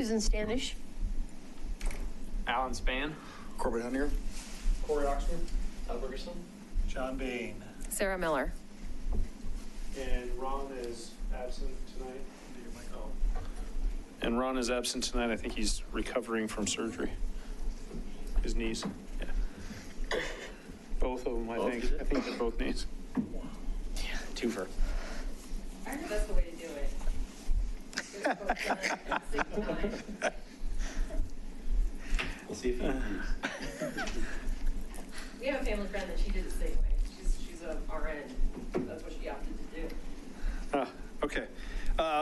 Susan Standish. Alan Spann. Corbett Hunter. Corey Oxford. Todd Bergerson. John Bain. Sarah Miller. And Ron is absent tonight. And Ron is absent tonight. I think he's recovering from surgery. His knees. Yeah. Both of them, I think. I think they're both knees. Yeah, twofer. I heard that's the way to do it. Just both done at the same time. We'll see if he We have a family friend that she did the same way. She's an RN. That's what she opted to do. Okay.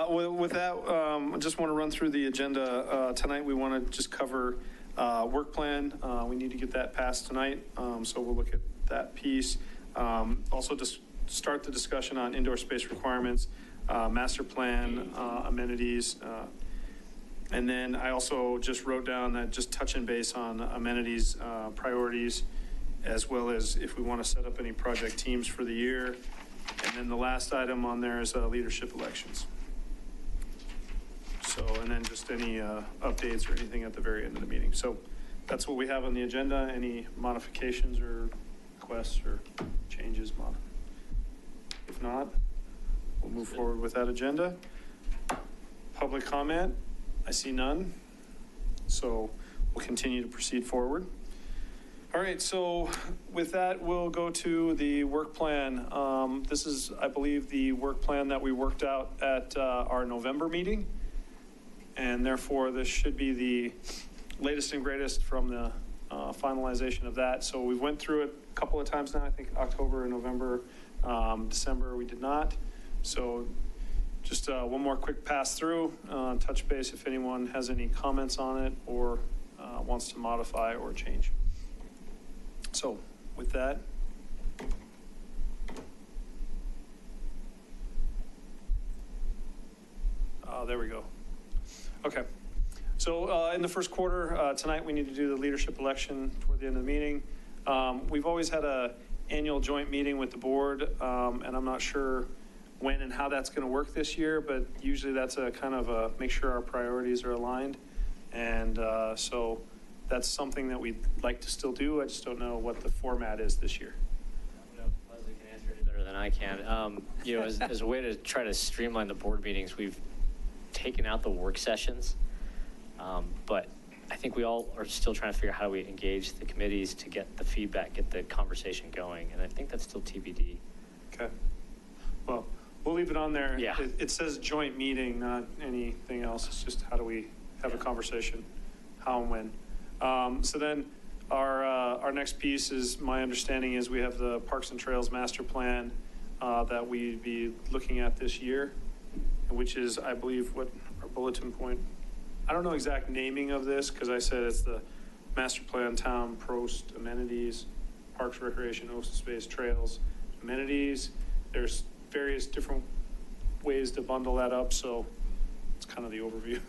With that, I just want to run through the agenda. Tonight, we want to just cover work plan. We need to get that passed tonight, so we'll look at that piece. Also, just start the discussion on indoor space requirements, master plan, amenities. And then I also just wrote down that just touch and base on amenities priorities, as well as if we want to set up any project teams for the year. And then the last item on there is leadership elections. So, and then just any updates or anything at the very end of the meeting. So that's what we have on the agenda. Any modifications or requests or changes? If not, we'll move forward with that agenda. Public comment, I see none. So we'll continue to proceed forward. All right, so with that, we'll go to the work plan. This is, I believe, the work plan that we worked out at our November meeting. And therefore, this should be the latest and greatest from the finalization of that. So we went through it a couple of times now. I think October and November, December, we did not. So just one more quick pass through, touch base if anyone has any comments on it or wants to modify or change. So with that, there we go. Okay. So in the first quarter, tonight we need to do the leadership election toward the end of the meeting. We've always had a annual joint meeting with the board, and I'm not sure when and how that's going to work this year, but usually that's a kind of a make sure our priorities are aligned. And so that's something that we'd like to still do. I just don't know what the format is this year. I don't know if Leslie can answer any better than I can. You know, as a way to try to streamline the board meetings, we've taken out the work sessions, but I think we all are still trying to figure out how do we engage the committees to get the feedback, get the conversation going, and I think that's still TBD. Okay. Well, we'll leave it on there. Yeah. It says joint meeting, not anything else. It's just how do we have a conversation, how and when. So then our next piece is, my understanding is we have the Parks and Trails Master Plan that we'd be looking at this year, which is, I believe, what our bulletin point. I don't know exact naming of this because I said it's the Master Plan, Town, Prost, Amenities, Parks, Recreation, Open Space, Trails, Amenities. There's various different ways to bundle that up, so it's kind of the overview.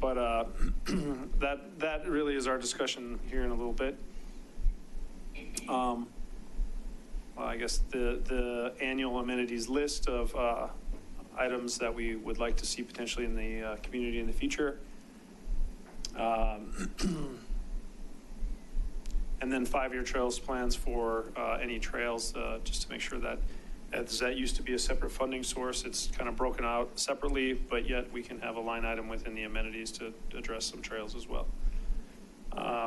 But that really is our discussion here in a little bit. Well, I guess the annual amenities list of items that we would like to see potentially in the community in the future. And then 5-year trails plans for any trails, just to make sure that, as that used to be a separate funding source, it's kind of broken out separately, but yet we can have a line item within the amenities to address some trails as well.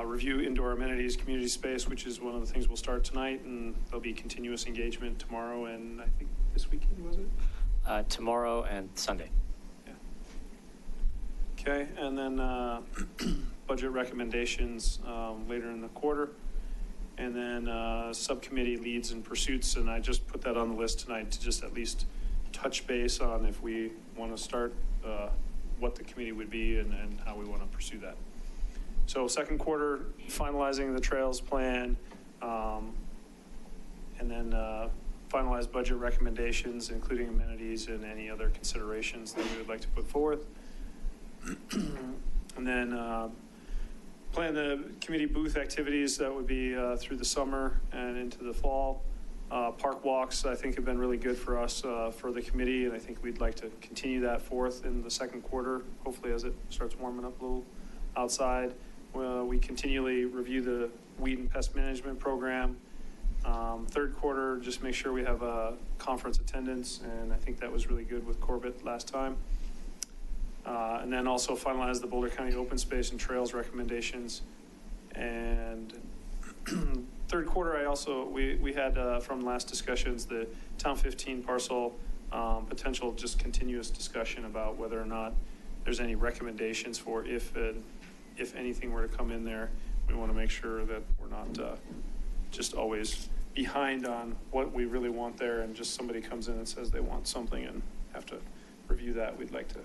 Review indoor amenities, community space, which is one of the things we'll start tonight, and there'll be continuous engagement tomorrow and I think this weekend, was it? Tomorrow and Sunday. Yeah. Okay, and then budget recommendations later in the quarter. And then subcommittee leads and pursuits, and I just put that on the list tonight to just at least touch base on if we want to start what the committee would be and how we want to pursue that. So second quarter, finalizing the trails plan, and then finalize budget recommendations, including amenities and any other considerations that we would like to put forth. And then plan the committee booth activities that would be through the summer and into the fall. Park walks, I think, have been really good for us, for the committee, and I think we'd like to continue that forth in the second quarter, hopefully as it starts warming up a little outside. We continually review the weed and pest management program. Third quarter, just make sure we have a conference attendance, and I think that was really good with Corbett last time. And then also finalize the Boulder County open space and trails recommendations. And third quarter, we had from last discussions, the Town 15 parcel, potential just continuous discussion about whether or not there's any recommendations for if anything were to come in there. We want to make sure that we're not just always behind on what we really want there, and just somebody comes in and says they want something and have to review that. We'd like to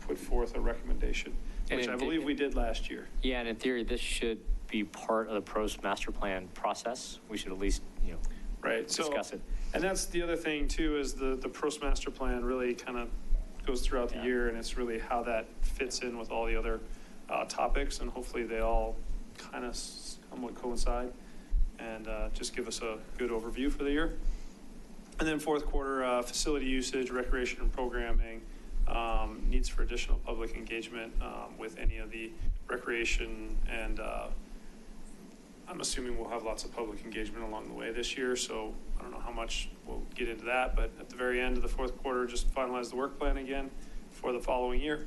put forth a recommendation, which I believe we did last year. Yeah, and in theory, this should be part of the PROS master plan process. We should at least, right, discuss it. And that's the other thing too, is the PROS master plan really kind of goes throughout the year, and it's really how that fits in with all the other topics, and hopefully they all kind of somewhat coincide, and just give us a good overview for the year. And then fourth quarter, facility usage, recreation and programming, needs for additional public engagement with any of the recreation, and I'm assuming we'll have lots of public engagement along the way this year, so I don't know how much we'll get into that, but at the very end of the fourth quarter, just finalize the work plan again for the following year.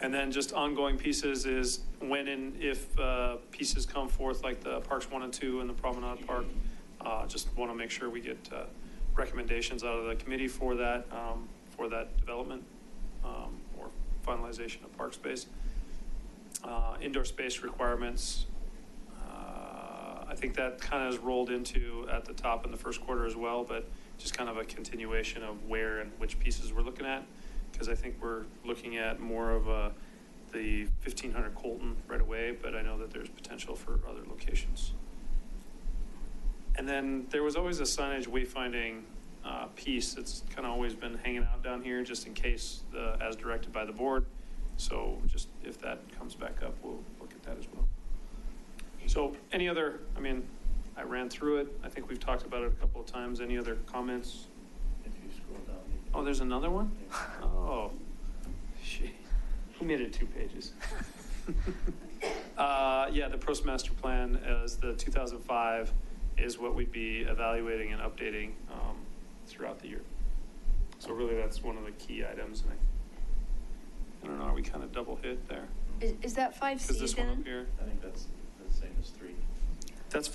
And then just ongoing pieces is when and if pieces come forth, like the Parks 1 and 2 and the Promenade Park, just want to make sure we get recommendations out of the committee for that development or finalization of park space. Indoor space requirements, I think that kind of is rolled into at the top in the first quarter as well, but just kind of a continuation of where and which pieces we're looking at, because I think we're looking at more of the 1500 Colton right away, but I know that there's potential for other locations. And then there was always a signage wayfinding piece that's kind of always been hanging out down here, just in case, as directed by the board. So just if that comes back up, we'll look at that as well. So any other, I ran through it. I think we've talked about it a couple of times. Any other comments? If you scroll down. Oh, there's another one? Oh, shit. Who made it 2 pages? Yeah, the PROS master plan as the 2005 is what we'd be evaluating and updating throughout the year. So really that's one of the key items. And I don't know, are we kind of double hit there? Is that 5C Is this one up then? here? I think that's the same as 3. That's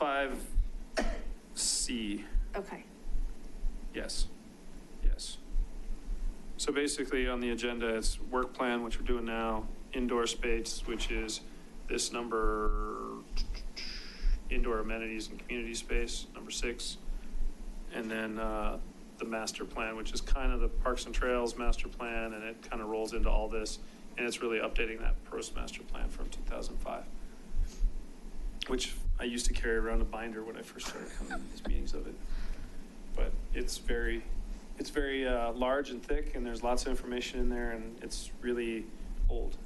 5C. Okay. Yes. Yes. So basically on the agenda, it's work plan, which we're doing now, indoor space, which is this number, indoor amenities and community space, number 6. And then the master plan, which is kind of the Parks and Trails master plan, and it kind of rolls into all this. And it's really updating that PROS master plan from 2005, which I used to carry around a binder when I first started coming to these meetings of it. But it's very large and thick, and there's lots of information in there, and it's really old.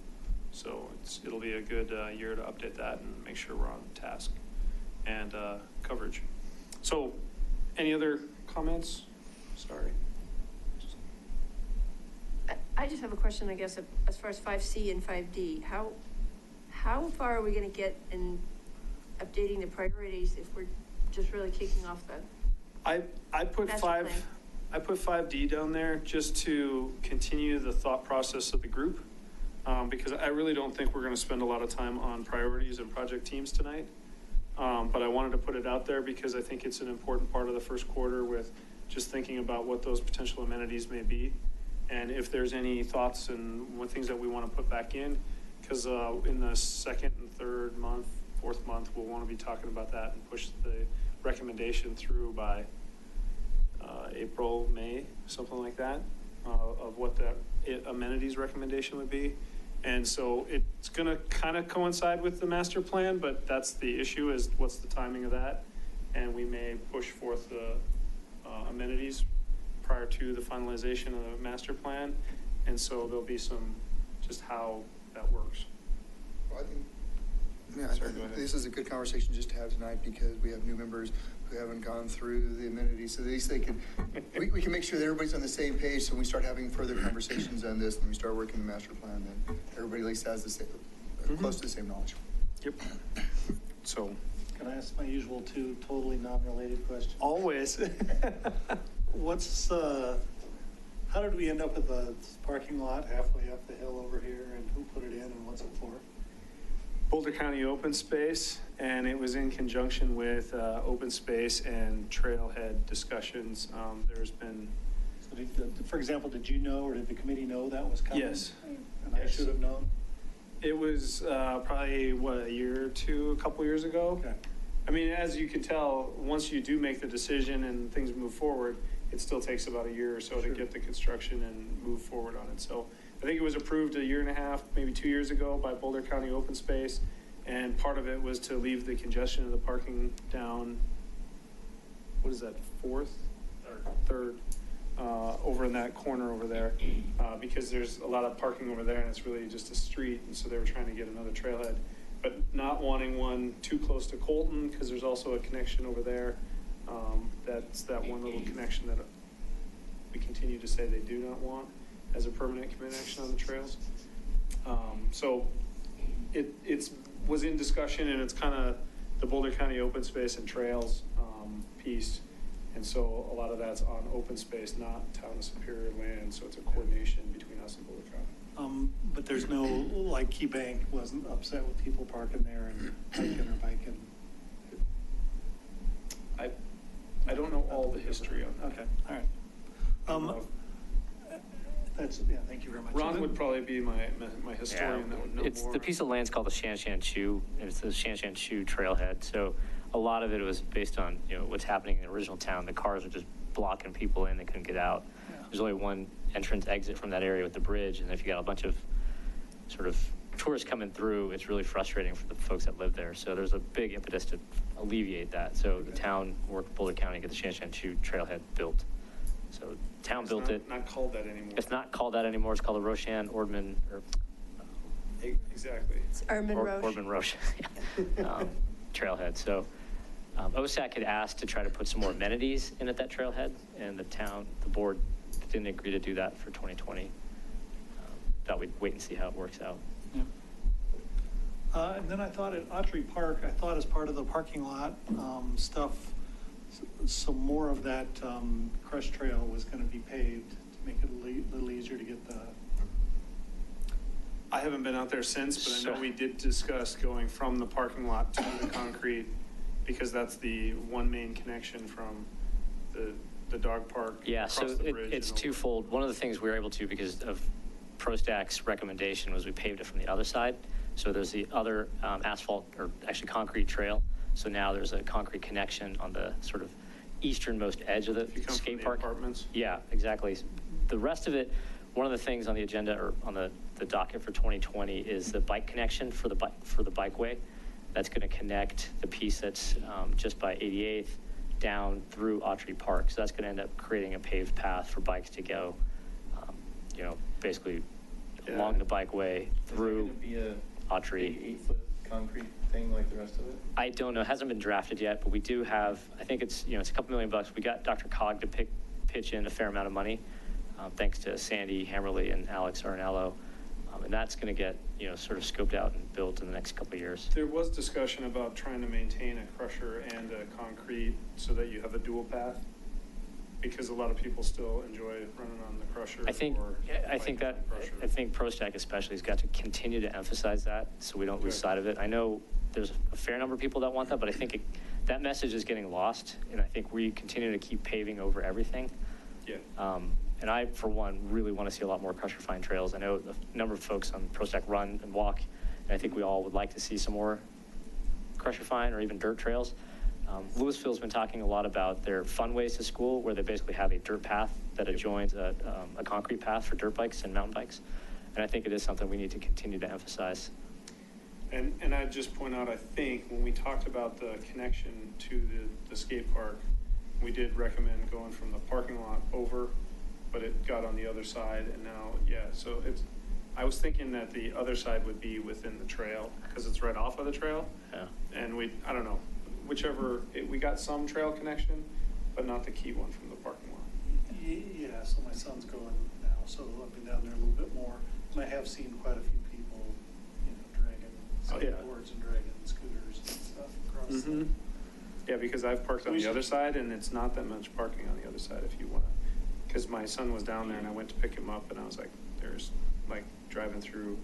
So it'll be a good year to update that and make sure we're on task and coverage. So any other comments? Sorry. I just have a question, I guess, as far as 5C and 5D. How far are we going to get in updating the priorities if we're just really kicking off the I put master 5. plan? I put 5D down there just to continue the thought process of the group, because I really don't think we're going to spend a lot of time on priorities and project teams tonight. But I wanted to put it out there because I think it's an important part of the first quarter with just thinking about what those potential amenities may be. And if there's any thoughts and what things that we want to put back in, because in the second and third month, fourth month, we'll want to be talking about that and push the recommendation through by April, May, something like that, of what that amenities recommendation would be. And so it's going to kind of coincide with the master plan, but that's the issue, is what's the timing of that? And we may push forth the amenities prior to the finalization of the master plan. And so there'll be some, just how that works. Well, I think Yeah, Sorry, go ahead. this is a good conversation just to have tonight because we have new members who haven't gone through the amenities. So at least they can, we can make sure that everybody's on the same page. So when we start having further conversations on this, and we start working the master plan, then everybody at least has the same, close to the same knowledge. Yep. So, Can I ask my usual two totally non-related questions? always. What's, how did we end up with the parking lot halfway up the hill over here, and who put it in and what's it for? Boulder County Open Space, and it was in conjunction with open space and trailhead discussions. There's been, So for example, did you know, or did the committee know that was coming? Yes. And I Yes. should have known? it was probably, a year or two, a couple years ago. Okay. I mean, as you can tell, once you do make the decision and things move forward, it still takes about a year or so to Sure. get the construction and move forward on it. So I think it was approved a year and a half, maybe 2 years ago by Boulder County Open Space. And part of it was to leave the congestion of the parking down, what is that, third, over in that corner over there, because there's a lot of parking over there and it's really just a street. And so they were trying to get another trailhead, but not wanting one too close to Colton because there's also a connection over there. That's that one little connection that we continue to say they do not want as a permanent connection on the trails. So it's was in discussion, and it's kind of the Boulder County Open Space and Trails piece. And so a lot of that's on open space, not Town of Superior land. So it's a coordination between us and Boulder County. But there's no, like, Key Bank wasn't upset with people parking there and biking. I don't know all the history on that. Okay, all right. I don't know That's, yeah, thank you very much. if- Ron would probably be my historian that would know more. It's the piece of land's called the Shan Shan Chu, and it's the Shan Shan Chu trailhead. So a lot of it was based on, what's happening in the original town. The cars are just blocking people in, they couldn't get out. Yeah. There's only one entrance exit from that area with the bridge, and if you got a bunch of sort of tourists coming through, it's really frustrating for the folks that live there. So there's a big impetus to alleviate that. So the town worked with Boulder County to get the Shan Shan Chu trailhead built. So town It's built not- it. Not called that anymore. It's not called that anymore. It's called the Roshan Ordman, or Exactly. It's Armin Roche. Ordman Roche yeah. Trailhead. So OSAC had asked to try to put some more amenities in at that trailhead, and the board didn't agree to do that for 2020. Thought we'd wait and see how it works out. Yeah. And then I thought at Autry Park, as part of the parking lot stuff, some more of that crush trail was going to be paved to make it a little easier to get the. I haven't been out there since, but I know So- we did discuss going from the parking lot to the concrete because that's the one main connection from the dog park. Yeah, so across the bridge it's and over. twofold. One of the things we were able to, because of PROSTAC's recommendation, was we paved it from the other side. So there's the other asphalt, or actually concrete trail. So now there's a concrete connection on the sort of easternmost edge of the If you come from skate the park. apartments. Yeah, exactly. The rest of it, one of the things on the agenda or on the docket for 2020 is the bike connection for the bikeway. That's going to connect the piece that's just by 88th down through Autry Park. So that's going to end up creating a paved path for bikes to go, basically Yeah. along the bikeway through Is it gonna be a Autry. big 8-foot concrete thing like the rest of it? I don't know, it hasn't been drafted yet, but we do have, I think it's, it's a couple $1 million. We got Dr. Cog to pitch in a fair amount of money, thanks to Sandy Hammerly and Alex Arnello. And that's going to get, sort of scoped out and built in the next couple of years. There was discussion about trying to maintain a crusher and a concrete so that you have a dual path, because a lot of people still enjoy running on the crusher. I think biking on the crusher. I think ProStack especially has got to continue to emphasize that so we don't lose Good. sight of it. I know there's a fair number of people that want that, but I think that message is getting lost, and I think we continue to keep paving over everything. Yeah. And I, for one, really want to see a lot more crusher fine trails. I know a number of folks on ProStack run and walk, and I think we all would like to see some more crusher fine or even dirt trails. Louisville's been talking a lot about their fun ways to school, where they basically have a dirt path that adjoins a concrete path for dirt bikes and mountain bikes. And I think it is something we need to continue to emphasize. And I'd just point out, I think, when we talked about the connection to the skate park, we did recommend going from the parking lot over, but it got on the other side, and now, yeah, so I was thinking that the other side would be within the trail, because it's right off of the trail. Yeah. And I don't know, we got some trail connection, but not the key one from the parking lot. Yeah, so my son's going now, so I've been down there a little bit more. And I have seen quite a few people, dragging Oh, yeah. skateboards and dragging scooters and stuff across. Mhm. Yeah, because I've parked on the other side, and it's not that much parking on the other side if you want to, because my son was down there and I went to pick him up, and I was like, there's like driving through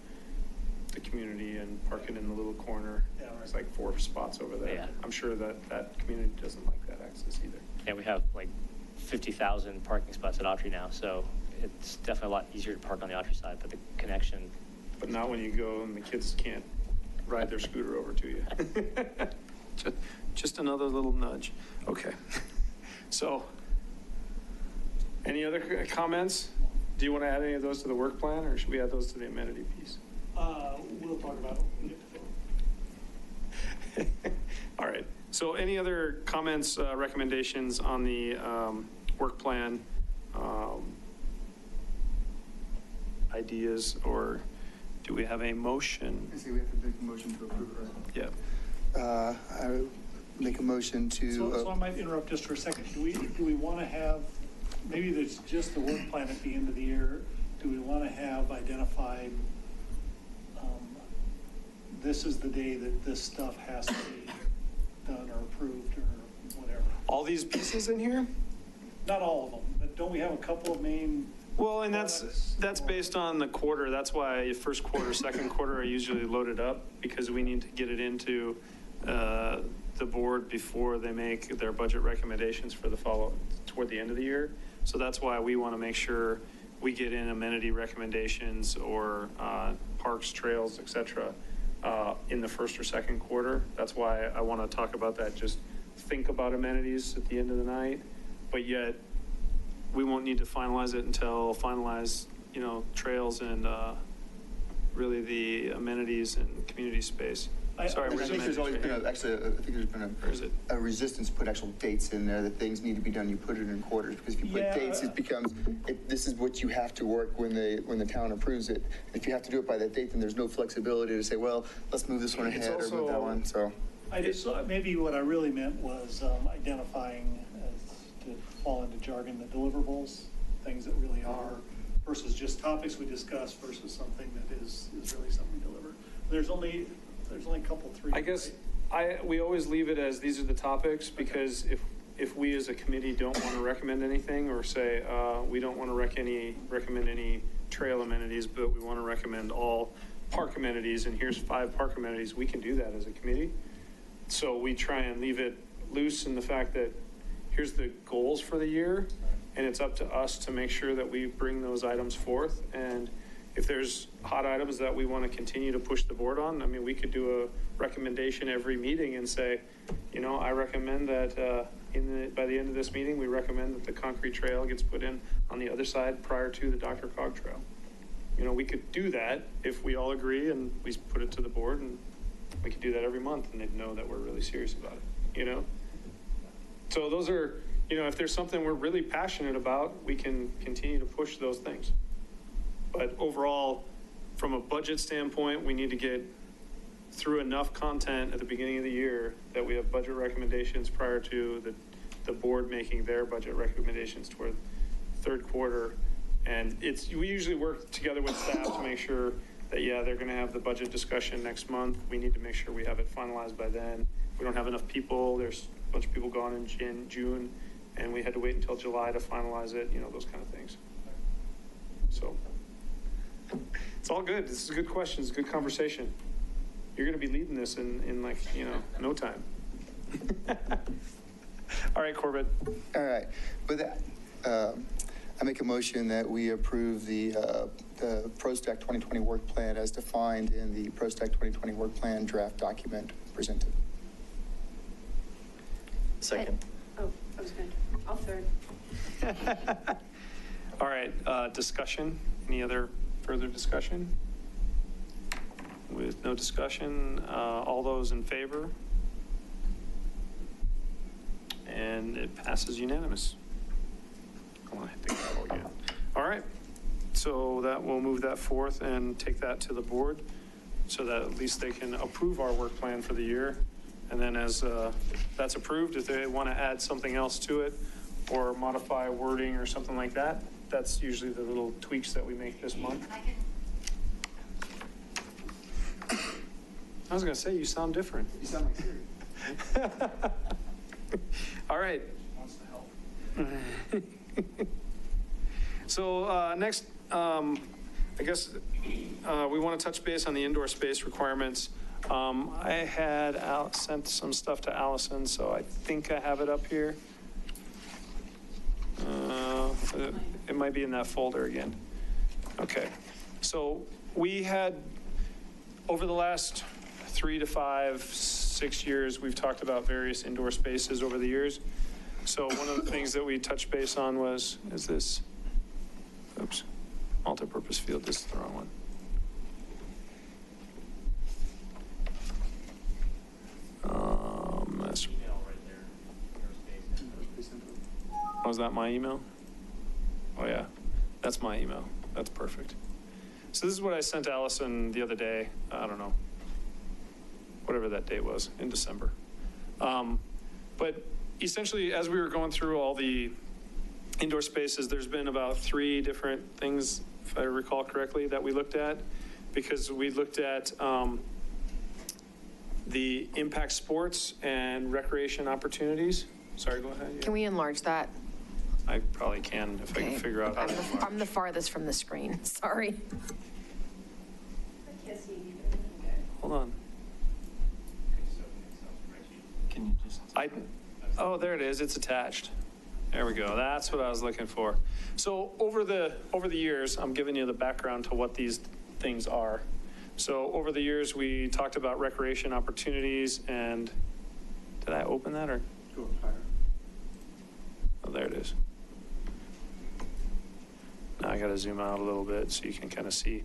the community and parking in the little corner. Yeah, right. There's like 4 spots over there. Yeah. I'm sure that community doesn't like that access either. Yeah, we have like 50,000 parking spots at Autry now, so it's definitely a lot easier to park on the Autry side, but the connection. But not when you go and the kids can't ride their scooter over to you. Just another little nudge. Okay. So, any other comments? Do you want to add any of those to the work plan, or should we add those to the amenity piece? We'll talk about it when we get to it. All right. So any other comments, recommendations on the work plan, ideas, or do we have a motion? I see we have to make a motion to approve it, right? Yeah. I would make a motion to. So I might interrupt just for a second. Do we want to have, maybe there's just the work plan at the end of the year, do we want to have identified, this is the day that this stuff has to be done or approved or whatever? All these pieces in here? Not all of them, but don't we have a couple of main? Well, and products? that's based on the quarter. That's why first quarter, second quarter are usually loaded up, because we need to get it into the board before they make their budget recommendations for the toward the end of the year. So that's why we want to make sure we get in amenity recommendations or parks, trails, et cetera, in the first or second quarter. That's why I want to talk about that. Just think about amenities at the end of the night, but yet we won't need to finalize it until trails and really the amenities and community space. Sorry, I where's think there's always amenities? been I think there's been Where is it? a resistance to put actual dates in there, that things need to be done, you put it in quarters, because if you put Yeah. dates, it becomes, this is what you have to work when the town approves it. If you have to do it by that date, then there's no flexibility to say, well, let's move this one It's ahead or move also- that one, so. Maybe what I really meant was identifying, to fall into jargon, the deliverables, things that really are, versus just topics we discuss versus something that is really something we deliver. There's only a couple, 3. I guess right? we always leave it as these are the topics, because if we as a committee don't want to recommend anything, or say we don't want to recommend any trail amenities, but we want to recommend all park amenities, and here's 5 park amenities, we can do that as a committee. So we try and leave it loose in the fact that here's the goals for the year, and it's up to us to make sure that we bring those items forth. And if there's hot items that we want to continue to push the board on, I mean, we could do a recommendation every meeting and say, I recommend that by the end of this meeting, we recommend that the concrete trail gets put in on the other side prior to the Dr. Cog trail. We could do that if we all agree and we put it to the board, and we could do that every month, and they'd know that we're really serious about it, So those are, if there's something we're really passionate about, we can continue to push those things. But overall, from a budget standpoint, we need to get through enough content at the beginning of the year that we have budget recommendations prior to the board making their budget recommendations toward third quarter. And we usually work together with staff to make sure that, they're going to have the budget discussion next month. We need to make sure we have it finalized by then. If we don't have enough people, there's a bunch of people gone in June, and we had to wait until July to finalize it, those kind of things. So it's all good. This is good questions, good conversation. You're going to be leading this in no time. All right, Corbett. All right, with that, I make a motion that we approve the PROSTAC 2020 work plan as defined in the PROSTAC 2020 work plan draft document presented. Second. I was good. I'll third. All right, discussion. Any other further discussion? With no discussion, all those in favor? And it passes unanimous. Come on, I hit the gavel again. All right. So that we'll move that forth and take that to the board so that at least they can approve our work plan for the year. And then as that's approved, if they want to add something else to it or modify wording or something like that, that's usually the little tweaks that we make this month. I was going to say, you sound different. You sound like Siri. All right. Wants to help. So next, I guess we want to touch base on the indoor space requirements. I had sent some stuff to Allison, so I think I have it up here. It might be in that folder again. Okay. So we had, over the last 3 to 5, 6 years, we've talked about various indoor spaces over the years. So one of the things that we touched base on is this, oops, multi-purpose field, this is the wrong one. That's, was that my email? Oh yeah, that's my email. That's perfect. So this is what I sent Allison the other day. I don't know, whatever that date was in December. But essentially, as we were going through all the indoor spaces, there's been about 3 different things, if I recall correctly, that we looked at, because we looked at the impact sports and recreation opportunities. Sorry, go ahead. Yeah. Can we enlarge that? I probably can if I can figure out how to. I'm the farthest from the screen, sorry. I can't see either. Okay. Hold on. Can you just? Oh, there it is. It's attached. There we go. That's what I was looking for. So over the years, I'm giving you the background to what these things are. So over the years, we talked about recreation opportunities, and did I open that or? Go up higher. Oh, there it is. Now I got to zoom out a little bit so you can kind of see.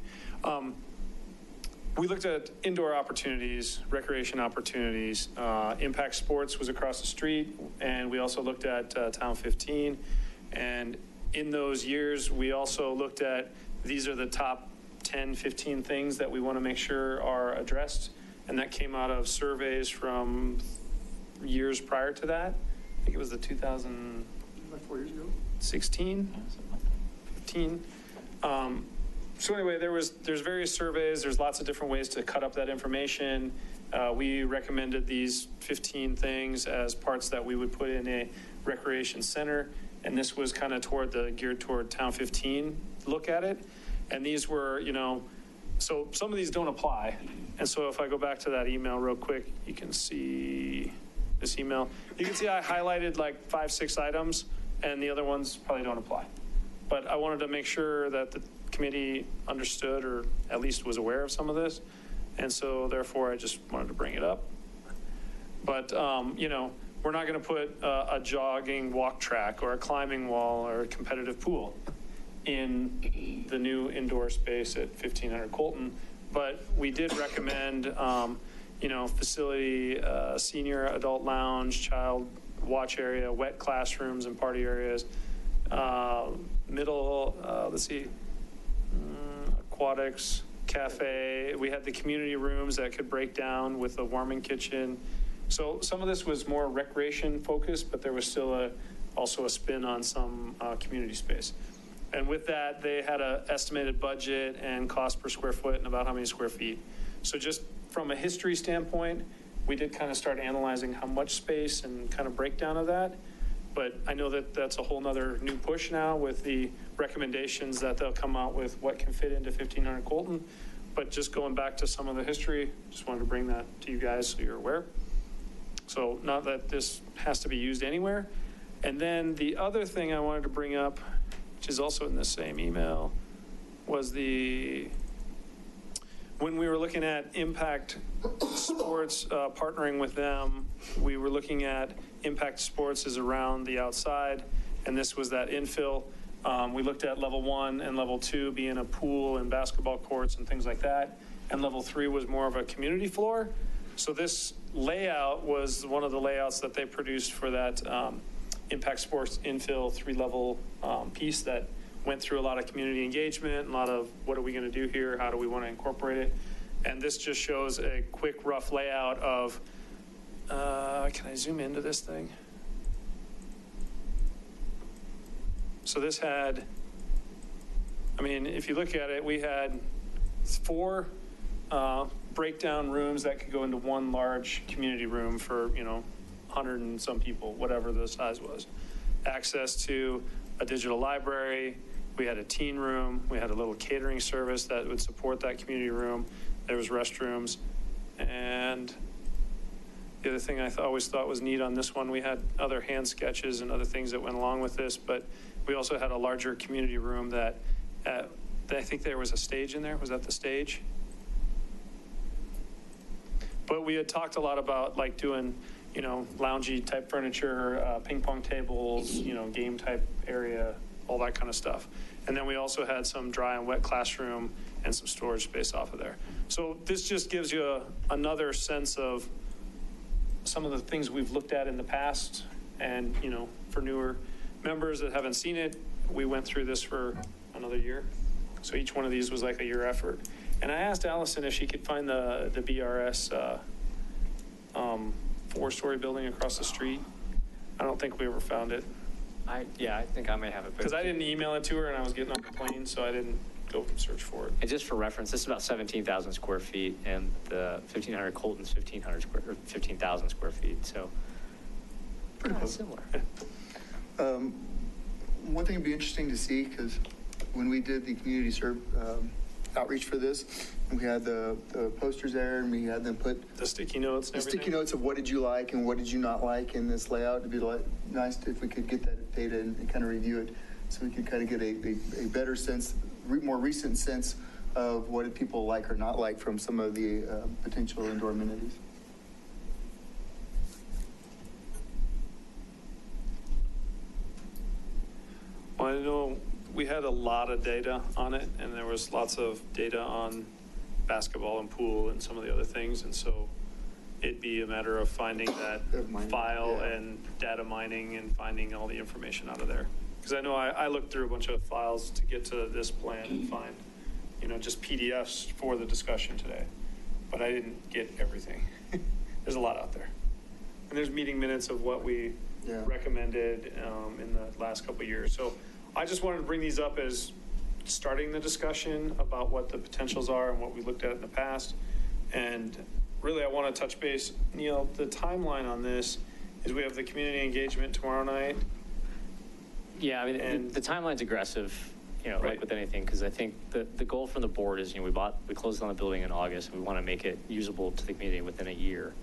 We looked at indoor opportunities, recreation opportunities. Impact Sports was across the street, and we also looked at Town 15. And in those years, we also looked at, these are the top 10, 15 things that we want to make sure are addressed. And that came out of surveys from years prior to that. I think it was the 2000. Like 4 years ago? 16, 15. So anyway, there's various surveys. There's lots of different ways to cut up that information. We recommended these 15 things as parts that we would put in a recreation center. And this was kind of geared toward Town 15 look at it. And these were, so some of these don't apply. And so if I go back to that email real quick, you can see this email. You can see I highlighted like 5, 6 items, and the other ones probably don't apply. But I wanted to make sure that the committee understood, or at least was aware of some of this. And so therefore I just wanted to bring it up. But, we're not going to put a jogging walk track or a climbing wall or a competitive pool in the new indoor space at 1500 Colton. But we did recommend, facility, senior adult lounge, child watch area, wet classrooms and party areas, aquatics, cafe. We had the community rooms that could break down with a warming kitchen. So some of this was more recreation focused, but there was still also a spin on some community space. And with that, they had an estimated budget and cost per square foot and about how many square feet. So just from a history standpoint, we did kind of start analyzing how much space and kind of breakdown of that. But I know that that's a whole nother new push now with the recommendations that they'll come out with what can fit into 1500 Colton. But just going back to some of the history, just wanted to bring that to you guys so you're aware. So not that this has to be used anywhere. And then the other thing I wanted to bring up, which is also in the same email, was when we were looking at Impact Sports, partnering with them, we were looking at Impact Sports is around the outside, and this was that infill. We looked at level 1 and level 2 being a pool and basketball courts and things like that, and level 3 was more of a community floor. So this layout was one of the layouts that they produced for that Impact Sports infill 3-level piece that went through a lot of community engagement, a lot of what are we going to do here, how do we want to incorporate it. And this just shows a quick, rough layout of, can I zoom into this thing? So this had, I mean, if you look at it, we had 4 breakdown rooms that could go into one large community room for, 100 and some people, whatever the size was. Access to a digital library. We had a teen room. We had a little catering service that would support that community room. There was restrooms. And the other thing I always thought was neat on this one, we had other hand sketches and other things that went along with this, but we also had a larger community room that I think there was a stage in there. Was that the stage? But we had talked a lot about like doing, loungy type furniture, ping pong tables, game type area, all that kind of stuff. And then we also had some dry and wet classroom and some storage space off of there. So this just gives you another sense of some of the things we've looked at in the past. And, for newer members that haven't seen it, we went through this for another year. So each one of these was like a year effort. And I asked Allison if she could find the BRS 4-story building across the street. I don't think we ever found it. I think I may have it. Because I didn't email it to her and I was getting on the plane, so I didn't go search for it. And just for reference, this is about 17,000 square feet, and the 1,500 Colton's 15,000 square feet. So pretty similar. One thing would be interesting to see, because when we did the community outreach for this, we had the posters there, and we had them put The sticky notes and the everything. sticky notes of what did you like and what did you not like in this layout. It'd be nice if we could get that data and kind of review it, so we could kind of get a better sense, more recent sense of what did people like or not like from some of the potential indoor amenities. Well, I know we had a lot of data on it, and there was lots of data on basketball and pool and some of the other things. And so it'd be a matter of finding that file and data mining and finding all the information out of there. Because I know I looked through a bunch of files to get to this plan and find, just PDFs for the discussion today. But I didn't get everything. There's a lot out there. And there's meeting minutes of what we recommended in the last couple of years. So I just wanted to bring these up as starting the discussion about what the potentials are and what we looked at in the past. And really, I want to touch base. Neil, the timeline on this is we have the community engagement tomorrow night. Yeah, I mean, the timeline's aggressive, right, like with anything, because I think the goal from the board is, we closed on the building in August, and we want to make it usable to the community within a year.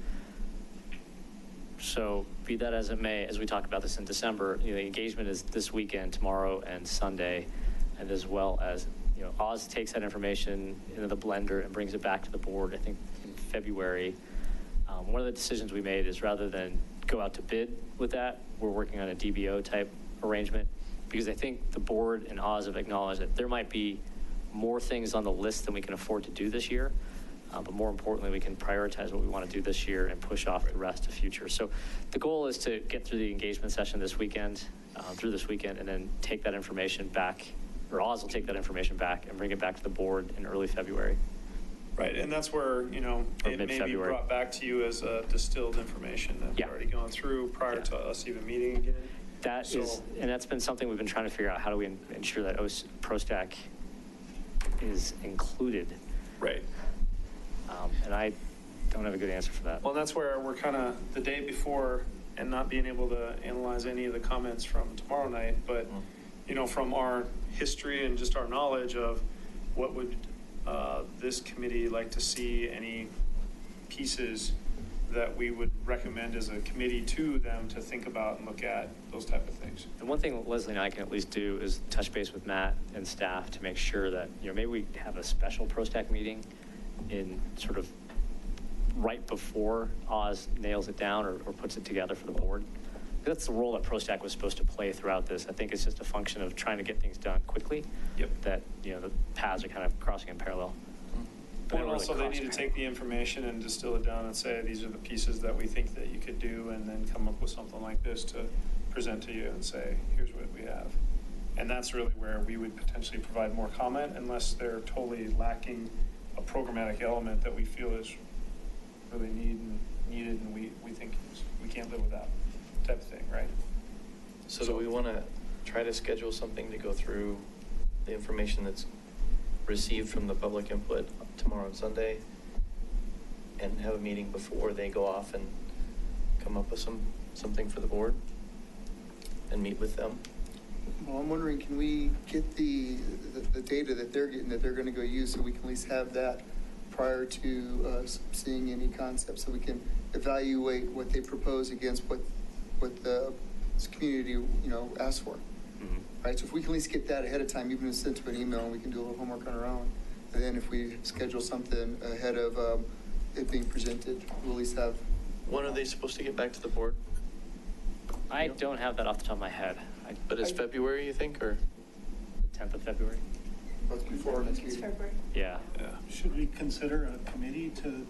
So be that as it may, as we talk about this in December, the engagement is this weekend, tomorrow and Sunday, and as well as, Oz takes that information into the blender and brings it back to the board, I think, in February. One of the decisions we made is rather than go out to bid with that, we're working on a DBO type arrangement, because I think the board and Oz have acknowledged that there might be more things on the list than we can afford to do this year. But more importantly, we can prioritize what we want to do this year and push off the rest to future. So the goal is to get through the engagement session this weekend, and then take that information back, or Oz will take that information back and bring it back to the board in early February. Right, and that's where, it may be brought back to you as distilled information that we've already gone through prior to us even meeting again. And that's been something we've been trying to figure out. How do we ensure that PROSTAC is included? Right. And I don't have a good answer for that. Well, that's where we're kind of the day before and not being able to analyze any of the comments from tomorrow night, but, from our history and just our knowledge of what would this committee like to see, any pieces that we would recommend as a committee to them to think about and look at, those type of things. And one thing Leslie and I can at least do is touch base with Matt and staff to make sure that, maybe we have a special PROSTAC meeting in sort of right before Oz nails it down or puts it together for the board. That's the role that PROSTAC was supposed to play throughout this. I think it's just a function of trying to get things done quickly. Yep. That, the paths are kind of crossing in parallel. But also they need to take the information and distill it down and say, these are the pieces that we think that you could do, and then come up with something like this to present to you and say, here's what we have. And that's really where we would potentially provide more comment unless they're totally lacking a programmatic element that we feel is really needed and we think we can't live without type of thing, right? So do we want to try to schedule something to go through the information that's received from the public input tomorrow and Sunday and have a meeting before they go off and come up with something for the board and meet with them? Well, I'm wondering, can we get the data that they're getting, that they're going to go use, so we can at least have that prior to seeing any concepts, so we can evaluate what they propose against what the community, asks for. Mhm. Right, so if we can at least get that ahead of time, even if it's sent to an email, and we can do a little homework on our own, and then if we schedule something ahead of it being presented, we'll at least have. When are they supposed to get back to the board? I don't have that off the top of my head. But it's February, you think, or? The 10th of February? That's before our next It's meeting. February. Yeah. Yeah. Should we consider a committee to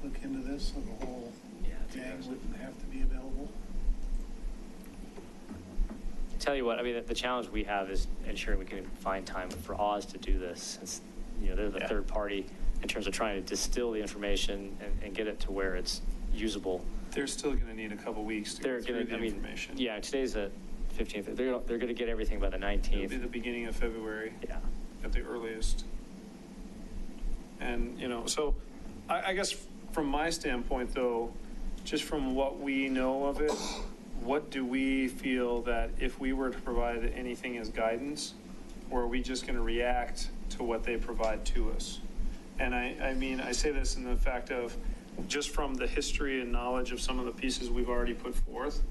look into this, so the whole Yeah, I think gang so. wouldn't have to be available? Tell you what, I mean, the challenge we have is ensuring we can find time for Oz to do this, since, they're the Yeah. third party in terms of trying to distill the information and get it to where it's usable. They're still going to need a couple weeks to They're get through gonna, the I mean, information. yeah, today's the 15th. They're going to get everything by the It'll 19th. be the beginning of February Yeah. at the earliest. And, so I guess from my standpoint, though, just from what we know of it, what do we feel that if we were to provide anything as guidance, or are we just going to react to what they provide to us? And I mean, I say this in the fact of just from the history and knowledge of some of the pieces we've already put forth,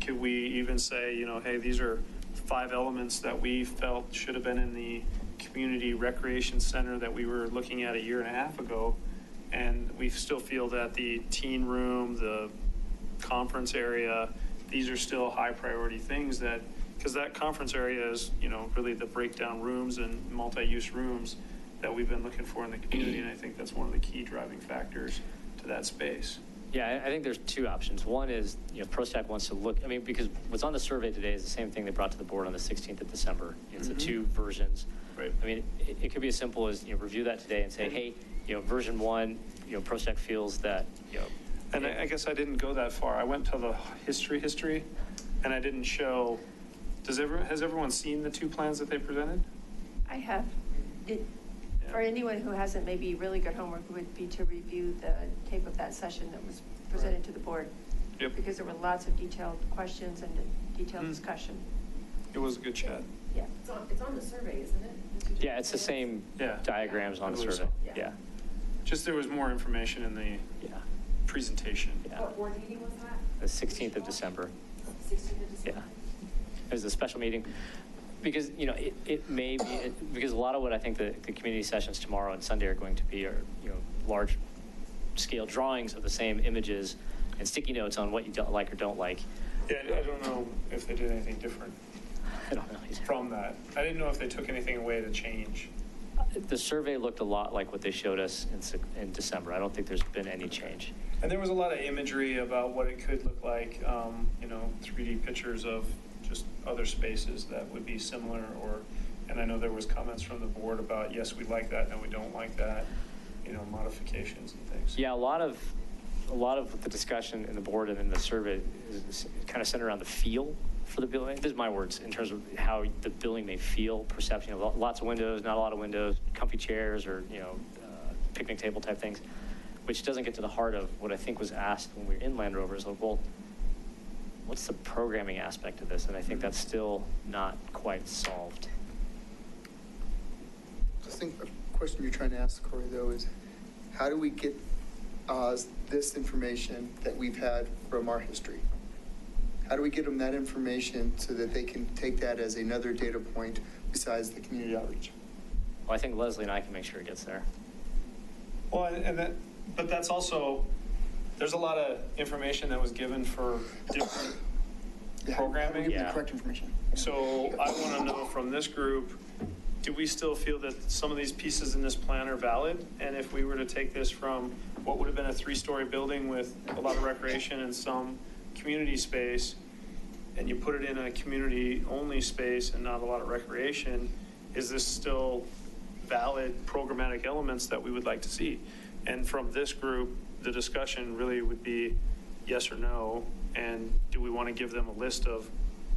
could we even say, hey, these are 5 elements that we felt should have been in the community recreation center that we were looking at a year and a half ago, and we still feel that the teen room, the conference area, these are still high priority things that, because that conference area is, really the breakdown rooms and multi-use rooms that we've been looking for in the community, and I think that's one of the key driving factors to that space. Yeah, I think there's 2 options. One is, PROSTAC wants to look, because what's on the survey today is the same thing they brought to the board on the 16th of December. It's the 2 versions. Right. It could be as simple as, review that today and say, hey, version 1, PROSTAC feels that, And I guess I didn't go that far. I went to the history, and I didn't show, has everyone seen the 2 plans that they presented? I have. For anyone who hasn't, maybe really good homework would be to review the tape of that session that was presented to the board. Yep. Because there were lots of detailed questions and detailed discussion. It was a good chat. Yeah. It's on the survey, isn't it? yeah, it's the same Yeah. diagrams on the I believe survey. so. Yeah, Just there was more information in the yeah, presentation. yeah. What board meeting was that? The 16th of December. 16th of December? Yeah. It was a special meeting. Because, it may be, because a lot of what I think the community sessions tomorrow and Sunday are going to be are, large scale drawings of the same images and sticky notes on what you don't like or don't like. Yeah, I don't know if they did anything different I don't know either. from that. I didn't know if they took anything away to change. The survey looked a lot like what they showed us in December. I don't think there's been any change. And there was a lot of imagery about what it could look like, 3D pictures of just other spaces that would be similar, and I know there was comments from the board about, yes, we like that, no, we don't like that, modifications and things. Yeah, a lot of the discussion in the board and in the survey is kind of centered around the feel for the building. These are my words in terms of how the building may feel, perception. Lots of windows, not a lot of windows, comfy chairs, or picnic table type things, which doesn't get to the heart of what I think was asked when we were in Land Rover. Is like, well, what's the programming aspect of this? And I think that's still not quite solved. I think the question you're trying to ask, Corey, though, is how do we get this information that we've had from our history? How do we get them that information so that they can take that as another data point besides the community outreach? Well, I think Leslie and I can make sure it gets there. Well, but that's also, there's a lot of information that was given for different programming. Give them Yeah. the correct information. So I want to know from this group, do we still feel that some of these pieces in this plan are valid? And if we were to take this from what would have been a 3-story building with a lot of recreation and some community space, and you put it in a community-only space and not a lot of recreation, is this still valid programmatic elements that we would like to see? And from this group, the discussion really would be yes or no, and do we want to give them a list of,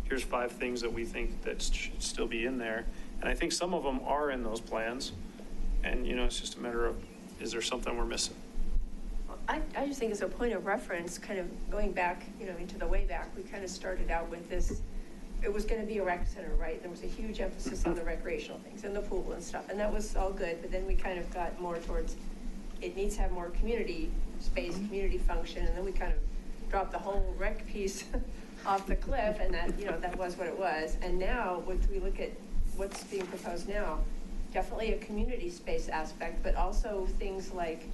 here's 5 things that we think that should still be in there? And I think some of them are in those plans, and, you know, it's just a matter of, is there something we're missing? I just think as a point of reference, kind of going back, you know, into the way back, we kind of started out with this, it was going to be a rec center, right? There was a huge emphasis on the recreational things and the pool and stuff, and that was all good, but then we kind of got more towards, it needs to have more community space, community function, and then we kind of dropped the whole rec piece off the cliff, and that, you know, that was what it was. And now, when we look at what's being proposed now, definitely a community space aspect, but also things like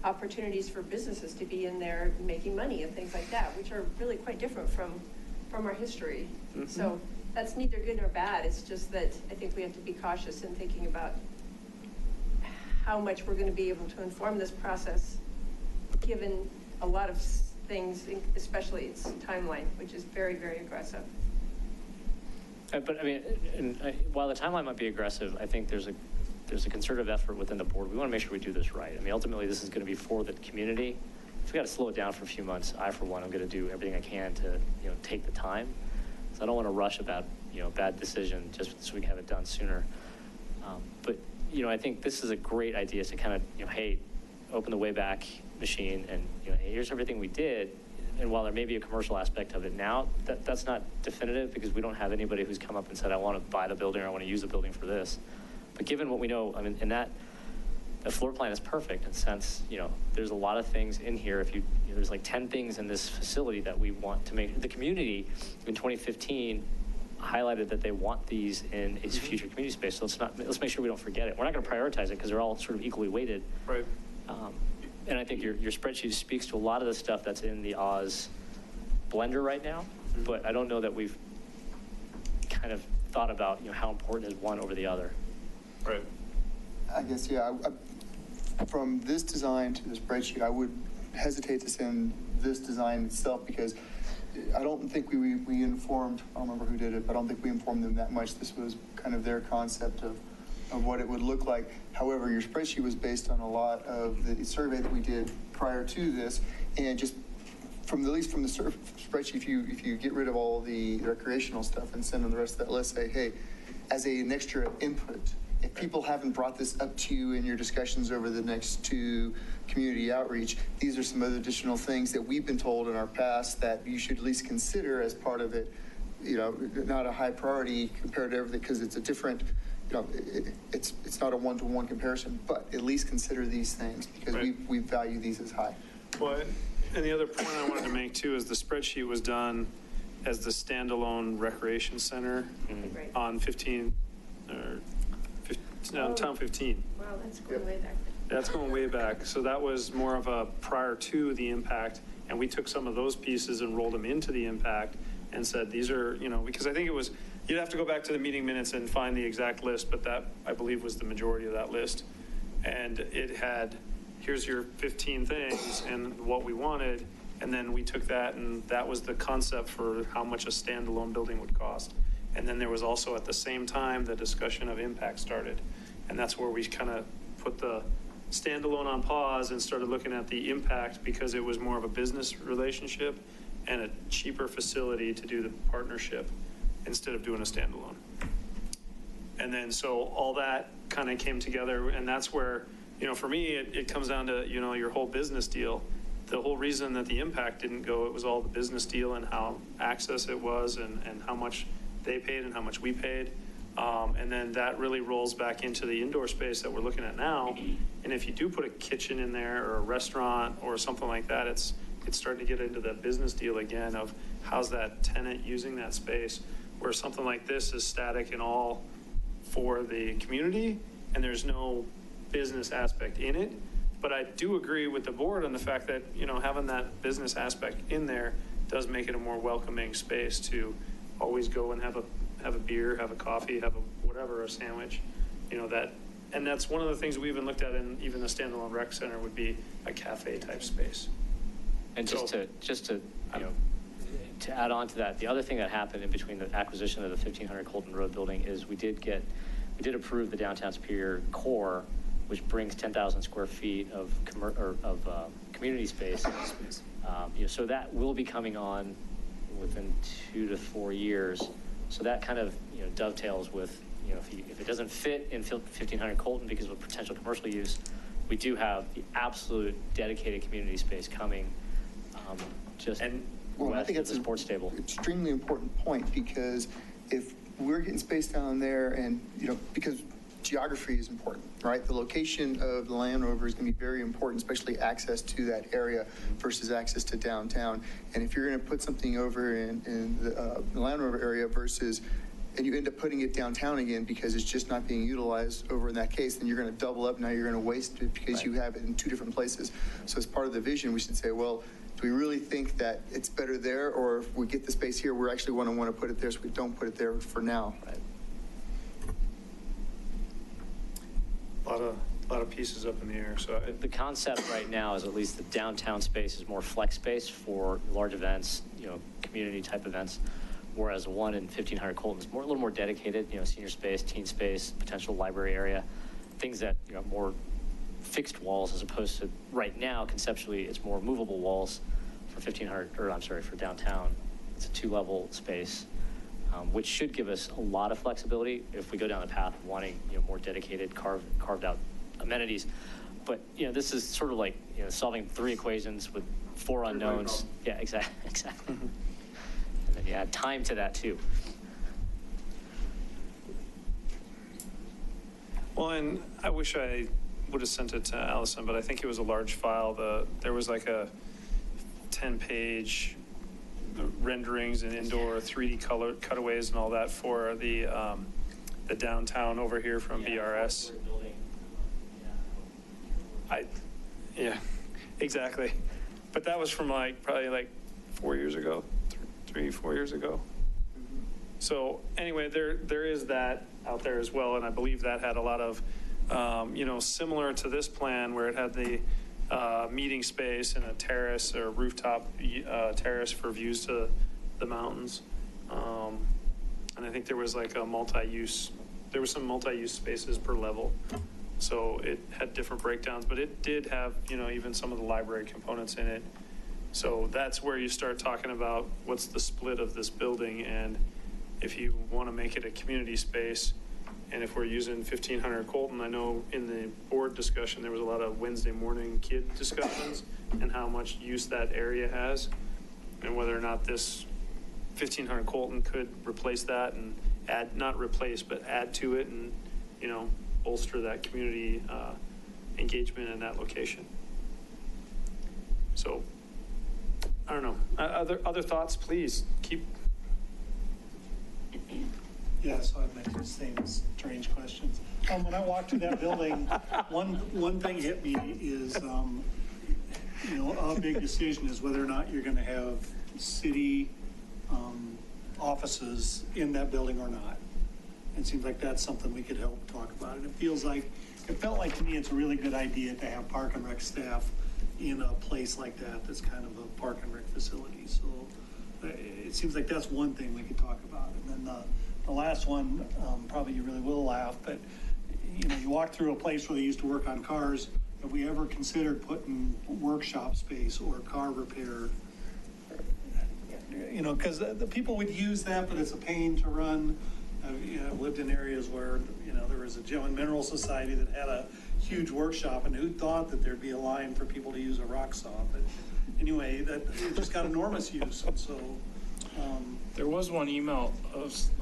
opportunities for businesses to be in there making money and things like that, which are really quite different from our history. So that's neither good nor bad. It's just that I think we have to be cautious in thinking about how much we're going to be able to inform this process, given a lot of things, especially its timeline, which is very, very aggressive. But I mean, while the timeline might be aggressive, I think there's a concerted effort within the board. We want to make sure we do this right. I mean, ultimately, this is going to be for the community. If we got to slow it down for a few months, I, for one, I'm going to do everything I can to, you know, take the time. So I don't want to rush about, you know, bad decision just so we can have it done sooner. But, you know, I think this is a great idea to kind of, you know, hey, open the Wayback Machine and, you know, hey, here's everything we did. And while there may be a commercial aspect of it now, that's not definitive because we don't have anybody who's come up and said, I want to buy the building or I want to use the building for this. But given what we know, I mean, and that the floor plan is perfect in the sense, you know, there's a lot of things in here. If you know, there's like 10 things in this facility that we want to make. The community in 2015 highlighted that they want these in its future community space. So let's make sure we don't forget it. We're not going to prioritize it because they're all sort of equally weighted. Right. And I think your spreadsheet speaks to a lot of the stuff that's in the Oz blender right now, but I don't know that we've kind of thought about, you know, how important is one over the other. Right. I guess, yeah, from this design to the spreadsheet, I would hesitate to send this design itself because I don't think we informed, I don't remember who did it, but I don't think we informed them that much. This was kind of their concept of what it would look like. However, your spreadsheet was based on a lot of the survey that we did prior to this, and just from at least from the spreadsheet, if you get rid of all the recreational stuff and send them the rest of that list, say, hey, as an extra input, if people haven't brought this up to you in your discussions over the next 2 community outreach, these are some other additional things that we've been told in our past that you should at least consider as part of it. You know, not a high priority compared to everything because it's a different, you know, it's not a one-to-one comparison, but at least consider these things because Right. we value these as high. Well, and the other point I wanted to make too is the spreadsheet was done as the standalone recreation center Right. on 15 or Town 15. Wow, that's going way back. That's going way back. So that was more of a prior to the impact, and we took some of those pieces and rolled them into the impact and said, these are, you know, because I think it was, you'd have to go back to the meeting minutes and find the exact list, but that, I believe, was the majority of that list. And it had, here's your 15 things and what we wanted, and then we took that, and that was the concept for how much a standalone building would cost. And then there was also, at the same time, the discussion of impact started. And that's where we kind of put the standalone on pause and started looking at the impact because it was more of a business relationship and a cheaper facility to do the partnership instead of doing a standalone. And then so all that kind of came together, and that's where, you know, for me, it comes down to, you know, your whole business deal. The whole reason that the impact didn't go, it was all the business deal and how access it was and how much they paid and how much we paid. And then that really rolls back into the indoor space that we're looking at now. And if you do put a kitchen in there or a restaurant or something like that, it's starting to get into the business deal again of how's that tenant using that space, where something like this is static and all for the community and there's no business aspect in it. But I do agree with the board on the fact that, you know, having that business aspect in there does make it a more welcoming space to always go and have a beer, have a coffee, have a whatever, a sandwich, you know, that, and that's one of the things we even looked at in even the standalone rec center would be a cafe type space. And just to, you know, to add on to that, the other thing that happened in between the acquisition of the 1500 Colton Road building is we did approve the downtown Superior core, which brings 10,000 square feet of community space. So that will be coming on within 2 to 4 years. So that kind of dovetails with if it doesn't fit in 1500 Colton because of potential commercial use, we do have the absolute dedicated community space coming just Well, I west think of that's the sports table. extremely important point, because if we're getting space down there and, because geography is important, right? The location of the Land Rover is going to be very important, especially access to that area versus access to downtown. And if you're going to put something over in the Land Rover area and you end up putting it downtown again because it's just not being utilized over in that case, then you're going to double up. Now you're going to waste it because you have it in 2 different places. So as part of the vision, we should say, well, do we really think that it's better there, or if we get the space here, we're actually want to put it there, so we don't put it there for now? Right. A lot of pieces up in the air, so The concept right now is at least the downtown space is more flex space for large events, community type events, whereas the one in 1500 Colton is a little more dedicated, senior space, teen space, potential library area, things that, more fixed walls, as opposed to right now, conceptually, it's more movable walls for for downtown. It's a 2-level space, which should give us a lot of flexibility if we go down the path of wanting, more dedicated carved out amenities. But, this is sort of like, solving 3 equations with 4 unknowns. Yeah, exactly. And then you add time to that too. Well, and I wish I would have sent it to Allison, but I think it was a large file. There was like a 10-page renderings and indoor 3D color cutaways and all that for the downtown over here from BRS. Yeah, exactly. But that was from probably 4 years ago, 3-4 years ago. So anyway, there is that out there as well, and I believe that had a lot of, similar to this plan where it had the meeting space and a terrace or rooftop terrace for views to the mountains. And I think there was like there was some multi-use spaces per level. So it had different breakdowns, but it did have, even some of the library components in it. So that's where you start talking about what's the split of this building, and if you want to make it a community space, and if we're using 1500 Colton, I know in the board discussion, there was a lot of Wednesday morning kid discussions and how much use that area has, and whether or not this 1500 Colton could replace that and not replace, but add to it and, bolster that community engagement in that location. So, I don't know. Other thoughts, please keep. Yeah, so I'd make the same strange questions. When I walked through that building, one thing hit me is, a big decision is whether or not you're going to have city offices in that building or not. It seems like that's something we could help talk about. And it felt like to me it's a really good idea to have Park and Rec staff in a place like that that's kind of a Park and Rec facility. So it seems like that's one thing we could talk about. And then the last one, probably you really will laugh, but you walk through a place where they used to work on cars. Have we ever considered putting workshop space or car repair? Because the people would use that, but it's a pain to run. I've lived in areas where, there was a Gem and Mineral Society that had a huge workshop, and who thought that there'd be a line for people to use a rock saw? But anyway, it just got enormous use, and so. There was one email, I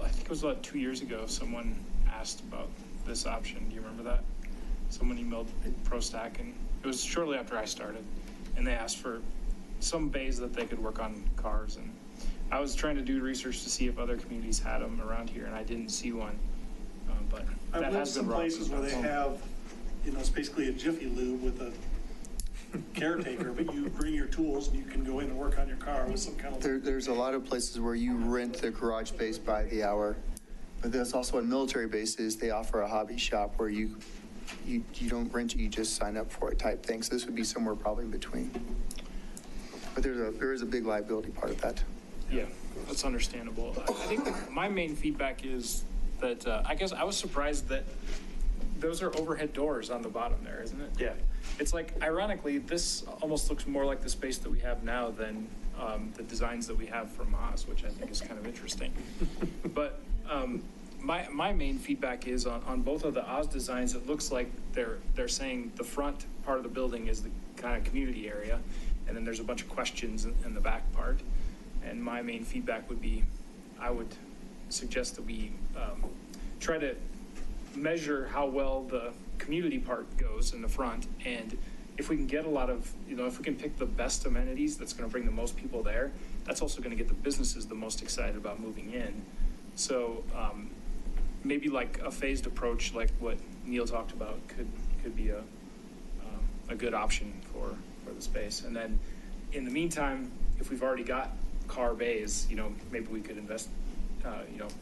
think it was about 2 years ago, someone asked about this option. Do you remember that? Someone emailed PROSTAC, and it was shortly after I started, and they asked for some bays that they could work on cars. And I was trying to do research to see if other communities had them around here, and I didn't see one. But that I've lived has been some brought places to where they my have, it's basically a Jiffy Lube with a caretaker, but you bring your tools and you can go in and work on your car with some kind of. There's a lot of places where you rent the garage space by the hour, but there's also on military bases, they offer a hobby shop where you don't rent it, you just sign up for it type thing. So this would be somewhere probably in between. But there is a big liability part of that. Yeah, that's understandable. I think my main feedback is that, I guess I was surprised that those are overhead doors on the bottom there, isn't it? Yeah. It's like, ironically, this almost looks more like the space that we have now than the designs that we have from Oz, which I think is kind of interesting. But my main feedback is on both of the Oz designs, it looks like they're saying the front part of the building is the kind of community area, and then there's a bunch of questions in the back part. And my main feedback would be, I would suggest that we try to measure how well the community part goes in the front. And if we can get a lot of, if we can pick the best amenities that's going to bring the most people there, that's also going to get the businesses the most excited about moving in. So maybe like a phased approach, like what Neil talked about, could be a good option for the space. And then in the meantime, if we've already got car bays, maybe we could invest,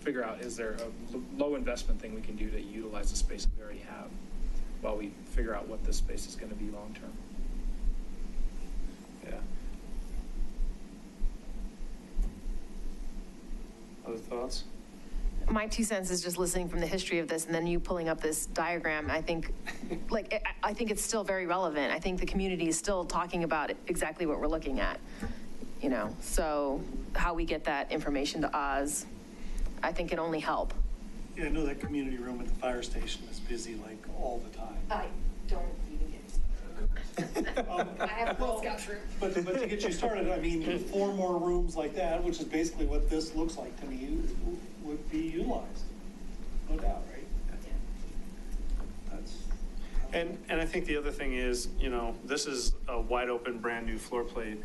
figure out, is there a low investment thing we can do to utilize the space that we already have while we figure out what this space is going to be long-term. Yeah. Other thoughts? My 2 cents is just listening from the history of this and then you pulling up this diagram. I think, I think it's still very relevant. I think the community is still talking about exactly what we're looking at, so how we get that information to Oz, I think can only help. Yeah, I know that community room at the fire station is busy like all the time. I don't even get started. I have a Girl Scout troop. But to get you started, I mean, 4 more rooms like that, which is basically what this looks like to me, would be utilized. No doubt, right? That's. And I think the other thing is, this is a wide open, brand new floor plate.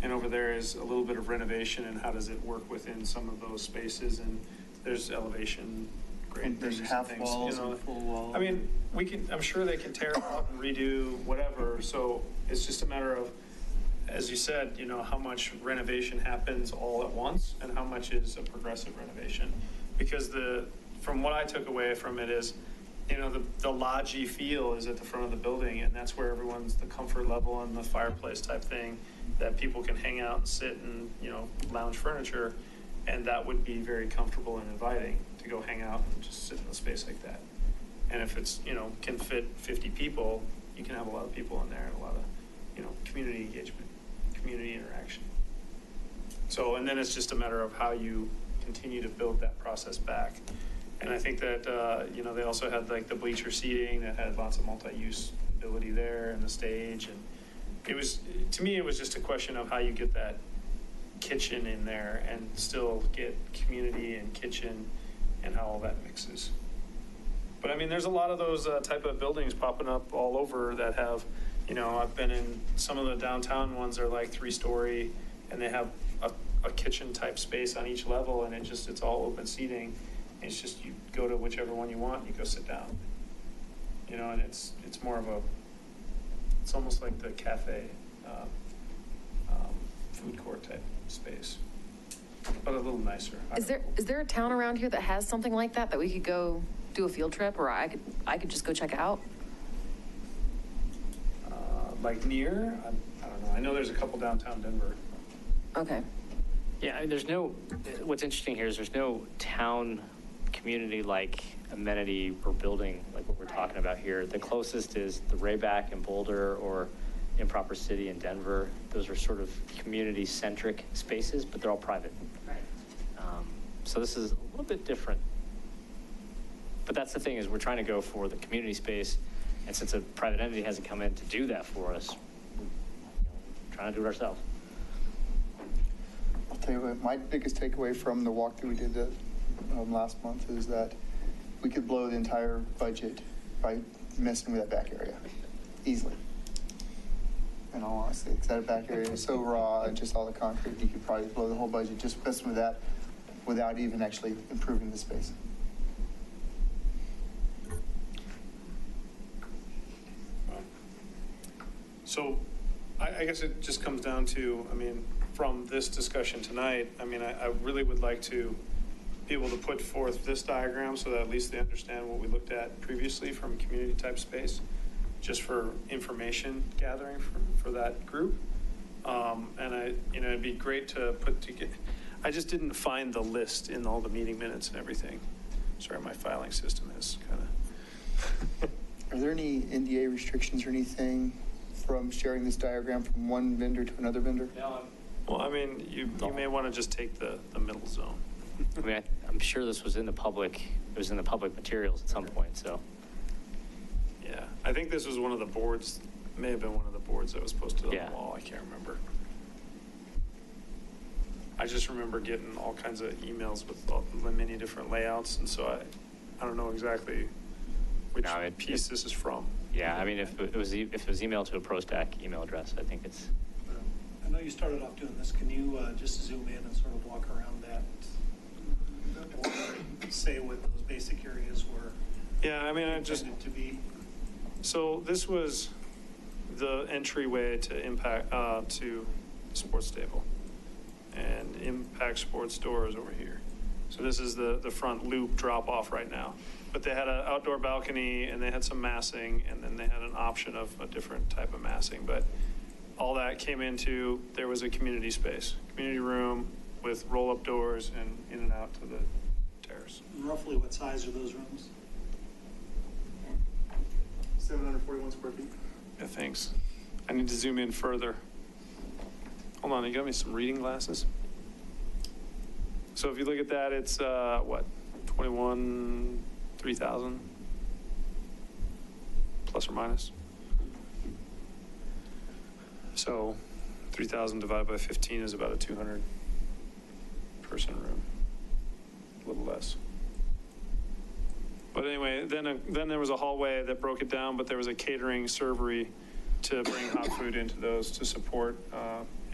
And over there is a little bit of renovation and how does it work within some of those spaces, and there's elevation grade There's things half and things, walls and full wall. I mean, I'm sure they can tear it out and redo whatever, so it's just a matter of, as you said, how much renovation happens all at once and how much is a progressive renovation. Because from what I took away from it is, the lodgy feel is at the front of the building, and that's where everyone's, the comfort level and the fireplace type thing, that people can hang out and sit and, lounge furniture, and that would be very comfortable and inviting to go hang out and just sit in a space like that. And if it's, can fit 50 people, you can have a lot of people in there and a lot of, community engagement, community interaction. So, and then it's just a matter of how you continue to build that process back. And I think that, they also had like the bleacher seating that had lots of multi-use ability there, and the stage. And to me, it was just a question of how you get that kitchen in there and still get community and kitchen and how all that mixes. But I mean, there's a lot of those type of buildings popping up all over that have, I've been in some of the downtown ones are like 3-story, and they have a kitchen type space on each level, and it's all open seating. It's just, you go to whichever one you want, you go sit down. And it's more of it's almost like the cafe, food court type space, but a little nicer. Is there a town around here that has something like that we could go do a field trip, or I could just go check out? Like near? I don't know. I know there's a couple downtown Denver. Okay. Yeah, I mean, what's interesting here is there's no town community-like amenity or building like what we're talking about here. The closest is the Rayback in Boulder or Improper City in Denver. Those are sort of community-centric spaces, but they're all private. Right. So this is a little bit different. But that's the thing, is we're trying to go for the community space, and since a private entity hasn't come in to do that for us, we're trying to do it ourselves. I'll tell you what, my biggest takeaway from the walkthrough we did last month is that we could blow the entire budget by messing with that back area easily. In all honesty, because that back area is so raw, and just all the concrete, you could probably blow the whole budget just messing with that without even actually improving the space. So I guess it just comes down to, from this discussion tonight, I really would like to be able to put forth this diagram so that at least they understand what we looked at previously from community type space, just for information gathering for that group. And it'd be great to put together. I just didn't find the list in all the meeting minutes and everything. Sorry, my filing system is kind of. Are there any NDA restrictions or anything from sharing this diagram from one vendor to another vendor? Well, I mean, you may want to just take the middle zone. I mean, I'm sure this was in the public, it was in the public materials at some point, so. Yeah, I think this was one of the boards, may have been one of the boards that was posted on Yeah. the wall. I can't remember. I just remember getting all kinds of emails with many different layouts, and so I don't know exactly which No, piece this is from. Yeah, I mean, if it was emailed to a PROSTAC email address, I think it's, I know you started off doing this. Can you just zoom in and sort of walk around that? Or say what those basic areas were Yeah, I mean, intended to be? So this was the entryway to to Sports Stable, and Impact Sports Doors over here. So this is the front loop drop off right now. But they had an outdoor balcony, and they had some massing, and then they had an option of a different type of massing. But all that came into, there was a community space, community room with roll-up doors and in and out to the terrace. Roughly what size are those rooms? 741 square feet. Yeah, thanks. I need to zoom in further. Hold on, you got me some reading glasses? So if you look at that, it's, what, 3,000 plus or minus. So 3,000 divided by 15 is about a 200 person room, a little less. But anyway, then there was a hallway that broke it down, but there was a catering servery to bring hot food into those to support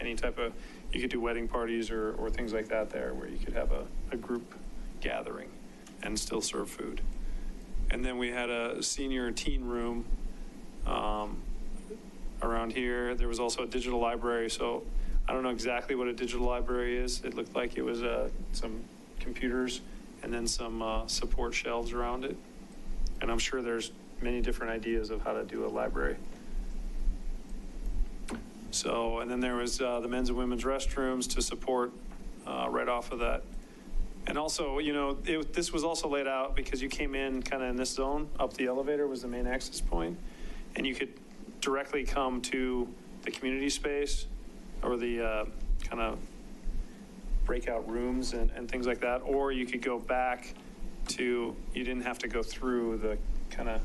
any type of, you could do wedding parties or things like that there, where you could have a group gathering and still serve food. And then we had a senior teen room around here. There was also a digital library. So I don't know exactly what a digital library is. It looked like it was some computers and then some support shelves around it. And I'm sure there's many different ideas of how to do a library. So, and then there was the men's and women's restrooms to support right off of that. And also, you know, this was also laid out because you came in kind of in this zone. Up the elevator was the main access point, and you could directly come to the community space or the kind of breakout rooms and things like that. Or you could go back to, you didn't have to go through the kind of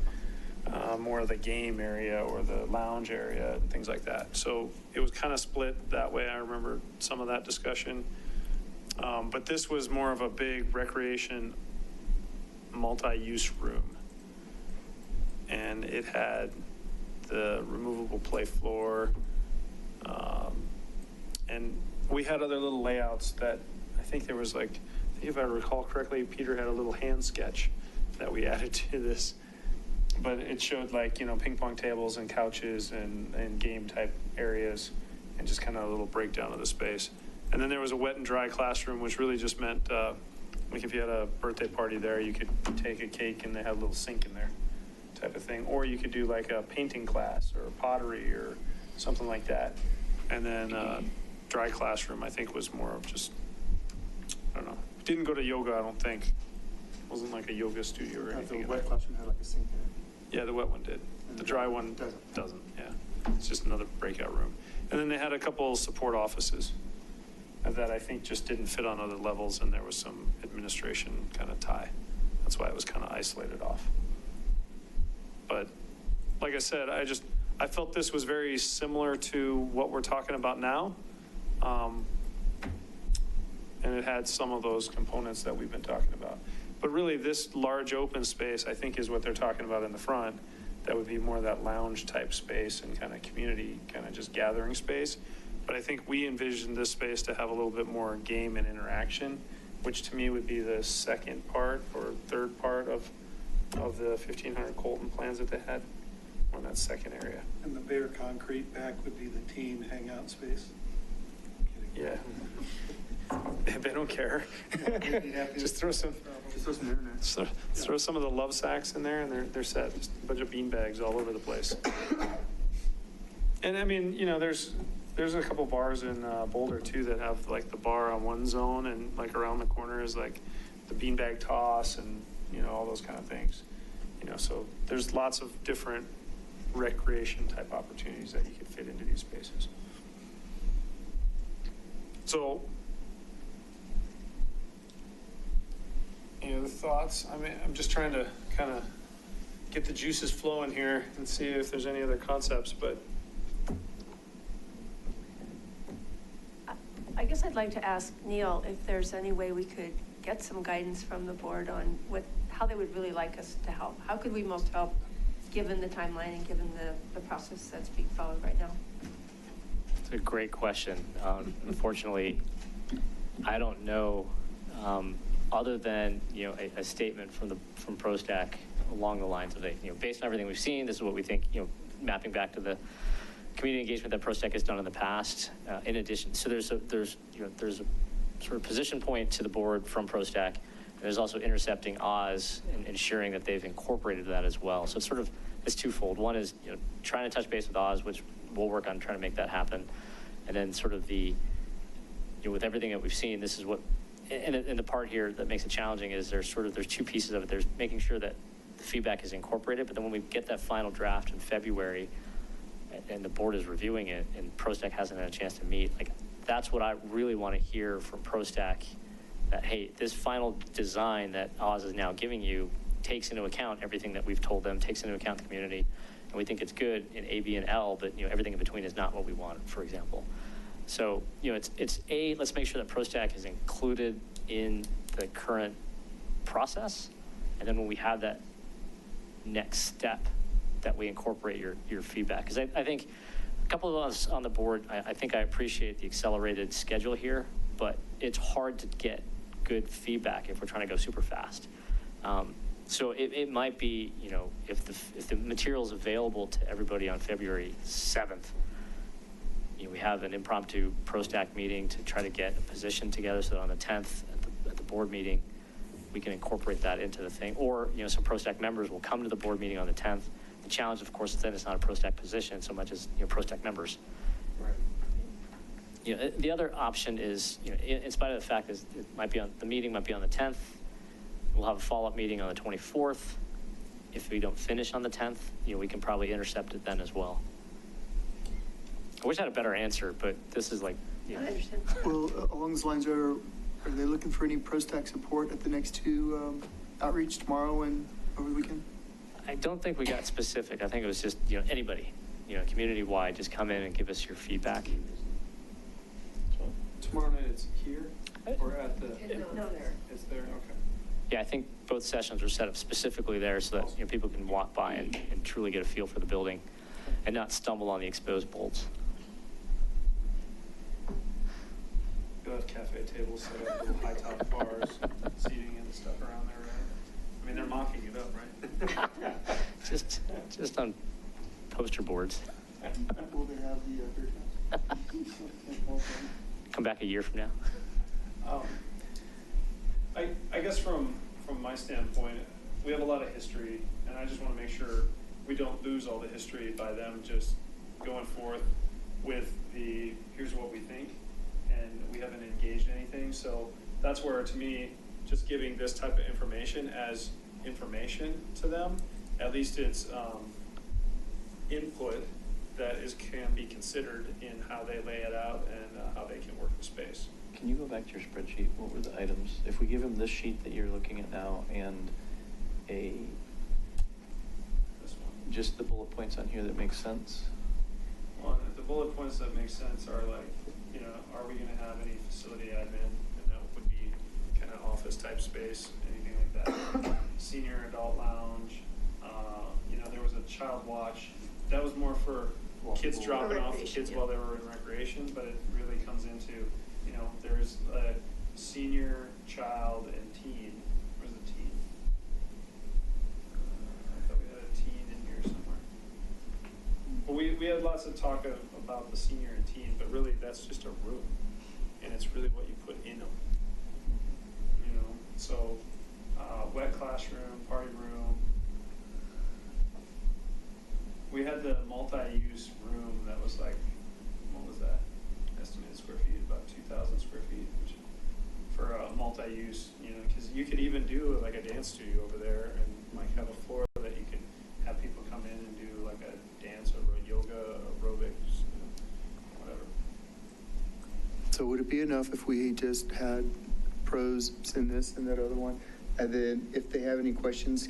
more of the game area or the lounge area and things like that. So it was kind of split that way. I remember some of that discussion. But this was more of a big recreation multi-use room. And it had the removable play floor. And we had other little layouts that I think there was like, I think if I recall correctly, Peter had a little hand sketch that we added to this. But it showed like, you know, ping pong tables and couches and game type areas and just kind of a little breakdown of the space. And then there was a wet and dry classroom, which really just meant, like if you had a birthday party there, you could take a cake and they had a little sink in there type of thing. Or you could do like a painting class or pottery or something like that. And then dry classroom, I think, was more of just, I don't know. Didn't go to yoga, I don't think. Wasn't like a yoga studio or anything. The wet classroom had like a sink in it. Yeah, the wet one did. The dry one doesn't, yeah. It's just another breakout room. And then they had a couple support offices that I think just didn't fit on other levels, and there was some administration kind of tie. That's why it was kind of isolated off. But like I said, I felt this was very similar to what we're talking about now. And it had some of those components that we've been talking about. But really, this large open space, I think, is what they're talking about in the front. That would be more of that lounge type space and kind of community, kind of just gathering space. But I think we envisioned this space to have a little bit more game and interaction, which to me would be the second part or third part of the 1500 Colton plans that they had on that second area. And the bare concrete back would be the teen hangout space? Kidding. Yeah. They don't care. Just throw some internet. throw some of the love sacks in there and they're set. Just a bunch of bean bags all over the place. And I mean, you know, there's there's a couple bars in Boulder too that have like the bar on one zone, and like around the corner is like the beanbag toss and, you know, all those kind of things. You know, so there's lots of different recreation type opportunities that you can fit into these spaces. So, any other thoughts? I mean, I'm just trying to kind of get the juices flowing here and see if there's any other concepts, but I guess I'd like to ask Neil if there's any way we could get some guidance from the board on how they would really like us to help. How could we most help, given the timeline and given the process that's being followed right now? It's a great question. Unfortunately, I don't know, other than, you know, a statement from PROSTAC along the lines of, you know, based on everything we've seen, this is what we think, you know, mapping back to the community engagement that PROSTAC has done in the past. In addition, so there's a sort of position point to the board from PROSTAC, and there's also intercepting Oz and ensuring that they've incorporated that as well. So it's twofold. One is, you know, trying to touch base with Oz, which we'll work on trying to make that happen, and then sort of you know, with everything that we've seen, this is what, and the part here that makes it challenging is there's two pieces of it. There's making sure that the feedback is incorporated, but then when we get that final draft in February, and the board is reviewing it, and PROSTAC hasn't had a chance to meet, like, that's what I really want to hear from PROSTAC, that, hey, this final design that Oz is now giving you takes into account everything that we've told them, takes into account the community, and we think it's good in A, B, and L, but, you know, everything in between is not what we want, for example. So, you know, let's make sure that PROSTAC is included in the current process, and then when we have that next step, that we incorporate your feedback. Because I think a couple of us on the board, I think I appreciate the accelerated schedule here, but it's hard to get good feedback if we're trying to go super fast. So it might be, you know, if the material is available to everybody on February 7th, you know, we have an impromptu PROSTAC meeting to try to get a position together so that on the 10th at the board meeting, we can incorporate that into the thing. Or, you know, some PROSTAC members will come to the board meeting on the 10th. The challenge, of course, is that it's not a PROSTAC position so much as, you know, PROSTAC members. right. You know, the other option is, you know, in spite of the fact that the meeting might be on the 10th, we'll have a follow-up meeting on the 24th. If we don't finish on the 10th, you know, we can probably intercept it then as well. I wish I had a better answer, but this is like, you I know. understand. Well, along those lines, are they looking for any PROSTAC support at the next two outreach tomorrow and over the weekend? I don't think we got specific. I think it was just, you know, anybody, you know, community-wide, just come in and give us your feedback. Tomorrow night it's here or at the? No, there. It's there, okay. Yeah, I think both sessions are set up specifically there so that, you know, people can walk by and truly get a feel for the building and not stumble on the exposed bolts. You'll have cafe tables set up, little high top bars, seating and stuff around there, right? I mean, they're mocking it up, right? just on poster boards. Will they have the beer taps? Come back a year from now. I guess from my standpoint, we have a lot of history, and I just want to make sure we don't lose all the history by them just going forth with here's what we think, and we haven't engaged anything. So that's where, to me, just giving this type of information as information to them, at least it's input that can be considered in how they lay it out and how they can work the space. Can you go back to your spreadsheet? What were the items? If we give them this sheet that you're looking at now and This one. just the bullet points on here that make sense? Well, the bullet points that make sense are like, you know, are we gonna have any facility admin? And that would be kind of office type space, anything like that. Senior adult lounge, you know, there was a child watch. That was more for kids dropping off the kids while they were in recreation, but it really comes into, you know, there's a senior, child, and teen. Where's the teen? I thought we had a teen in here somewhere. Well, we had lots of talk about the senior and teen, but really that's just a room, and it's really what you put in them. You know, so wet classroom, party room. We had the multi-use room that was like, what was that? estimated square feet, about 2,000 square feet, which for a multi-use, because you could even do like a dance studio over there and like have a floor that you can have people come in and do like a dance or a yoga, aerobics, whatever. So would it be enough if we just had pros in this and that other one? And then if they have any questions,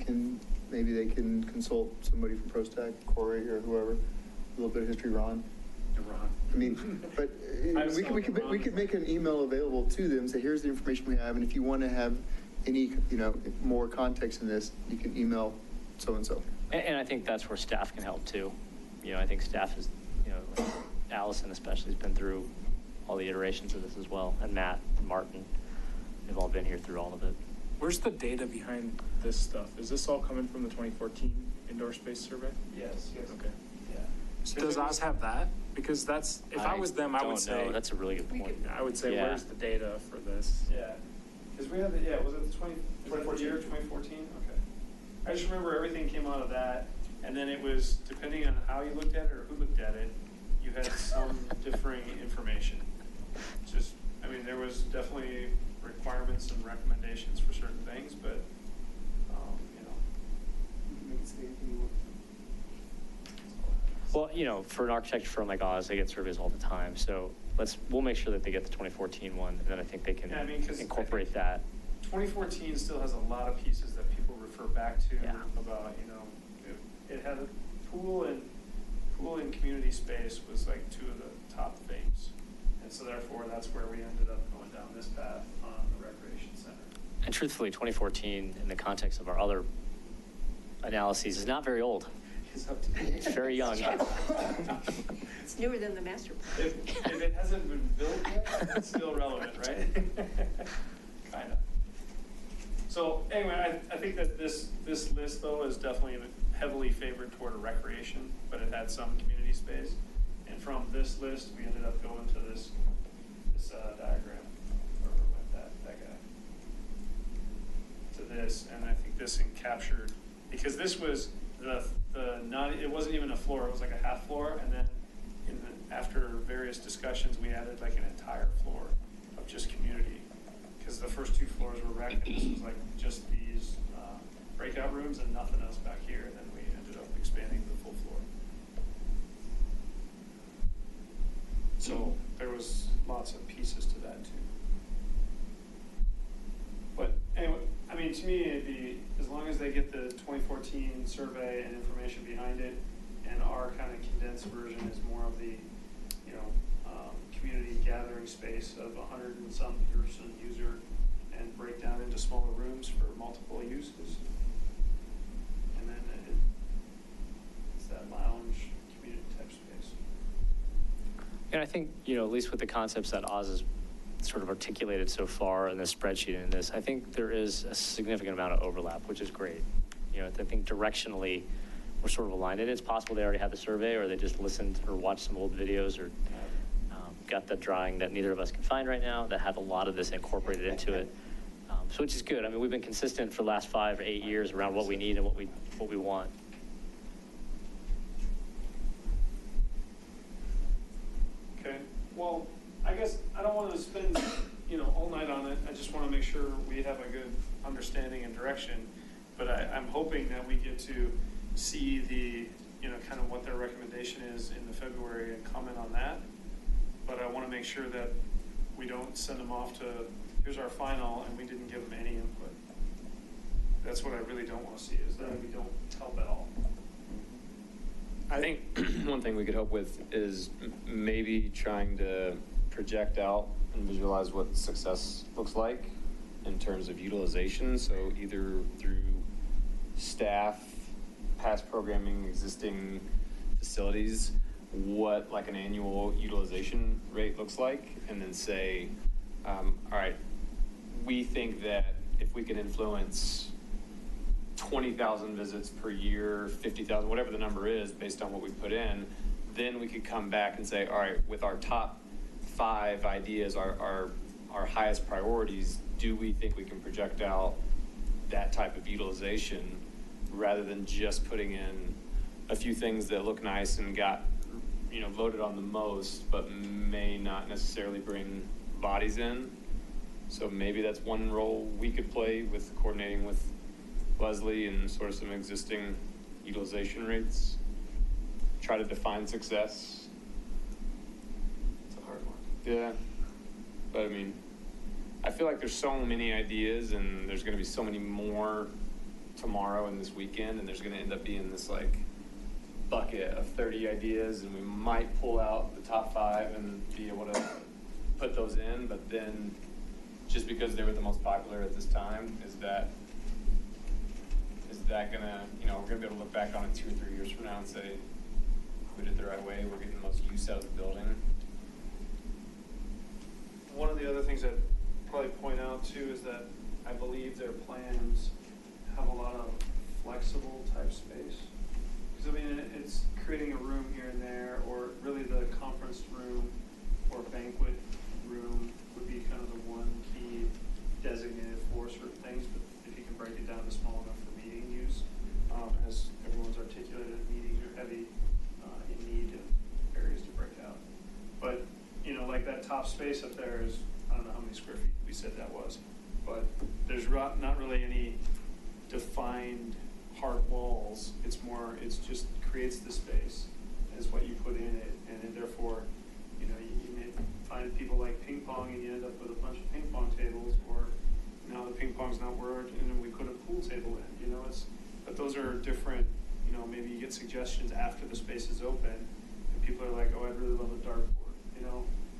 maybe they can consult somebody from PROSTAC, Corey or whoever, a little bit of history, Ron. Ron. I mean, but we could make an email available to them, say, here's the information we have, and if you want to have any, more context in this, you can email so-and-so. And I think that's where staff can help too. I think staff is, Allison especially has been through all the iterations of this as well, and Matt and Martin, they've all been here through all of it. Where's the data behind this stuff? Is this all coming from the 2014 indoor space survey? Yes. Okay. Yeah. Does Oz have that? Because if I was them, I would say. That's a really good point. I would say, Yeah. where's the data for this? Yeah, because we had was it the 2014 or 2014? Okay. I just remember everything came out of that, and then it was, depending on how you looked at it or who looked at it, you had some differing information. There was definitely requirements and recommendations for certain things, but, you can say anything you want. Well, for an architecture firm like Oz, they get surveys all the time. So we'll make sure that they get the 2014 one, and then I think they can 'cause incorporate that. 2014 still has a lot of pieces that people refer back to Yeah. about, it had a pool and community space was like two of the top things. And so therefore, that's where we ended up going down this path on the recreation center. And truthfully, 2014, in the context of our other analyses, is not very old. It's up to date. It's very young. It's newer than the master plan. If it hasn't been built yet, it's still relevant, right? Kind of. So anyway, I think that this list though is definitely heavily favored toward a recreation, but it had some community space. And from this list, we ended up going to this diagram, wherever went that guy, to this, and I think this captured, because this was it wasn't even a floor, it was like a half floor, and then after various discussions, we added like an entire floor of just community, because the first two floors were rec, and this was like just these breakout rooms and nothing else back here, and then we ended up expanding the full floor. So there was lots of pieces to that too. But anyway, to me, it'd be, as long as they get the 2014 survey and information behind it, and our kind of condensed version is more of the, community gathering space of 100 and some person user, and break down into smaller rooms for multiple uses. And then it's that lounge community type space. And I think, at least with the concepts that Oz has sort of articulated so far in this spreadsheet and in this, I think there is a significant amount of overlap, which is great. I think directionally, we're sort of aligned. And it's possible they already had the survey, or they just listened or watched some old videos, or got the drawing that neither of us can find right now that have a lot of this incorporated into it. So which is good. We've been consistent for the last 5 or 8 years around what we need and what we want. Okay, well, I guess I don't want to spend, all night on it. I just want to make sure we have a good understanding and direction. But I'm hoping that we get to see the, kind of what their recommendation is in the February and comment on that. But I want to make sure that we don't send them off to, here's our final, and we didn't give them any input. That's what I really don't want to see, is that we don't help at all. I think one thing we could help with is maybe trying to project out and visualize what success looks like in terms of utilization. So either through staff, past programming, existing facilities, what like an annual utilization rate looks like, and then say, all right, we think that if we can influence 20,000 visits per year, 50,000, whatever the number is based on what we put in, then we could come back and say, all right, with our top 5 ideas, our highest priorities, do we think we can project out that type of utilization, rather than just putting in a few things that look nice and got, voted on the most, but may not necessarily bring bodies in. So maybe that's one role we could play with coordinating with Leslie and sort of some existing utilization rates. Try to define success. It's a hard one. Yeah. But I mean, I feel like there's so many ideas and there's going to be so many more tomorrow and this weekend, and there's going to end up being this like bucket of 30 ideas, and we might pull out the top 5 and be able to put those in, but then just because they were the most popular at this time, is that gonna, we're gonna be able to look back on it 2 or 3 years from now and say, we did it the right way, we're getting the most use out of the building. One of the other things I'd probably point out too is that I believe their plans have a lot of flexible type space. Because I mean, it's creating a room here and there, or really the conference room or banquet room would be kind of the one key designated for certain things, but if you can break it down to small enough for meeting use, as everyone's articulated, meetings are heavy in need of areas to break out. But, like that top space up there is, I don't know how many square feet we said that was, but there's not really any defined hard walls. It's just creates the space is what you put in it, and then therefore, you may find people like ping pong and you end up with a bunch of ping pong tables, or now the ping pong's not working and then we put a pool table in, but those are different, maybe you get suggestions after the space is open and people are like, oh, I'd really love a dartboard,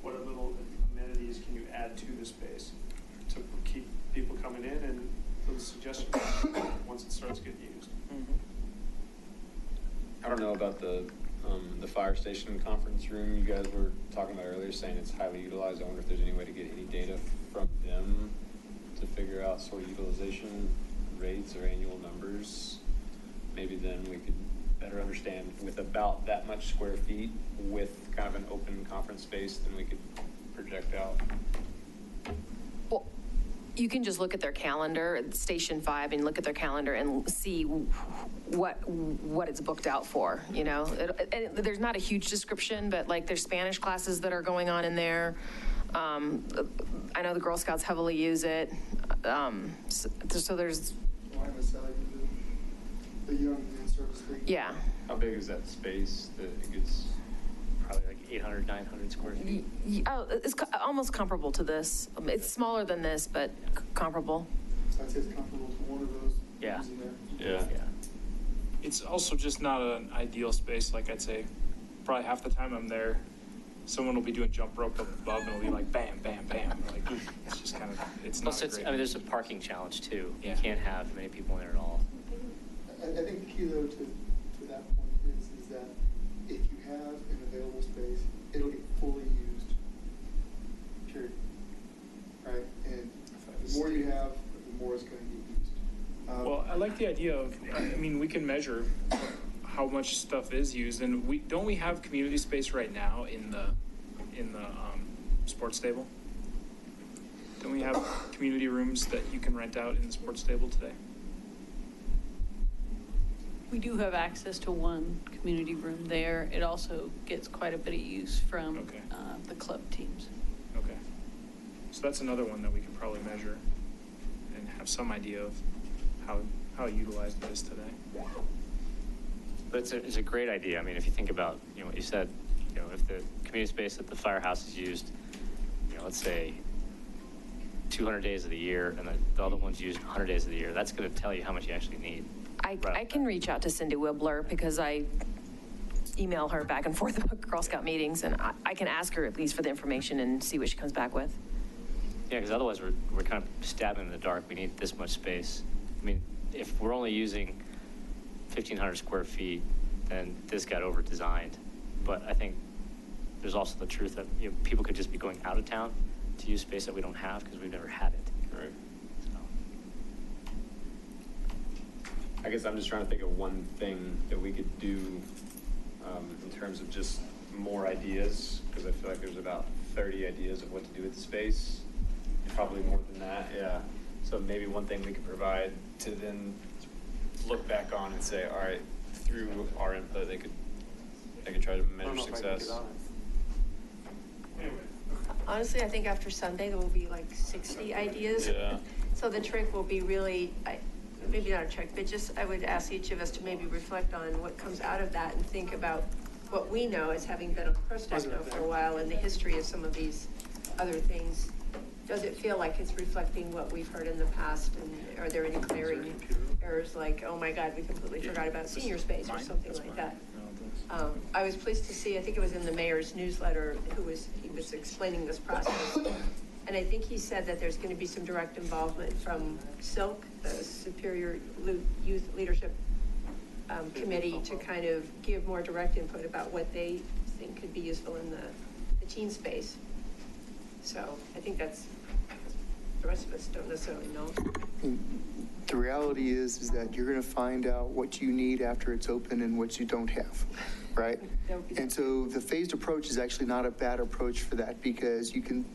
what little amenities can you add to the space to keep people coming in, and those suggestions once it starts getting used. I don't know about the fire station conference room you guys were talking about earlier, saying it's highly utilized. I wonder if there's any way to get any data from them to figure out sort of utilization rates or annual numbers. Maybe then we could better understand, with about that much square feet with kind of an open conference space, then we could project out. Well, you can just look at their calendar, Station 5, and look at their calendar and see what it's booked out for, there's not a huge description, but like there's Spanish classes that are going on in there. I know the Girl Scouts heavily use it. So there's, the young man service thing. yeah. How big is that space that it gets? Probably like 800, 900 square feet. Oh, it's almost comparable to this. It's smaller than this, but comparable. I'd say it's comparable to one of those. Yeah. rooms in there. Yeah. It's also just not an ideal space. Like I'd say, probably half the time I'm there, someone will be doing jump rope up above and it'll be like bam, bam, bam. Like it's just kind of, it's not Plus, great. there's a parking challenge too. Yeah. You can't have many people in there at all. I think the key though to that point is that if you have an available space, it'll get fully used, period. Right? And the more you have, the more it's going to get used. Well, I like the idea of, we can measure how much stuff is used, and we have community space right now in the sports stable? Don't we have community rooms that you can rent out in the sports stable today? We do have access to one community room there. It also gets quite a bit of use from Okay. the club teams. Okay. So that's another one that we can probably measure and have some idea of how utilized it is today. But it's a great idea. If you think about, what you said, if the community space at the firehouse is used, let's say 200 days of the year, and the other one's used 100 days of the year, that's going to tell you how much you actually need. I can reach out to Cindy Wibbler because I email her back and forth about Girl Scout meetings, and I can ask her at least for the information and see what she comes back with. Yeah, because otherwise we're kind of stabbing in the dark. We need this much space. If we're only using 1,500 square feet, then this got over-designed. But I think there's also the truth that people could just be going out of town to use space that we don't have because we've never had it. Right. So. I guess I'm just trying to think of one thing that we could do in terms of just more ideas, because I feel like there's about 30 ideas of what to do with the space. Probably more than that, yeah. So maybe one thing we could provide to then look back on and say, all right, through our input, they could They could try to I don't measure know if I can get success. on it. Anyway. Honestly, I think after Sunday, there will be like 60 ideas. Yeah. So the trick will be really, maybe not a trick, but just, I would ask each of us to maybe reflect on what comes out of that and think about what we know as having been on PROSTAC now for a while and the history of some of these other things. Does it feel like it's reflecting what we've heard in the past? And are there any glaring errors like, oh my God, we completely forgot about senior space or something like that? I was pleased to see, I think it was in the mayor's newsletter, he was explaining this process. And I think he said that there's going to be some direct involvement from SILC, the Superior Youth Leadership Committee, to kind of give more direct input about what they think could be useful in the teen space. So I think that's, the rest of us don't necessarily know. The reality is that you're going to find out what you need after it's open and what you don't have, right? And so the phased approach is actually not a bad approach for that, because you can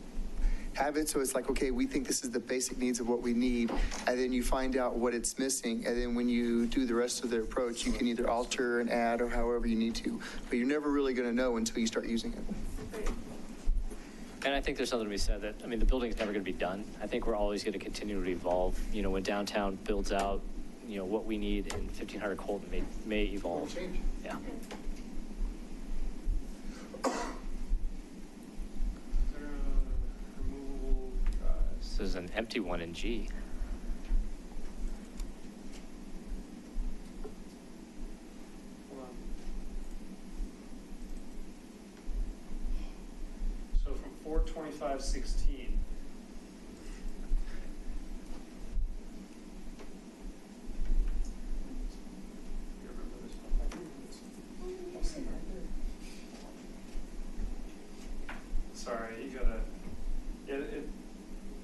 have it so it's like, okay, we think this is the basic needs of what we need, and then you find out what it's missing, and then when you do the rest of the approach, you can either alter and add or however you need to, but you're never really going to know until you start using it. And I think there's something to be said that, I mean, the building's never going to be done. I think we're always going to continue to evolve. You know, when downtown builds out, you know, what we need in 1500 Colton may evolve. Change. Yeah. Removable, This is an empty one in G. hold on. So from 4/25/16. You remember this one? Sorry, you gotta,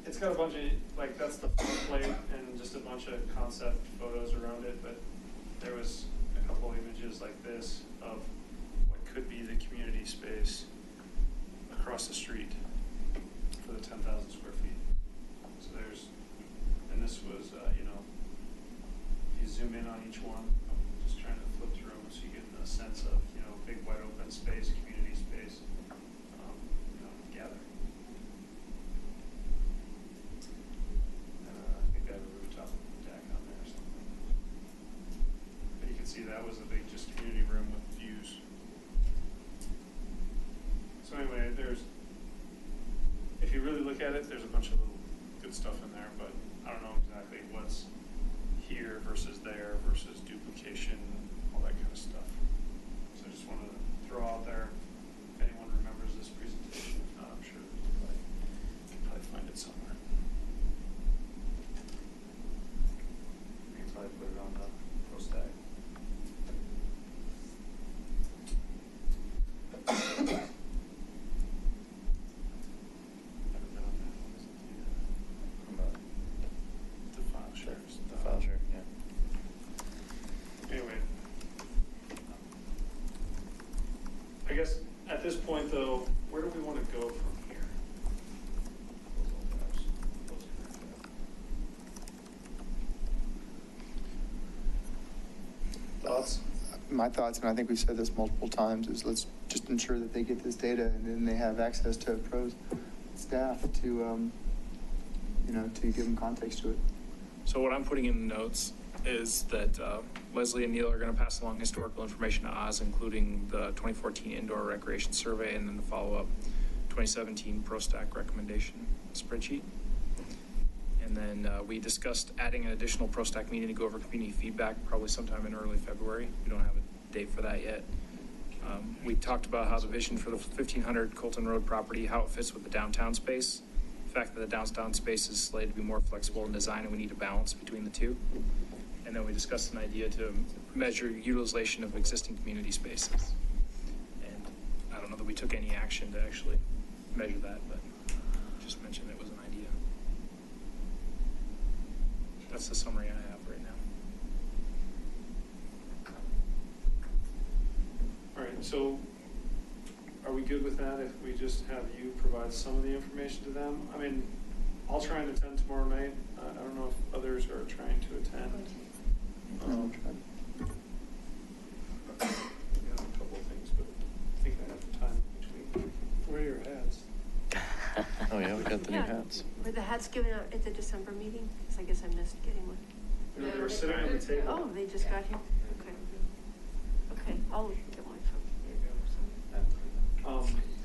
it's got a bunch of, like, that's the front plate and just a bunch of concept photos around it, but there was a couple images like this of what could be the community space across the street for the 10,000 square feet. So there's, and this was, you know, if you zoom in on each one, I'm just trying to flip through them so you get a sense of, you know, big wide open space, community space, you know, gather. I think they have a rooftop deck on there or something. But you can see that was a big just community room with views. So anyway, if you really look at it, there's a bunch of little good stuff in there, but I don't know exactly what's here versus there versus duplication, all that kind of stuff. So I just wanted to throw out there, if anyone remembers this presentation, if not, I'm sure you can probably find it somewhere. We can probably put it on the PROSTAC. The file share. The file share, yeah. Anyway. I guess at this point, though, where do we want to go from here? Thoughts? My thoughts, and I think we've said this multiple times, is let's just ensure that they get this data and then they have access to pros staff to, you know, to give them context to it. So what I'm putting in the notes is that Leslie and Neil are going to pass along historical information to Oz, including the 2014 indoor recreation survey and then the follow-up 2017 PROSTAC recommendation spreadsheet. And then we discussed adding an additional PROSTAC meeting to go over community feedback, probably sometime in early February. We don't have a date for that yet. We talked about how the vision for the 1500 Colton Road property, how it fits with the downtown space. The fact that the downtown space is slated to be more flexible in design and we need a balance between the two. And then we discussed an idea to measure utilization of existing community spaces. And I don't know that we took any action to actually measure that, but just mentioned it was an idea. That's the summary I have right now. All right, so are we good with that if we just have you provide some of the information to them? I mean, I'll try and attend tomorrow night. I don't know if others are trying to attend. We have a couple of things, but hats. Were the hats given out at the December meeting? Because I guess I missed getting one. You know, they were sitting on the table. Oh, they just got here? Okay. Okay, I'll get one from.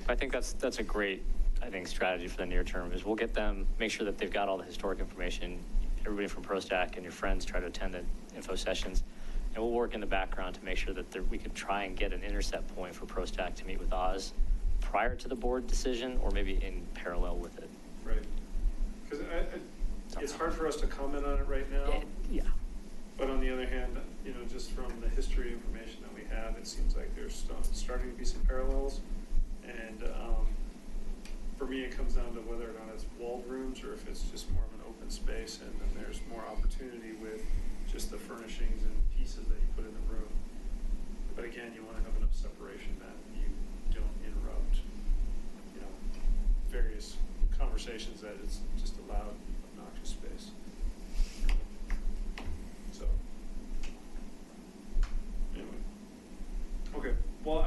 I think that's a great, I think, strategy for the near term is we'll get them, make sure that they've got all the historic information. Everybody from PROSTAC and your friends try to attend the info sessions. And we'll work in the background to make sure that we could try and get an intercept point for PROSTAC to meet with Oz prior to the board decision or maybe in parallel with it. Right. Because it's hard for us to comment on it right now. Yeah. But on the other hand, you know, just from the history information that we have, it seems like there's starting to be some parallels. And for me, it comes down to whether or not it's walled rooms or if it's just more of an open space, and then there's more opportunity with just the furnishings and pieces that you put in the room. But again, you want to have enough separation that you don't interrupt, you know, various conversations, that it's just a loud, obnoxious space. So, anyway. Okay, well,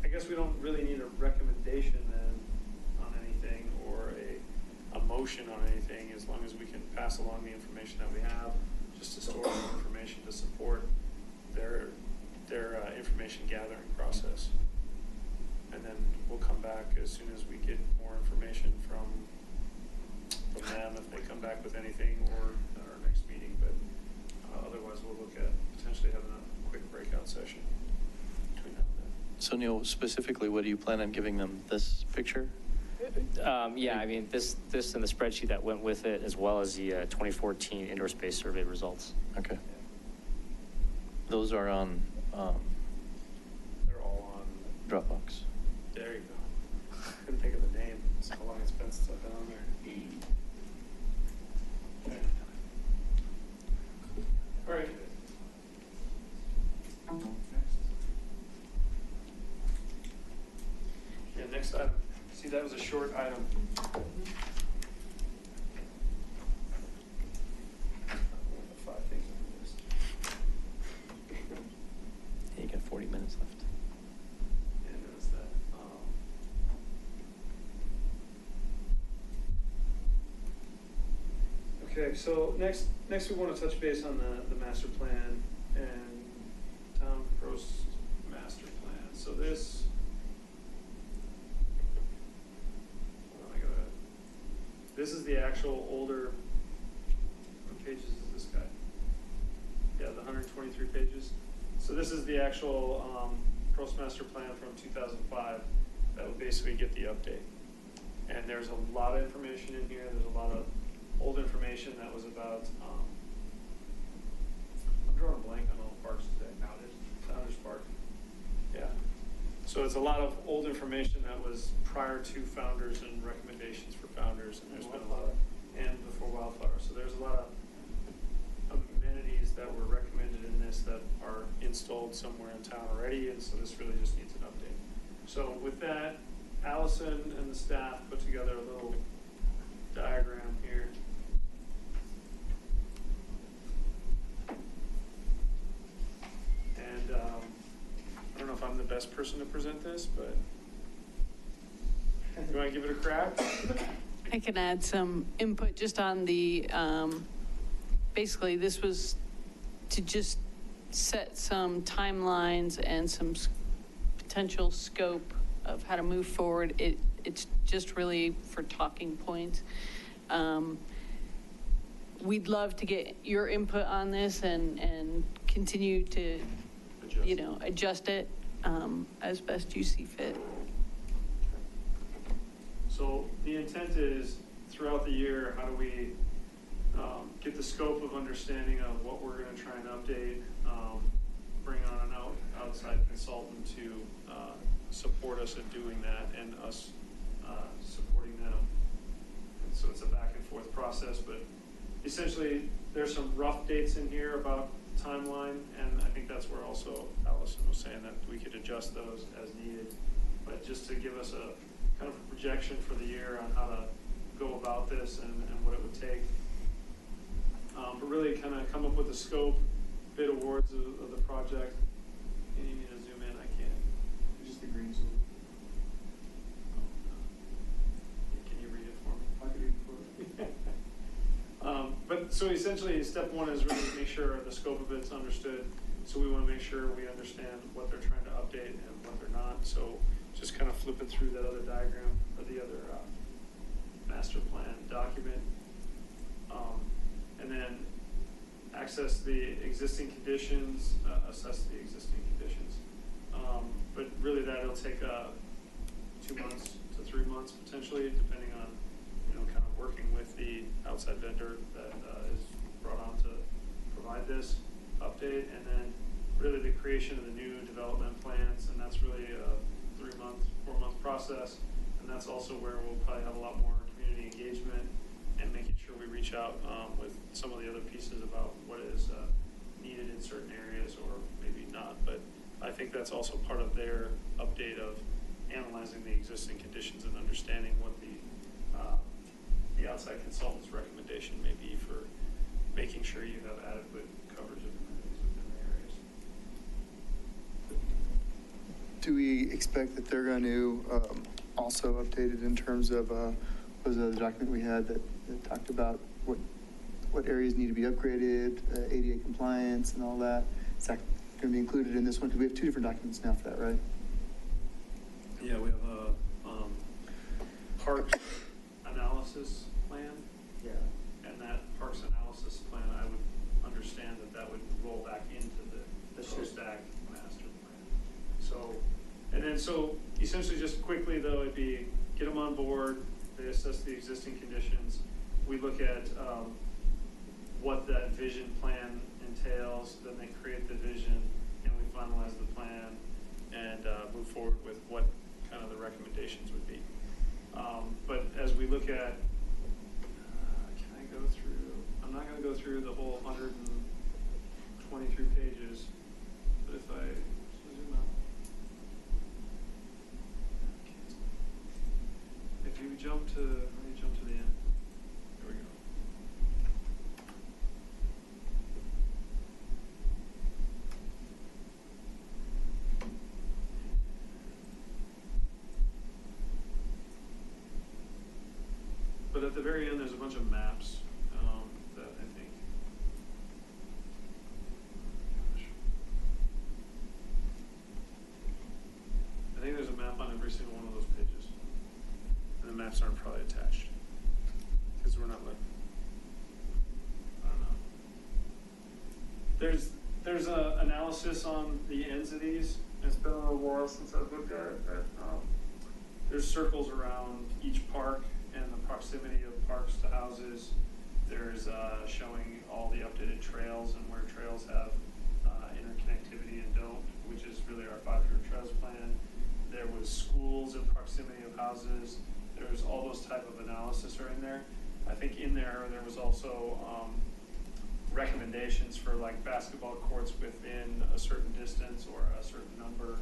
I guess we don't really need a recommendation then on anything or a motion on anything, as long as we can pass along the information that we have, just historical information to support their information gathering process. And then we'll come back as soon as we get more information from them, if they come back with anything, or at our next meeting. But otherwise, we'll look at potentially having a quick breakout session between now and then. So Neil, specifically, what do you plan on giving them? This picture? Yeah, I mean, this and the spreadsheet that went with it, as well as the 2014 indoor space survey results. Okay. Those are on They're all on Dropbox. There you go. Couldn't think of the name. It's how long it's been since I've been on there. Okay. All right. Yeah, next item. See, that was a short item. Five things on the list. Yeah, you got 40 minutes left. And that's that. Okay, so next we want to touch base on the master plan and town pros master plan. So this, hold on, this is the actual older, what pages is this guy? Yeah, the 123 pages. So this is the actual pros master plan from 2005 that would basically get the update. And there's a lot of information in here. There's a lot of old information that was about, I'm drawing a blank on all the parks today. Founders Park. Yeah. So it's a lot of old information that was prior to Founders and recommendations for Founders, and there's been a lot of, and before Wildflower. So there's a lot of amenities that were recommended in this that are installed somewhere in town already, and so this really just needs an update. So with that, Allison and the staff put together a little diagram here. And I don't know if I'm the best person to present this, but you want to give it a crack? I can add some input just on the, basically this was to just set some timelines and some potential scope of how to move forward. It's just really for talking points. We'd love to get your input on this and continue to, adjust it as best you see fit. So the intent is, throughout the year, how do we get the scope of understanding of what we're going to try and update, bring on an outside consultant to support us in doing that, and us supporting them. And so it's a back and forth process, but essentially there's some rough dates in here about timeline, and I think that's where also Allison was saying that we could adjust those as needed. But just to give us a kind of a projection for the year on how to go about this and what it would take. But really kind of come up with a scope, bid awards of the project. You need me to zoom in? I can't. Just the green zoom. Can you read it for me? I can read it for you. but, so essentially, step one is really make sure the scope of it's understood. So we want to make sure we understand what they're trying to update and what they're not. So just kind of flipping through that other diagram or the other master plan document. And then access the existing conditions, assess the existing conditions. But really that'll take 2 months to 3 months potentially, depending on, kind of working with the outside vendor that is brought on to provide this update. And then really the creation of the new development plans, and that's really a 3-month, 4-month process. And that's also where we'll probably have a lot more community engagement and making sure we reach out with some of the other pieces about what is needed in certain areas or maybe not. But I think that's also part of their update of analyzing the existing conditions and understanding what the outside consultant's recommendation may be for making sure you have adequate coverage of amenities within the areas. Do we expect that they're going to also update it in terms of, what was the other document we had that talked about what areas need to be upgraded, ADA compliance and all that? Is that going to be included in this one? Because we have 2 different documents now for that, right? Yeah, we have a parks analysis plan. Yeah. And that parks analysis plan, I would understand that would roll back into the PROSTAC master plan. So essentially just quickly though, it'd be get them on board, they assess the existing conditions, we look at what that vision plan entails, then they create the vision, and we finalize the plan and move forward with what kind of the recommendations would be. But as we look at, can I go through, I'm not going to go through the whole 123 pages, but if I zoom out, if you jump to, let me jump to the end. There we go. But at the very end, there's a bunch of maps that I think. I think there's a map on every single one of those pages. And the maps aren't probably attached. Because we're not looking. I don't know. There's a analysis on the ends of these. It's been a little while since I've looked at it. There's circles around each park and the proximity of parks to houses. There's showing all the updated trails and where trails have interconnectivity and don't, which is really our 5-year trails plan. There was schools in proximity of houses. There's all those type of analysis are in there. I think in there was also recommendations for like basketball courts within a certain distance or a certain number,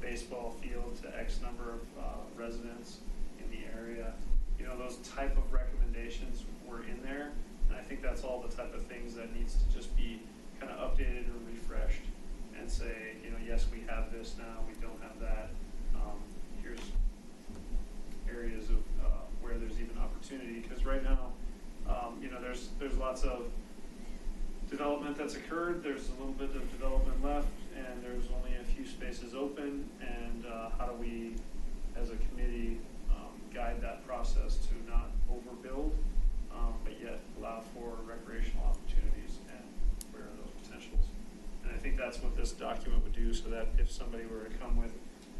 baseball field to X number of residents in the area. Those type of recommendations were in there. And I think that's all the type of things that needs to just be kind of updated or refreshed and say, yes, we have this now, we don't have that. Here's areas of where there's even opportunity. Because right now, there's lots of development that's occurred. There's a little bit of development left, and there's only a few spaces open. And how do we, as a committee, guide that process to not overbuild, but yet allow for recreational opportunities and where are those potentials. And I think that's what this document would do, so that if somebody were to come with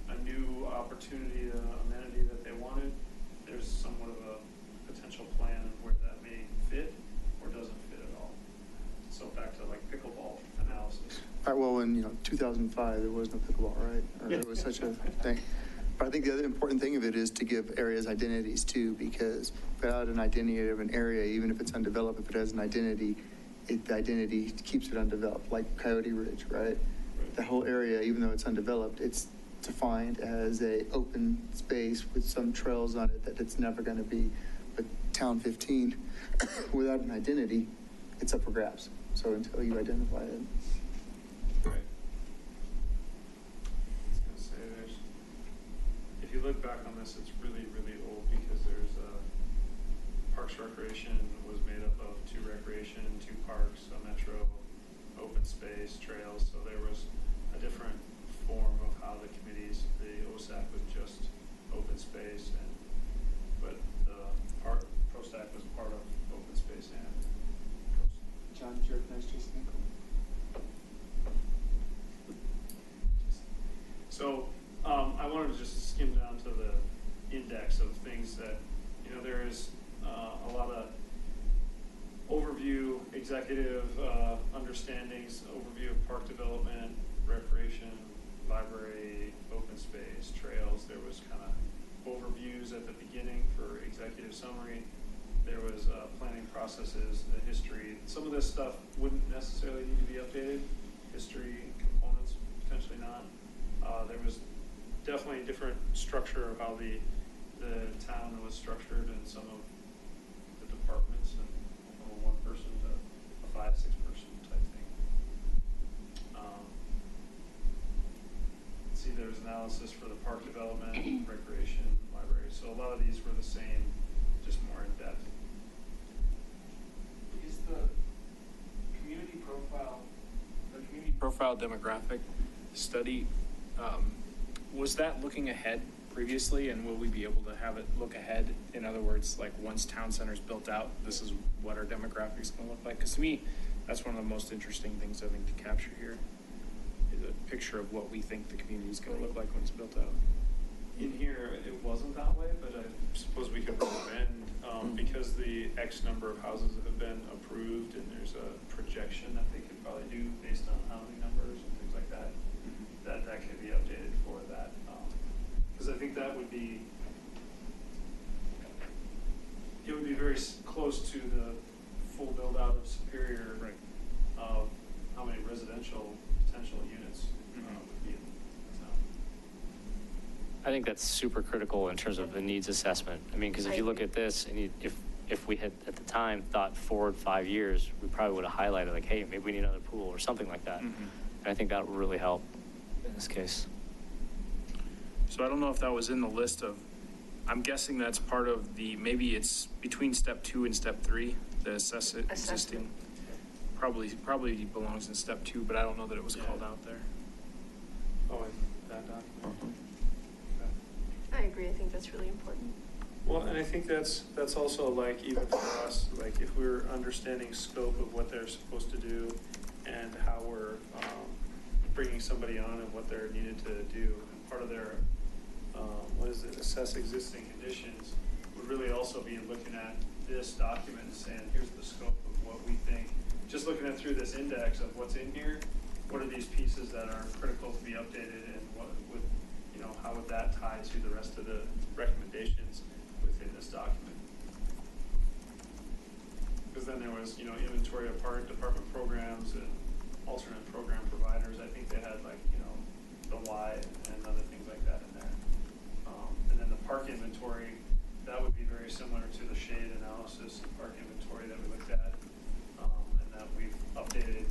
a new opportunity, amenity that they wanted, there's somewhat of a potential plan of where that may fit or doesn't fit at all. So back to like pickleball analysis. All right, well, in 2005, there was no pickleball, right? Or there was such a thing. But I think the other important thing of it is to give areas identities too, because without an identity of an area, even if it's undeveloped, if it has an identity, the identity keeps it undeveloped, like Coyote Ridge, right? The whole area, even though it's undeveloped, it's defined as a open space with some trails on it that it's never going to be. But Town 15, without an identity, it's up for grabs. So until you identify it. Right. If you look back on this, it's really, really old because there's Parks Parks Recreation was made up of 2 recreation, 2 parks, a metro, open space, trails, so there was a different form of how the committees, the OSAC was just open space, but the PROSTAC was part of open space and PROSTAC. John, did you recognize Jason Hinkle? So I wanted to just skim down to the index of things that, there is a lot of overview, executive understandings, overview of park development, recreation, library, open space, trails. There was kind of overviews at the beginning for executive summary. There was planning processes, the history. Some of this stuff wouldn't necessarily need to be updated. History components, potentially not. There was definitely a different structure of how the town was structured and some of the departments, and from a 1 person to a 5, 6 person type thing. See, there's analysis for the park development, recreation, library. So a lot of these were the same, just more in depth. Is the community profile demographic study, was that looking ahead previously, and will we be able to have it look ahead? In other words, like once town center's built out, this is what our demographics gonna look like? Because to me, that's one of the most interesting things I think to capture here, is a picture of what we think the community is gonna look like when it's built out. In here, it wasn't that way, but I suppose we could recommend, because the X number of houses have been approved and there's a projection that they could probably do based on housing numbers and things like that, that could be updated for that. Because I think that would be, it would be very close to the full build out of Superior, Right. Of how many residential potential units would be in town. I think that's super critical in terms of the needs assessment. I mean, because if you look at this, and if we had at the time thought forward 5 years, we probably would have highlighted like, hey, maybe we need another pool or something like that. And I think that would really help in this case. So I don't know if that was in the list of, I'm guessing that's part of the, maybe it's between step 2 and step 3, the existing. Assessment. Probably belongs in step 2, but I don't know that it was called out there. Oh, and that document. I agree, I think that's really important. Well, and I think that's also like, even for us, like if we're understanding scope of what they're supposed to do and how we're bringing somebody on and what they're needed to do, and part of their, assess existing conditions, would really also be looking at this document and saying, here's the scope of what we think. Just looking at through this index of what's in here, what are these pieces that are critical to be updated, and what would, how would that tie to the rest of the recommendations within this document? Because then there was, inventory of park department programs and alternate program providers. I think they had like, the Y and other things like that in there. And then the park inventory, that would be very similar to the shade analysis and park inventory that we looked at, and that we've updated,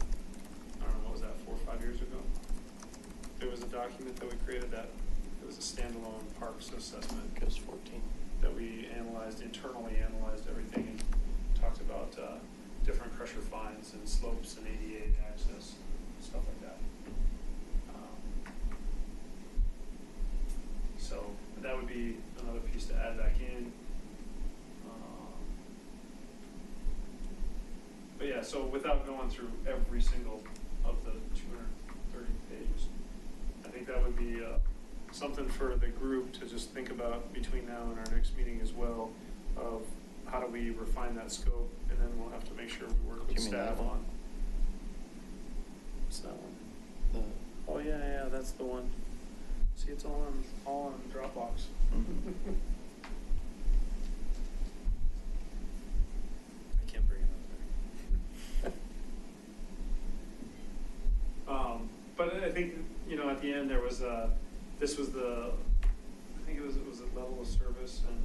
I don't know, what was that, 4 or 5 years ago? There was a document that we created that, it was a standalone parks assessment. It was 14. That we internally analyzed everything and talked about different pressure fines and slopes and ADA access, stuff like that. So that would be another piece to add back in. But yeah, so without going through every single of the 230 pages, I think that would be something for the group to just think about between now and our next meeting as well, of how do we refine that scope, and then we'll have to make sure we work with You mean that staff one? on. What's that one? Oh, yeah, that's the one. See, it's all on Dropbox. I can't bring it up there. But I think, at the end, there was this was I think it was a level of service and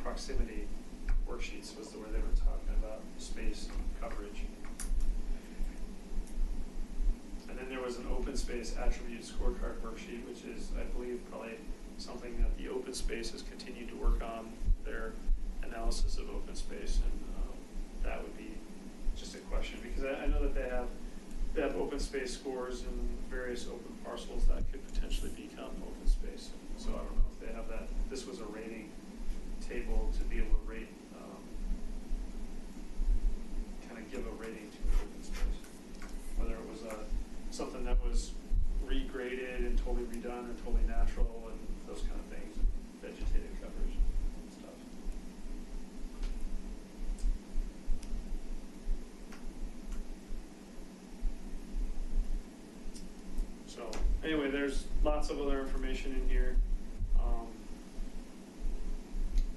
proximity worksheets was where they were talking about space coverage. And then there was an open space attribute scorecard worksheet, which is, I believe, probably something that the open space has continued to work on their analysis of open space, and that would be just a question, because I know that they have open space scores in various open parcels that could potentially become open space. So I don't know if they have that. This was a rating table to be able to rate, kind of give a rating to an open space, whether it was something that was regraded and totally redone, or totally natural, and those kind of things, vegetated coverage and stuff. So anyway, there's lots of other information in here.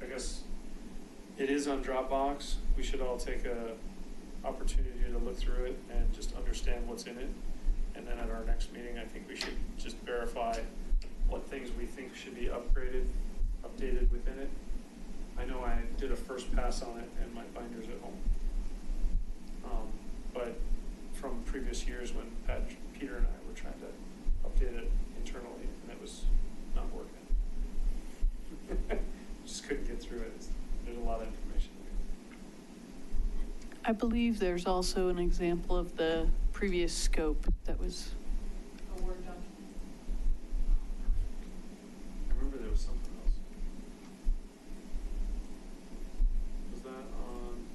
I guess it is on Dropbox. We should all take a opportunity to look through it and just understand what's in it. And then at our next meeting, I think we should just verify what things we think should be updated within it. I know I did a first pass on it in my binders at home. But from previous years when Peter and I were trying to update it internally, and it was not working. Just couldn't get through it. There's a lot of information. I believe there's also an example of the previous scope that was a Word document. I remember there was something else. Was that on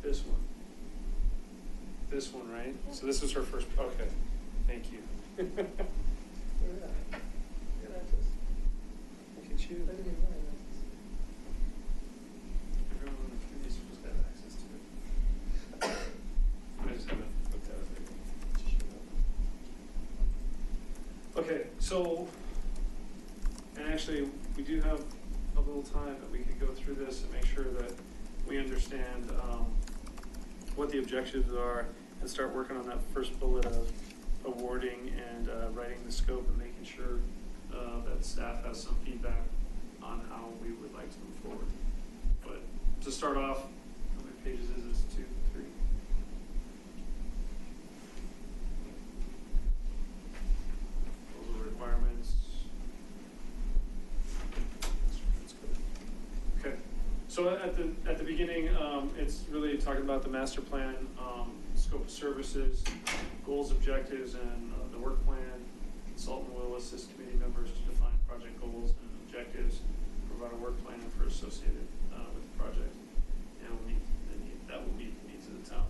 this one? This one, right? So this was her first, okay, thank you. Look at you. Everyone on the committee is supposed to have access to it. I just haven't looked at it. Okay, so, and actually, we do have a little time that we could go through this and make sure that we understand what the objectives are, and start working on that first bullet of awarding and writing the scope, and making sure that staff has some feedback on how we would like to move forward. But to start off, how many pages is this? 2, 3? Those are requirements. That's good. Okay. So at the beginning, it's really talking about the master plan, scope of services, goals, objectives, and the work plan. Consultant will assist committee members to define project goals and objectives, provide a work plan for associated with the project, and that will meet the needs of the town.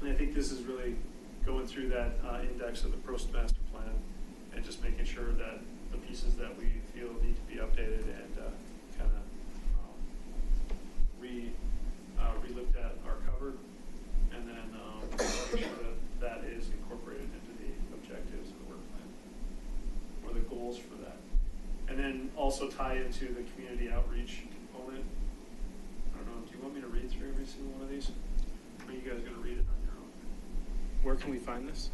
And I think this is really going through that index of the PROSTAC master plan, and just making sure that the pieces that we feel need to be updated and kind of re-looked at are covered, and then make sure that is incorporated into the objectives of the work plan, or the goals for that. And then also tie into the community outreach component. I don't know, do you want me to read through every single one of these? Or are you guys going to read it on your own? Where can we find this?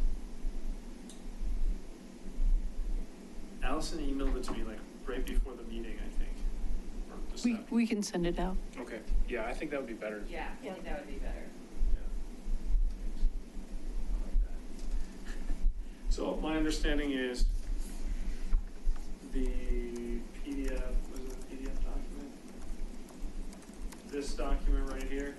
Allison emailed it to me like right before the meeting, I think. Or this afternoon. We can send it out. Okay. Yeah, I think that would be better. Yeah, I think that would be better. So my understanding is the PDF, was it a PDF document? This document right here.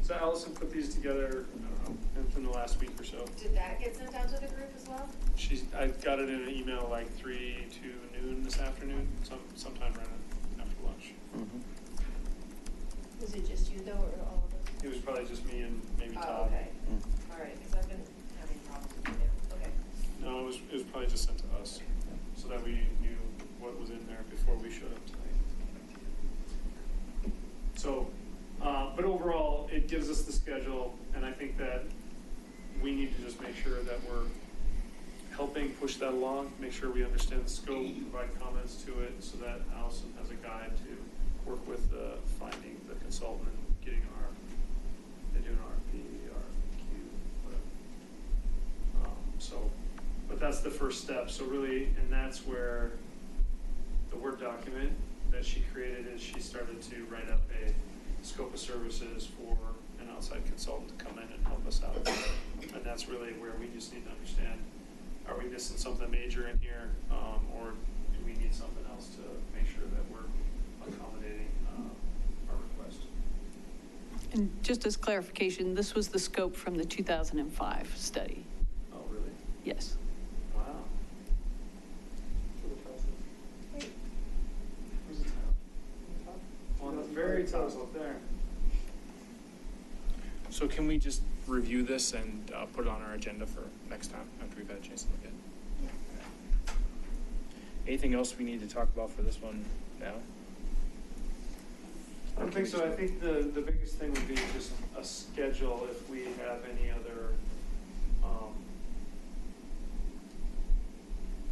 So Allison put these together, I don't know, within the last week or so. Did that get sent out to the group as well? I got it in an email like 3 to noon this afternoon, sometime right after lunch. Was it just you though, or all of us? It was probably just me and maybe Todd. Oh, okay. All right, because I've been having problems with it. Okay. No, it was probably just sent to us, so that we knew what was in there before we showed up tonight. So, but overall, it gives us the schedule, and I think that we need to just make sure that we're helping push that along, make sure we understand the scope, provide comments to it, so that Allison has a guide to work with finding the consultant and getting they do an RFP, RFQ, whatever. But that's the first step. So really, and that's where the Word document that she created is she started to write up a scope of services for an outside consultant to come in and help us out. And that's really where we just need to understand are we missing something major in here? Or do we need something else to make sure that we're accommodating our request? And just as clarification, this was the scope from the 2005 study. Oh, really? Yes. Wow. Where's the title? On the very top up there. So can we just review this and put it on our agenda for next time after we've had a chance to look at it? Anything else we need to talk about for this one now? I don't think so. I think the biggest thing would be just a schedule if we have any other,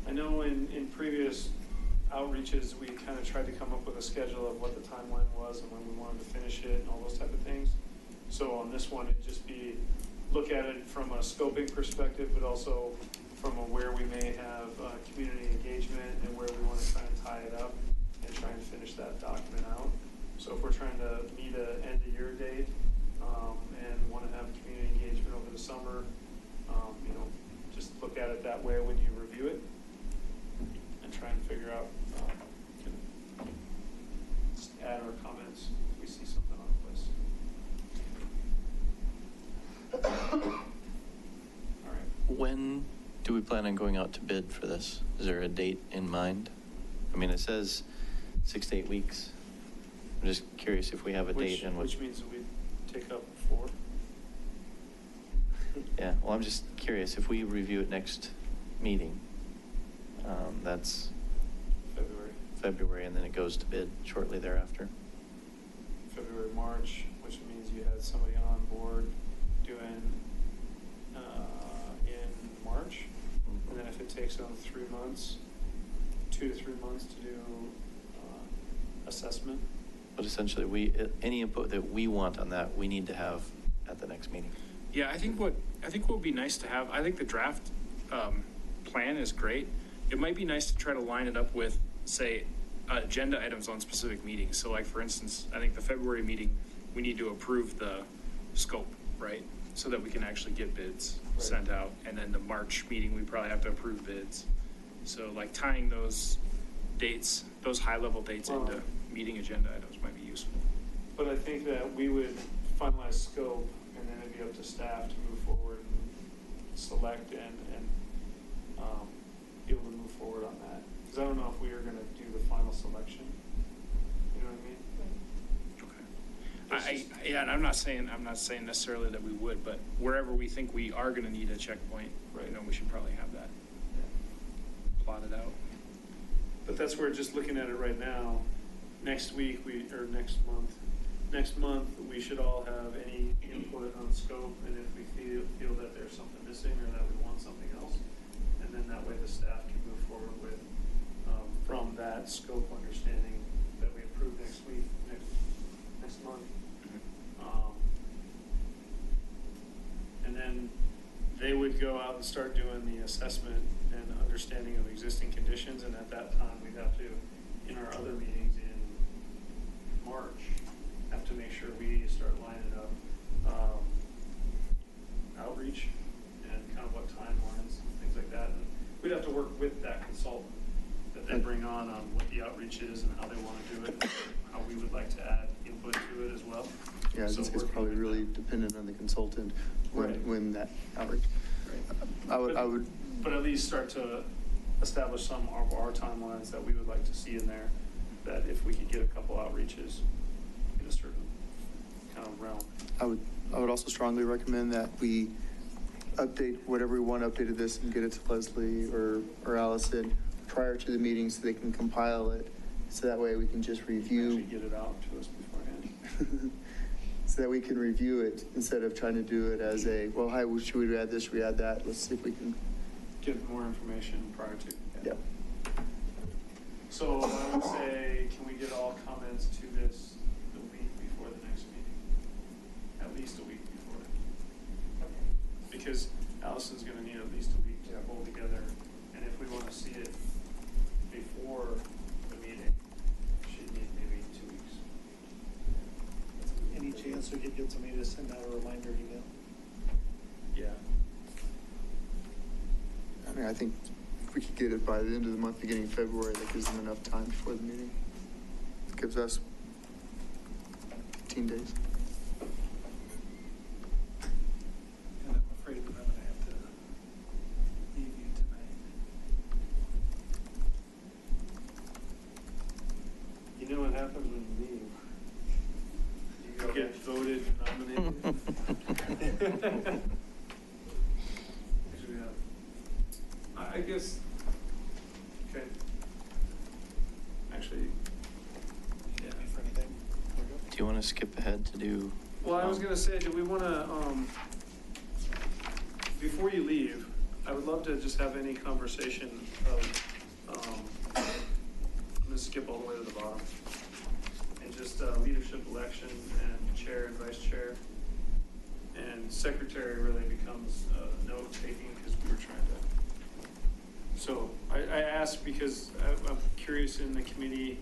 I know in previous outreaches, we kind of tried to come up with a schedule of what the timeline was and when we wanted to finish it and all those type of things. So on this one, it'd just be, look at it from a scoping perspective, but also from a where we may have community engagement and where we want to try and tie it up and try and finish that document out. So if we're trying to meet an end-of-year date and want to have community engagement over the summer, just look at it that way when you review it and try and figure out, just add our comments if we see something on the list. All right. When do we plan on going out to bid for this? Is there a date in mind? I mean, it says 6 to 8 weeks. I'm just curious if we have a date and Which means that we take up 4. Yeah, well, I'm just curious, if we review it next meeting, that's February, and then it goes to bid shortly thereafter. February, March, which means you had somebody on board doing in March. And then if it takes them 3 months, 2 to 3 months to do assessment. But essentially, any input that we want on that, we need to have at the next meeting. Yeah, I think what would be nice to have, I think the draft plan is great. It might be nice to try to line it up with, say, agenda items on specific meetings. So like, for instance, I think the February meeting, we need to approve the scope, right? So that we can actually get bids sent out. And then the March meeting, we probably have to approve bids. So like tying those dates, those high-level dates into meeting agenda items might be useful. But I think that we would finalize scope, and then it'd be up to staff to move forward and select and be able to move forward on that. Because I don't know if we are going to do the final selection. You know what I mean? Okay. Yeah, and I'm not saying necessarily that we would, but wherever we think we are going to need a checkpoint, we should probably have that plotted out. But that's where, just looking at it right now, next month, we should all have any input on scope, and if we feel that there's something missing or that we want something else, and then that way the staff can move forward with, from that scope understanding that we approve next month. And then they would go out and start doing the assessment and understanding of existing conditions, and at that time, we'd have to, in our other meetings in March, have to make sure we start lining up outreach and kind of what timelines, things like that. And we'd have to work with that consultant that they bring on what the outreach is and how they want to do it, how we would like to add input to it as well. Yeah, So it's working probably with really them. dependent on the consultant Right. when that outreach. Right. I would, But at least start to establish some of our timelines that we would like to see in there, that if we could get a couple outreaches in a certain kind of realm. I would also strongly recommend that we update whatever we want updated this and get it to Leslie or Allison prior to the meeting so they can compile it. So that way we can just review. Actually get it out to us beforehand. So that we can review it instead of trying to do it as a, well, hi, should we add this, should we add that? Let's see if we can. Get more information prior to. Yeah. So I would say, can we get all comments to this the week before the next meeting? At least a week before. Because Allison's gonna need at least a week to pull together, and if we wanna see it before the meeting, she'd need maybe 2 weeks. Any chance we could get somebody to send out a reminder email? Yeah. mean, I think if we could get it by the end of the month, beginning of February, that gives them enough time before the meeting. It gives us 15 days. And I'm afraid that I'm gonna have to leave you tonight. You know what happens when you leave? You get voted, nominated. Actually, I guess, okay. Actually, yeah. For anything? Do you want to skip ahead to do? Well, I was gonna say, do we wanna, before you leave, I would love to just have any conversation of, I'm gonna skip all the way to the bottom. And just, leadership election and chair and vice chair. And secretary really becomes, note taking, because we were trying to. So I asked because I'm curious in the committee,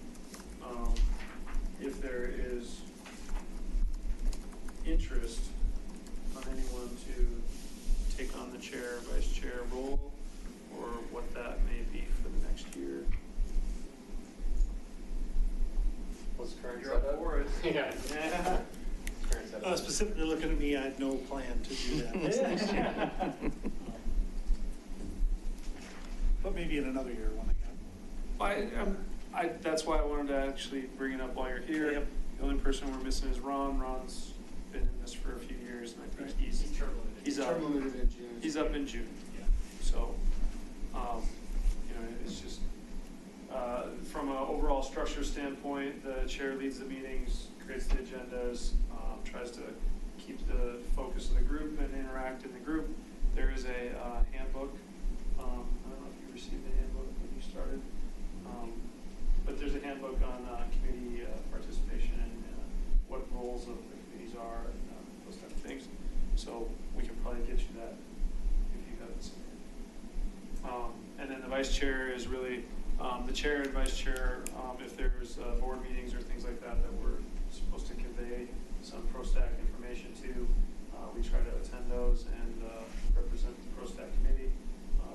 if there is interest on anyone to take on the chair, vice chair role, or what that may be for the next year. What's the current You're up setup? for it. Yeah. Current setup. Specifically looking at me, I had no plan to do that this next year. But maybe in another year when I can. That's why I wanted to actually bring it up while you're here. Yep. The only person we're missing is Ron. Ron's been in this for a few years, and I think Right. he's up. Term limited in June. He's up in June. Yeah. So, it's just, from an overall structure standpoint, the chair leads the meetings, creates the agendas, tries to keep the focus of the group and interact in the group. There is a handbook. I don't know if you received the handbook when you started. But there's a handbook on committee participation and what roles of the committees are and those type of things. So we can probably get you that if you haven't seen it. And then the vice chair is really the chair and vice chair. If there's board meetings or things like that that we're supposed to convey some PROSTAC information to, we try to attend those and represent the PROSTAC committee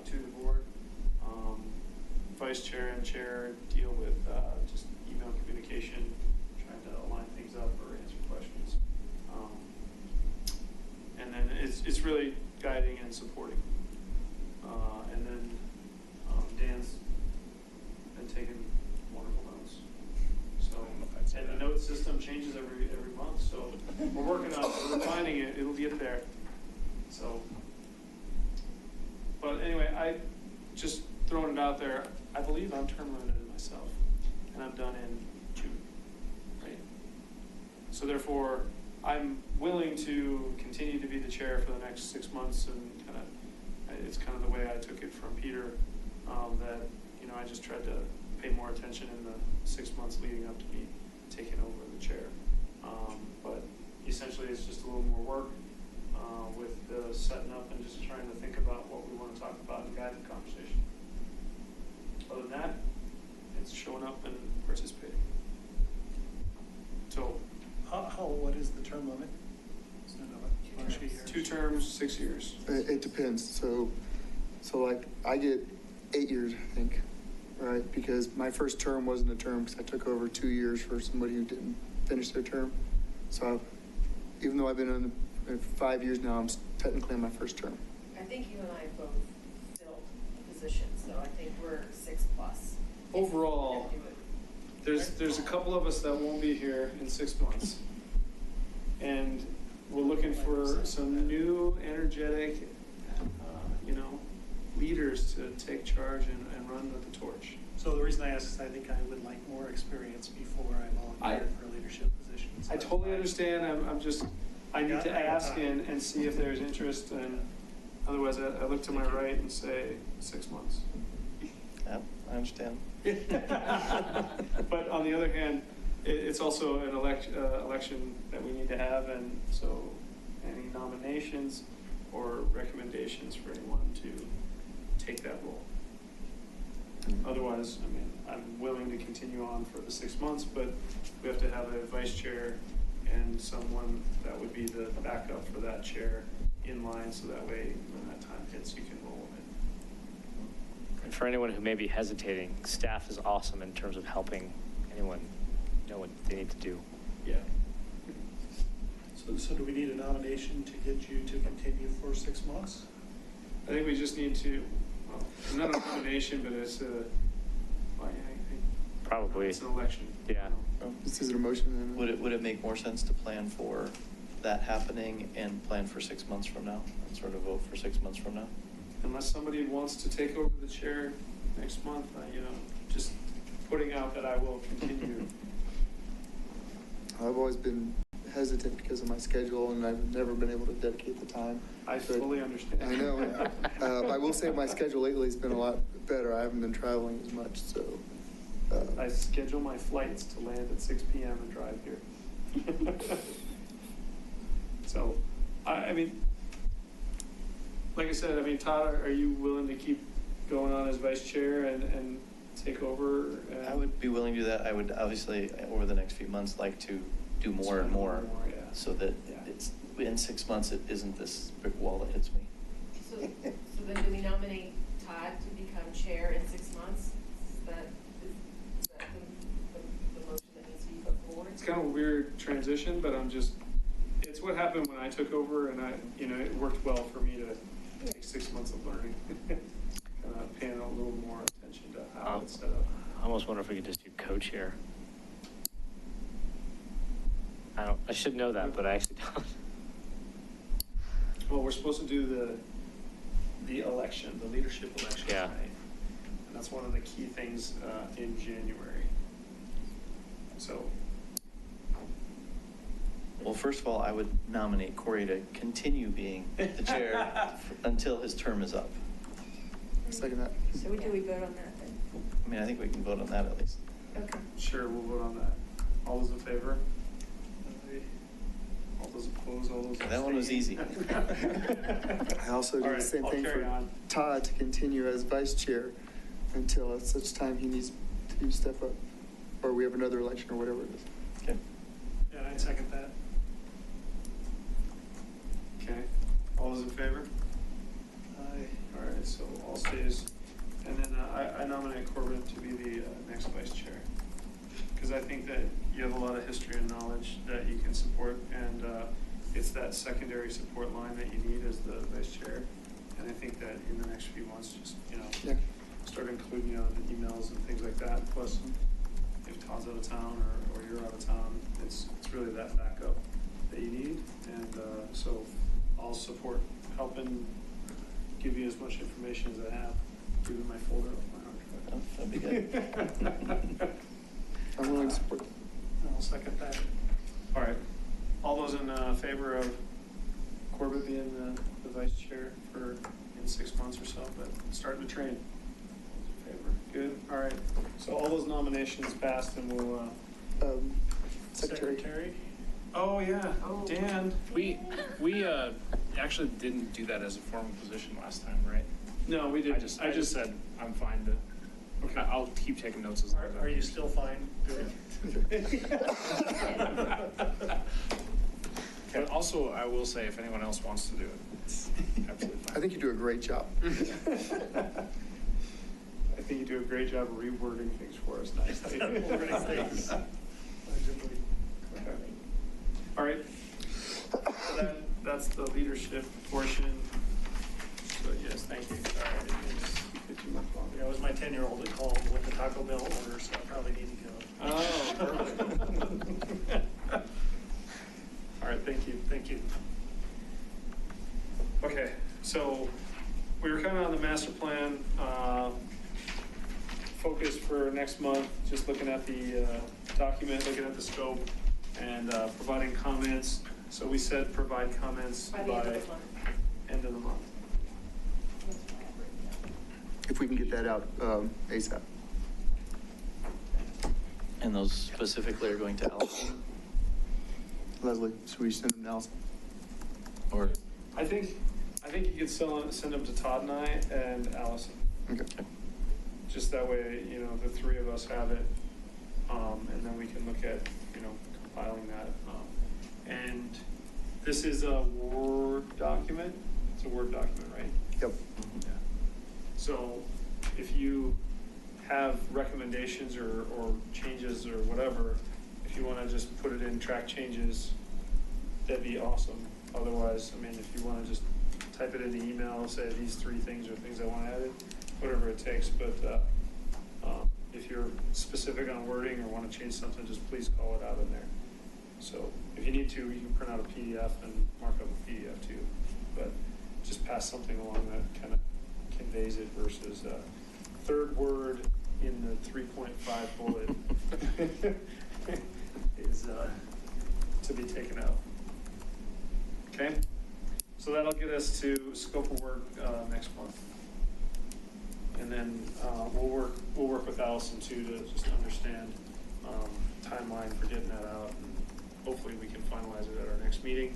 to the board. Vice chair and chair deal with just email communication, trying to align things up or answer questions. And then it's really guiding and supporting. And then Dan's been taking wonderful notes. So, and the note system changes every month, so we're working on it, we're refining it, it'll get there. So, but anyway, I just throwing it out there, I believe I'm term limited myself, and I'm done in June, right? So therefore, I'm willing to continue to be the chair for the next 6 months, and it's kind of the way I took it from Peter, that, I just tried to pay more attention in the 6 months leading up to me taking over the chair. But essentially, it's just a little more work with the setting up and just trying to think about what we want to talk about and guide the conversation. Other than that, it's showing up and participating. So, What is the term limit? Is it a bunch of years? 2 terms, 6 years. It depends. So like I get 8 years, I think, right? Because my first term wasn't a term because I took over 2 years for somebody who didn't finish their term. So even though I've been on for 5 years now, I'm technically in my first term. I think you and I both filled positions, so I think we're 6+. Overall, If we're gonna do it. there's a couple of us that won't be here in 6 months. And we're looking for some new, energetic, leaders to take charge and run with the torch. So the reason I ask is I think I would like more experience before I volunteer for leadership positions. I totally understand. I need to ask and see if there's interest, and otherwise I look to my right and say 6 months. Yeah, I understand. But on the other hand, it's also an election that we need to have, and so any nominations or recommendations for anyone to take that role. Otherwise, I'm willing to continue on for the 6 months, but we have to have a vice chair and someone that would be the backup for that chair in line, so that way when that time hits, you can roll them for anyone who may be hesitating, staff is awesome in terms of helping anyone know what they need to do. Yeah. So do we need a nomination to get you to continue for 6 months? I think we just need to, well, not a nomination, but it's a, Probably. it's an election. Yeah. This is an emotion. Would it make more sense to plan for that happening and plan for 6 months from now and sort of vote for 6 months from now? Unless somebody wants to take over the chair next month, just putting out that I will continue. I've always been hesitant because of my schedule, and I've never been able to dedicate the time. I But- fully understand. I know. I will say my schedule lately has been a lot better. I haven't been traveling as much, so. I schedule my flights to land at 6 p.m. and drive here. So, I mean, like I said, Todd, are you willing to keep going on as vice chair and take over? I would be willing to do that. I would obviously, over the next few months, like to do more and more, Yeah. so that Yeah. it's, in 6 months, it isn't this brick wall that hits me. So then do we nominate Todd to become chair in 6 months? Is that the motion that needs to be put forward? It's kind of a weird transition, but it's what happened when I took over, and it worked well for me to take 6 months of learning. Paying a little more attention to how it's set up. I almost wonder if we could just do co-chair. I should know that, but I actually don't. Well, we're supposed to do the election, the leadership election Yeah. tonight. And that's one of the key things in January. So, Well, first of all, I would nominate Corey to continue being the chair until his term is up. Second that. So do we vote on that then? I mean, I think we can vote on that at least. Okay. sure, we'll vote on that. All those in favor? All those opposed, all those abstaining? That one was easy. I also All do right, the same I'll thing carry for on. Todd to continue as vice chair until at such time he needs to step up, or we have another election or whatever it is. Okay. Yeah, I'd second that. Okay, all those in favor? Aye. All right, so all stays. And then I nominate Corbin to be the next vice chair. Because I think that you have a lot of history and knowledge that you can support, and it's that secondary support line that you need as the vice chair. And I think that in the next few months, just, Yeah. start including you on the emails and things like that. Plus, if Todd's out of town or you're out of town, it's really that backup that you need. And so I'll support helping give you as much information as I have, give you my folder of my hard Oh, that'd be good. I'm willing to support. I'll second that. All right. All those in favor of Corbett being the vice chair for in 6 months or so, but starting to train? Favor. Good. All right. So all those nominations passed, and we'll. Secretary. Oh yeah, Oh. Dan. We actually didn't do that as a formal position last time, right? No, we did. I just said I'm fine to. Okay. I'll keep taking notes as long as. Are you still fine doing But also, I will say, if anyone else wants to do it, it's absolutely fine. I think you do a great job. I think you do a great job of rewording things for us nicely. Thanks. Okay. All right. So that's the leadership portion. So yes, thank you. Sorry, I didn't mean to get too much longer. Yeah, it was my 10-year-old that called with the Taco Bell order, so I probably need to go. Oh, perfect. All right, thank you. Thank you. Okay, so we were kind of on the master plan focus for next month, just looking at the document, looking at the scope, and providing comments. So we said provide comments By the end of the month. end of the month. If we can get that out ASAP. And those specifically are going to Allison? Leslie, should we send them to Allison? Or, I think you could send them to Todd and I and Allison. Okay. Just that way, the three of us have it, and then we can look at, compiling that. And this is a Word document. It's a Word document, right? Yep. Yeah. So if you have recommendations or changes or whatever, if you want to just put it in track changes, that'd be awesome. Otherwise, I mean, if you want to just type it in the email, say these 3 things are things I want added, whatever it takes. But if you're specific on wording or want to change something, just please call it out in there. So if you need to, you can print out a PDF and mark up a PDF too. But just pass something along that kind of conveys it versus a third word in the 3.5 bullet is to be taken out. Okay? So that'll get us to scope of work next month. And then we'll work with Allison too to just understand timeline for getting that out. And hopefully we can finalize it at our next meeting.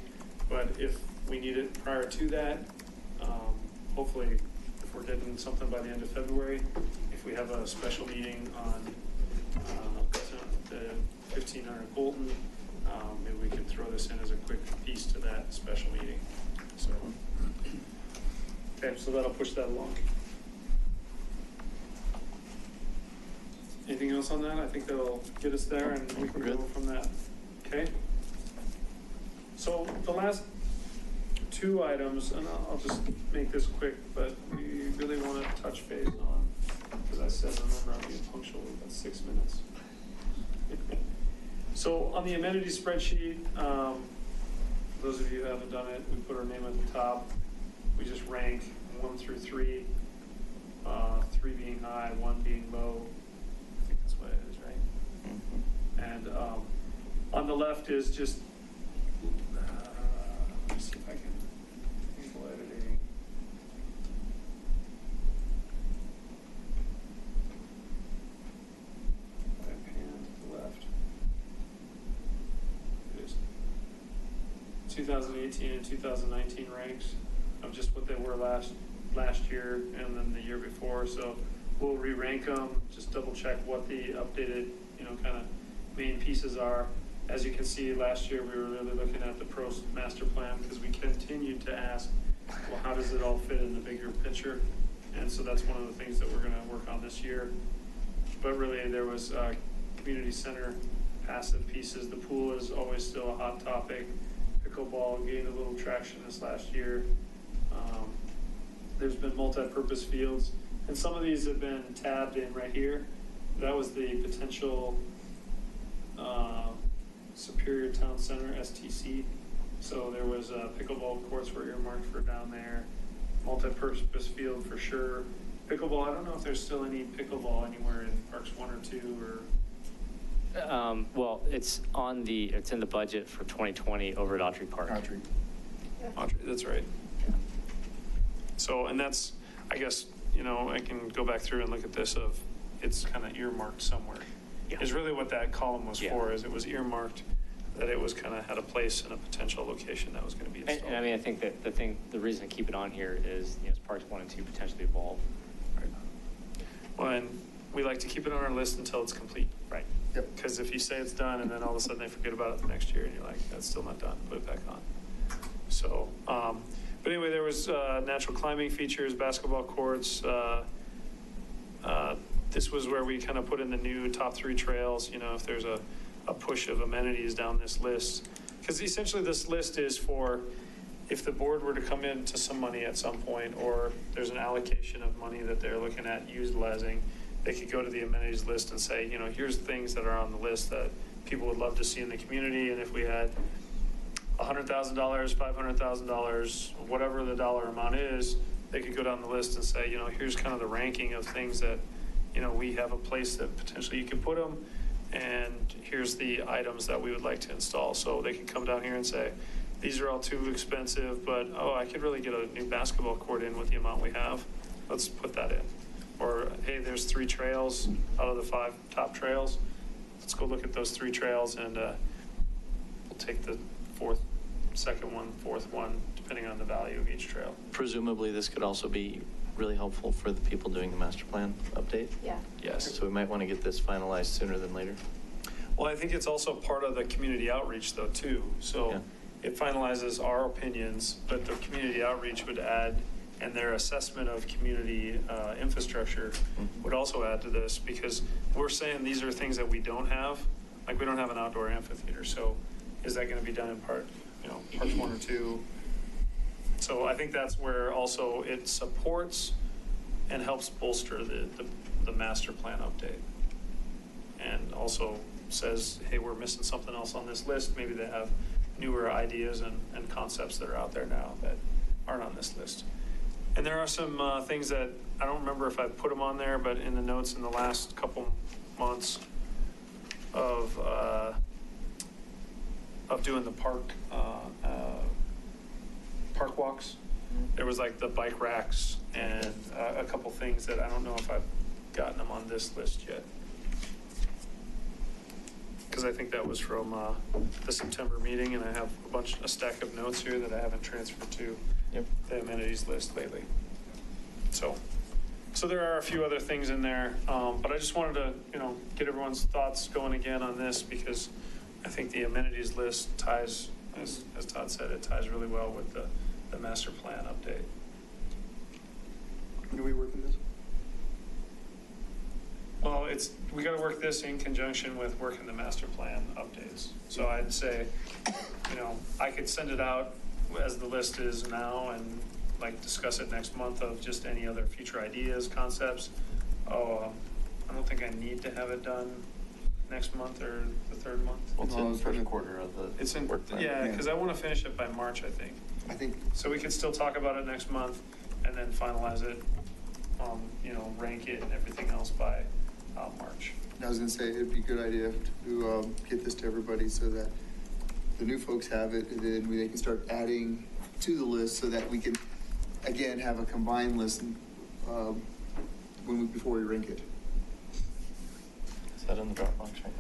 But if we need it prior to that, hopefully if we're getting something by the end of February, if we have a special meeting on the 1500 Colton, maybe we can throw this in as a quick piece to that special meeting. So, okay, so that'll push that along. Anything else on that? I think that'll get us there and we can go from that. Okay? So the last 2 items, and I'll just make this quick, but we really want to touch base on, because I said, remember, I'm being punctual, we've got 6 minutes. So on the amenity spreadsheet, those of you who haven't done it, we put our name at the top. We just rank 1 through 3, 3 being high, 1 being low. I think that's what it is, right? And on the left is just, let me see if I can enable editing. Right hand to the left. It is 2018 and 2019 ranks of just what they were last year and then the year before. So we'll re-rank them, just double check what the updated, kind of main pieces are. As you can see, last year we were really looking at the PROSTAC master plan because we continued to ask, well, how does it all fit in the bigger picture? And so that's one of the things that we're going to work on this year. But really, there was community center passive pieces. The pool is always still a hot topic. Pickleball gained a little traction this last year. There's been multi-purpose fields, and some of these have been tabbed in right here. That was the potential Superior Town Center, STC. So there was pickleball courts were earmarked for down there. Multi-purpose field for sure. Pickleball, I don't know if there's still any pickleball anywhere in Parks 1 or 2 or. Well, it's in the budget for 2020 over at Autry Park. Autry, that's right. So, and that's, I guess, I can go back through and look at this of, it's kind of earmarked somewhere. Yeah. Is really what that column was for, is it was earmarked that it was kind of had a place in a potential location that was going to be installed. And I mean, I think that the reason to keep it on here is, as Parks 1 and 2 potentially evolve. Right. Well, and we like to keep it on our list until it's complete. Right. Yep. Because if you say it's done and then all of a sudden they forget about it the next year and you're like, that's still not done, put it back on. So, but anyway, there was natural climbing features, basketball courts. This was where we kind of put in the new top 3 trails, if there's a push of amenities down this list. Because essentially this list is for if the board were to come into some money at some point, or there's an allocation of money that they're looking at utilizing, they could go to the amenities list and say, here's things that are on the list that people would love to see in the community. And if we had $100,000, $500,000, whatever the dollar amount is, they could go down the list and say, here's kind of the ranking of things that, we have a place that potentially you can put them, and here's the items that we would like to install. So they can come down here and say, these are all too expensive, but, I could really get a new basketball court in with the amount we have. Let's put that in. Or, hey, there's 3 trails out of the 5 top trails. Let's go look at those 3 trails, and we'll take the second one, fourth one, depending on the value of each trail. Presumably, this could also be really helpful for the people doing the master plan update. Yeah. Yes. So we might want to get this finalized sooner than later. Well, I think it's also part of the community outreach, though, too. So Yeah. it finalizes our opinions, but the community outreach would add and their assessment of community infrastructure would also add to this, because we're saying these are things that we don't have, like we don't have an outdoor amphitheater, so is that going to be done in part, parts 1 or 2? So I think that's where also it supports and helps bolster the master plan update. And also says, hey, we're missing something else on this list. Maybe they have newer ideas and concepts that are out there now that aren't on this list. And there are some things that, I don't remember if I put them on there, but in the notes in the last couple months of doing the park walks, there was like the bike racks and a couple things that I don't know if I've gotten them on this list yet. Because I think that was from the September meeting, and I have a stack of notes here that I haven't transferred to the amenities list lately. So there are a few other things in there, but I just wanted to, get everyone's thoughts going again on this, because I think the amenities list ties, as Todd said, it ties really well with the master plan update. When are we working this? Well, we got to work this in conjunction with working the master plan updates. So I'd say, I could send it out as the list is now and like discuss it next month of just any other future ideas, concepts. I don't think I need to have it done next month or the third month. Well, it's in the first quarter of the It's in, work plan. yeah, because I want to finish it by March, I think. So we could still talk about it next month and then finalize it, rank it and everything else by March. I was gonna say, it'd be a good idea to get this to everybody so that the new folks have it, and then they can start adding to the list so that we can, again, have a combined list before we rank it. Is that in the Dropbox right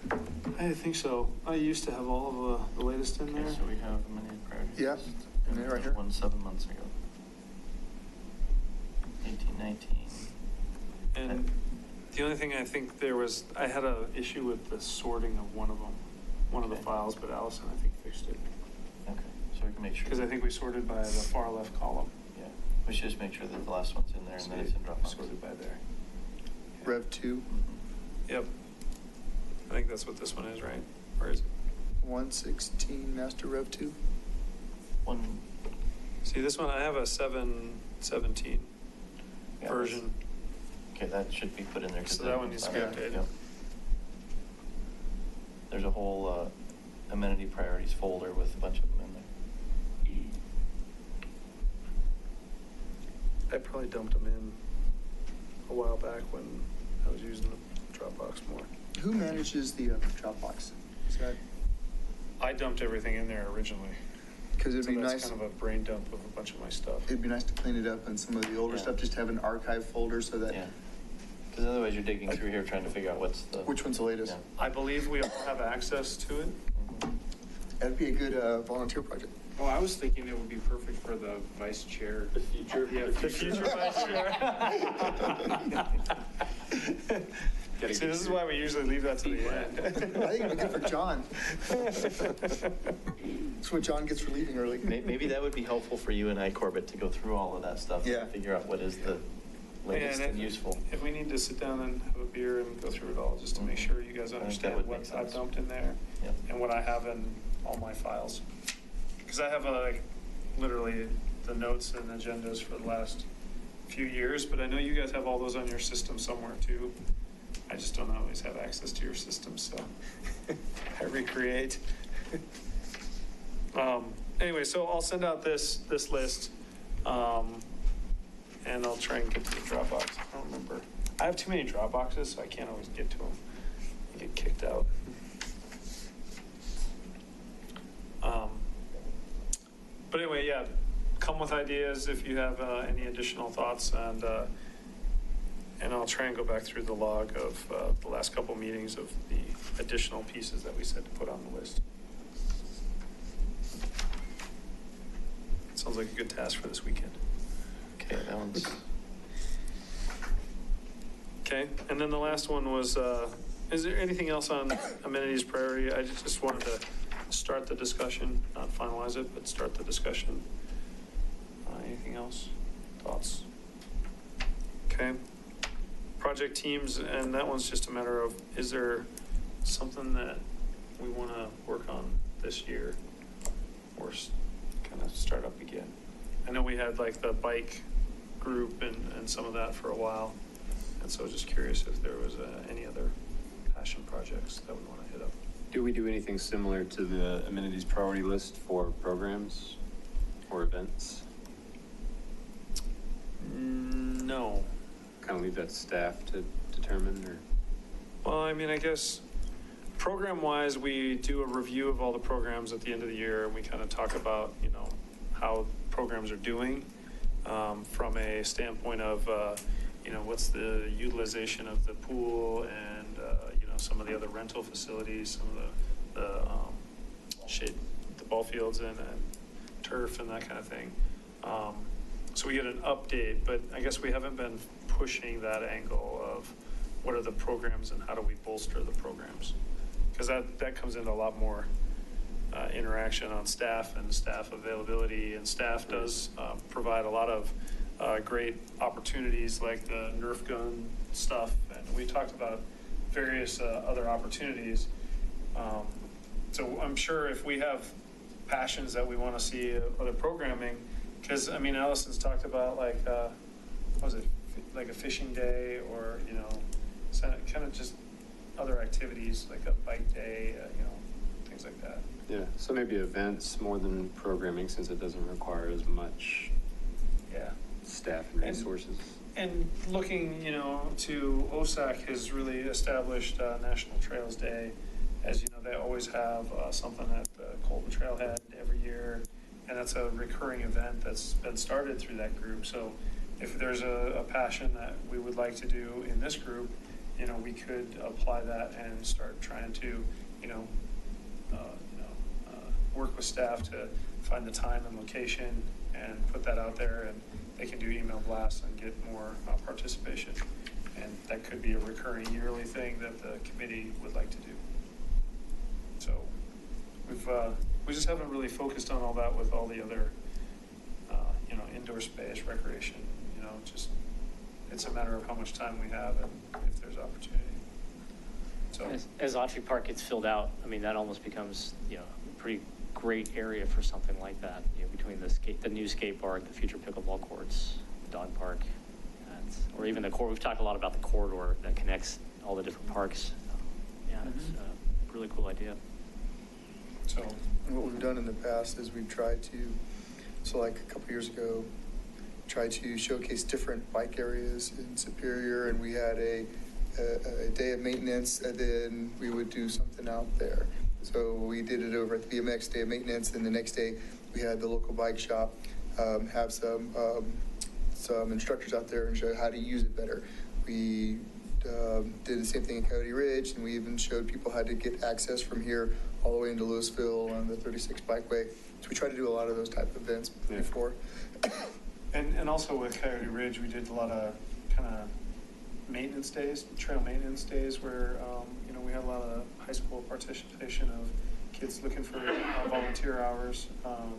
now? I think so. I used to have all of the latest in Okay, there. so we have a many priorities. Yeah, and they're right here. One 7 months ago. 1819. And the only thing I think I had a issue with the sorting of one of the files, but Allison, I think, fixed it. Okay, so we can make sure. Because I think we sorted by the far left column. Yeah, we should just make sure that the last one's in there and then it's in Dropbox. Sorted by there. Rev 2, Mhm. Yep. I think that's what this one is, right? Or is it? 116 master Rev 2. One. See, this one, I have a 717 Yeah, version. Okay, that should be put in there. 'cause So that one needs to be updated. Yep. There's a whole amenity priorities folder with a bunch of them in there. I probably dumped them in a while back when I was using the Dropbox more. Who manages the Dropbox? Is that, I dumped everything in there originally. because it'd So be that's nice, kind of a brain dump of a bunch of my stuff. it'd be nice to clean it up and some of the older Yeah. stuff, just have an archive folder so that, Yeah. Because otherwise you're digging through here trying to figure out what's the. which one's the latest? Yeah. I believe we all have access to it. Mhm. That'd be a good volunteer project. Oh, I was thinking it would be perfect for the vice chair. The future. Yeah, The future vice chair. Gotta See, get this is your why we usually leave that to the I end. think it'd be good for John. That's what John gets for leaving early. Maybe that would be helpful for you and I, Corbett, to go through all of that stuff. Yeah. And figure out what is the latest and useful. If we need to sit down and have a beer and go through it all, just to make sure you guys I think that understand would what make I've sense. dumped in there Yep. and what I have in all my files. Because I have literally the notes and agendas for the last few years, but I know you guys have all those on your system somewhere too. I just don't always have access to your system, so I recreate. Anyway, so I'll send out this list, and I'll try and get to the Dropbox. I don't remember. I have too many Dropboxes, so I can't always get to them. I get kicked out. But anyway, yeah, come with ideas if you have any additional thoughts, and I'll try and go back through the log of the last couple meetings of the additional pieces that we said to put on the list. Sounds like a good task for this weekend. Okay, that one's. Okay, and then the last one was, is there anything else on amenities priority? I just wanted to start the discussion, not finalize it, but start the discussion. Anything else? Thoughts? Okay. Project teams, and that one's just a matter of, is there something that we want to work on this year or kind of start up again? I know we had like the bike group and some of that for a while. And so just curious if there was any other passion projects that we want to hit up. Do we do anything similar to the amenities priority list for programs or events? No. Kind of leave that to staff to determine, or? Well, I mean, I guess program-wise, we do a review of all the programs at the end of the year, and we kind of talk about, you know, how programs are doing from a standpoint of, you know, what's the utilization of the pool and, you know, some of the other rental facilities, some of the shade, the ball fields and turf and that kind of thing. So we get an update, but I guess we haven't been pushing that angle of what are the programs and how do we bolster the programs? Because that comes into a lot more interaction on staff and staff availability, and staff does provide a lot of great opportunities like the Nerf gun stuff, and we talked about various other opportunities. So I'm sure if we have passions that we want to see other programming, because I mean Allison's talked about like what was it, like a fishing day, or you know, kind of just other activities like a bike day, you know, things like that. Yeah, so maybe events more than programming, since it doesn't require as much staff and resources. And looking, you know, to OSAC has really established National Trails Day. As you know, they always have something at Colton Trailhead every year, and that's a recurring event that's been started through that group. So if there's a passion that we would like to do in this group, you know, we could apply that and start trying to, work with staff to find the time and location and put that out there, and they can do email blasts and get more participation. And that could be a recurring yearly thing that the committee would like to do. So we just haven't really focused on all that with all the other, indoor space, recreation, just, it's a matter of how much time we have and if there's opportunity. So As Autry Park gets filled out, I mean, that almost becomes, a pretty great area for something like that, between the new skate park, the future pickleball courts, the dog park, or even the we've talked a lot about the corridor that connects all the different parks. It's a really cool idea. So, and what we've done in the past is we've tried to, like a couple years ago, tried to showcase different bike areas in Superior, and we had a day of maintenance, and then we would do something out there. So we did it over at the BMX day of maintenance, and the next day we had the local bike shop have some instructors out there and show how to use it better. We did the same thing in Coyote Ridge, and we even showed people how to get access from here all the way into Louisville on the 36 Bikeway. So we try to do a lot of those type of events before. And also with Coyote Ridge, we did a lot of kind of maintenance days, trail maintenance days, where we had a lot of high school participation of kids looking for volunteer hours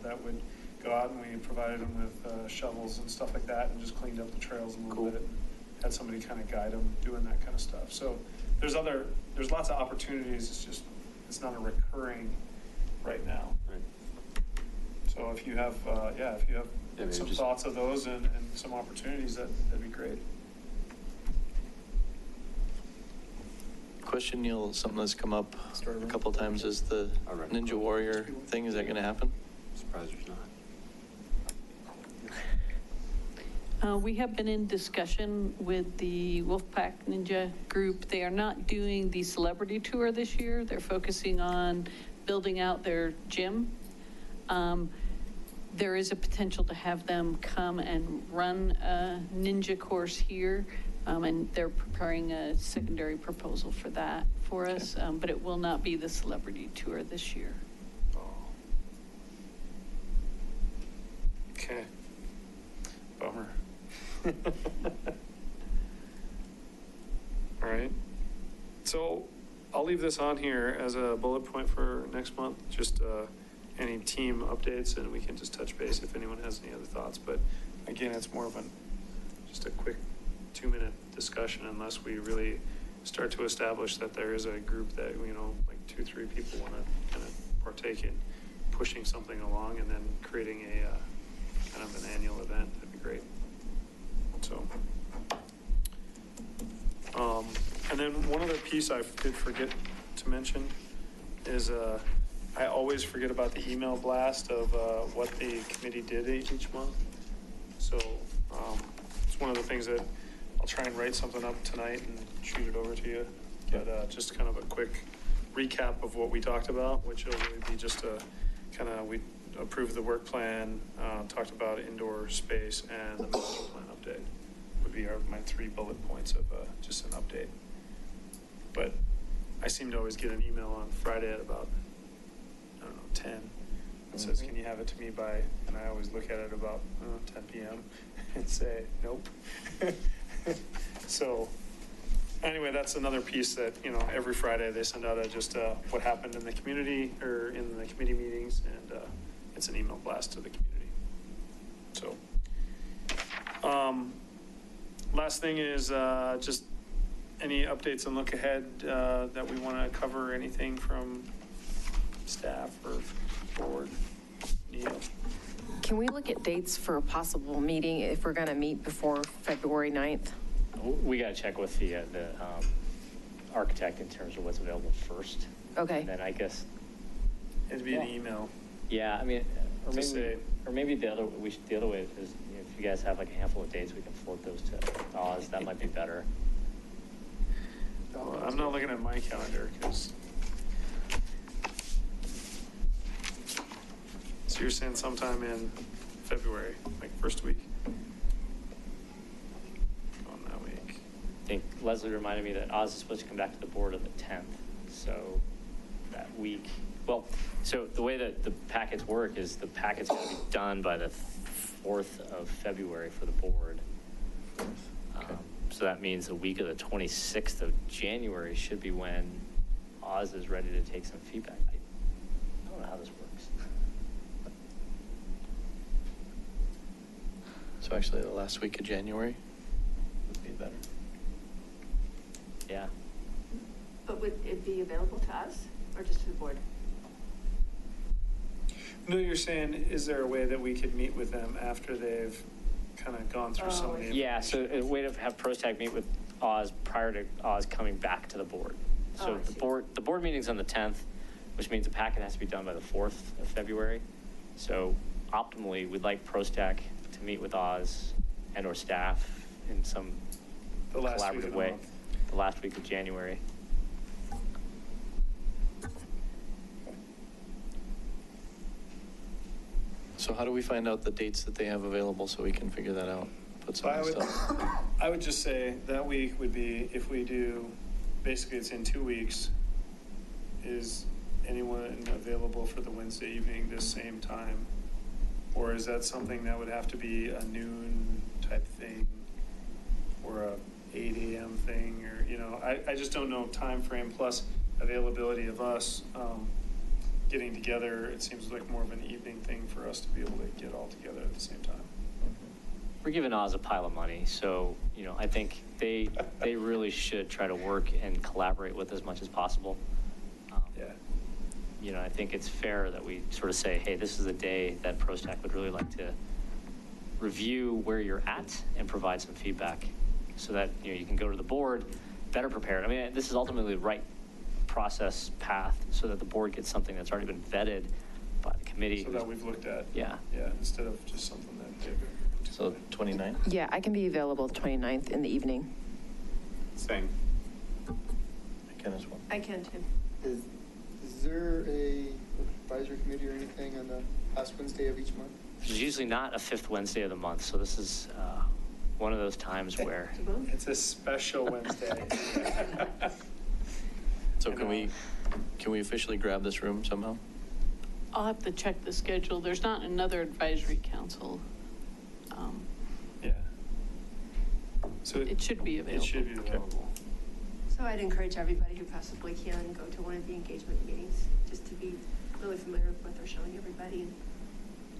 that would go out, and we provided them with shovels and stuff like that, and just cleaned up the trails a little bit. And had somebody kind of guide them doing that kind of stuff. So there's lots of opportunities. It's not a recurring right now. Right. So if you have some thoughts of those and some opportunities, that'd be great. Question, Neil, something that's come up a couple of times is the Ninja Warrior thing. Is that going to happen? Surprised there's not. We have been in discussion with the Wolfpack Ninja group. They are not doing the celebrity tour this year. They're focusing on building out their gym. There is a potential to have them come and run a ninja course here, and they're preparing a secondary proposal for that for us, but it will not be the celebrity tour this year. Okay. Bummer. All right. So I'll leave this on here as a bullet point for next month, just any team updates, and we can just touch base if anyone has any other thoughts. But again, it's more of just a quick 2-minute discussion unless we really start to establish that there is a group that, like 2-3 people want to kind of partake in pushing something along and then creating a kind of an annual event. That'd be great. So, and then one other piece I did forget to mention is I always forget about the email blast of what the committee did each month. So it's one of the things that I'll try and write something up tonight and shoot it over to you. But just kind of a quick recap of what we talked about, which will really be just a kind of, we approved the work plan, talked about indoor space, and the master plan update would be my 3 bullet points of just an update. But I seem to always get an email on Friday at about, 10. It says, can you have it to me by, and I always look at it about 10 p.m. and say, nope. So anyway, that's another piece that, every Friday they send out just what happened in the community or in the committee meetings, and it's an email blast to the community. So last thing is just any updates and look ahead that we want to cover, anything from staff or board? Neil? Can we look at dates for a possible meeting if we're going to meet before February 9th? We got to check with the architect in terms of what's available first. Okay. And then I guess, It'd be an email. yeah, I mean, or To say- maybe the other way is if you guys have like a handful of dates, we can float those to Oz. That might be better. I'm not looking at my calendar because. So you're saying sometime in February, like first week? On that week. I think Leslie reminded me that Oz is supposed to come back to the board on the 10th. So that week, well, so the way that the packets work is the packet's going to be done by the 4th of February for the board. So that means the week of the 26th of January should be when Oz is ready to take some feedback. I don't know how this works. So actually, the last week of January would be better. Yeah. But would it be available to us or just to the board? No, you're saying, is there a way that we could meet with them after they've kind of gone through some of the Yeah, so information? a way to have PROSTAC meet with Oz prior to Oz coming back to the board. So Oh, I the see. board meeting's on the 10th, which means the packet has to be done by the 4th of February. So optimally, we'd like PROSTAC to meet with Oz and or staff in some The last week of collaborative the way, month. the last week of January. So how do we find out the dates that they have available so we can figure that out? Put some I would, stuff. I would just say that week would be, if we do, basically it's in 2 weeks, is anyone available for the Wednesday evening this same time? Or is that something that would have to be a noon type thing or a 8 a.m. thing, or, I just don't know time frame plus availability of us getting together. It seems like more of an evening thing for us to be able to get all together at the same time. We're giving Oz a pile of money, so, I think they really should try to work and collaborate with as much as possible. Yeah. I think it's fair that we sort of say, hey, this is a day that PROSTAC would really like to review where you're at and provide some feedback so that, you can go to the board better prepared. I mean, this is ultimately the right process path so that the board gets something that's already been vetted by the committee. So that we've looked at. Yeah. Yeah, instead of just something that. So 29th? Yeah, I can be available the 29th in the evening. Same. I can as well. I can too. Is there a advisory committee or anything on the last Wednesday of each month? There's usually not a 5th Wednesday of the month, so this is one of those times where It's a special Wednesday. So can we officially grab this room somehow? I'll have to check the schedule. There's not another advisory council. Yeah. So It should be available. It should be available. So I'd encourage everybody who possibly can go to one of the engagement meetings, just to be really familiar with what they're showing everybody, and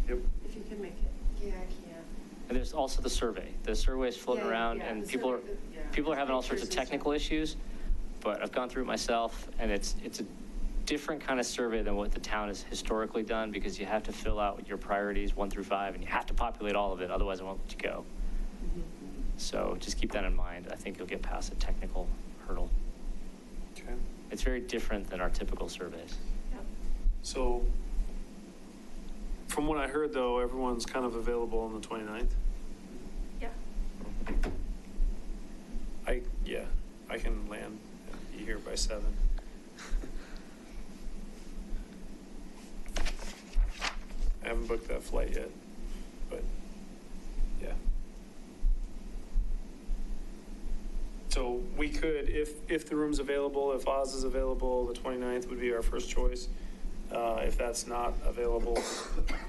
Yep. if you can make it. Yeah, I can't. And there's also the survey. The survey is floating Yeah, around, yeah, and the people are, survey, yeah. people are having all sorts of Pictures and technical stuff. issues, but I've gone through it myself, and it's a different kind of survey than what the town has historically done, because you have to fill out your priorities 1 through 5, and you have to populate all of it, otherwise I won't let you go. So just keep that in mind. I think you'll get past a technical hurdle. Okay. It's very different than our typical surveys. Yep. So from what I heard, though, everyone's kind of available on the 29th. Yeah. I can land and be here by 7. I haven't booked that flight yet, but yeah. So we could, if the room's available, if Oz is available, the 29th would be our first choice. If that's not available,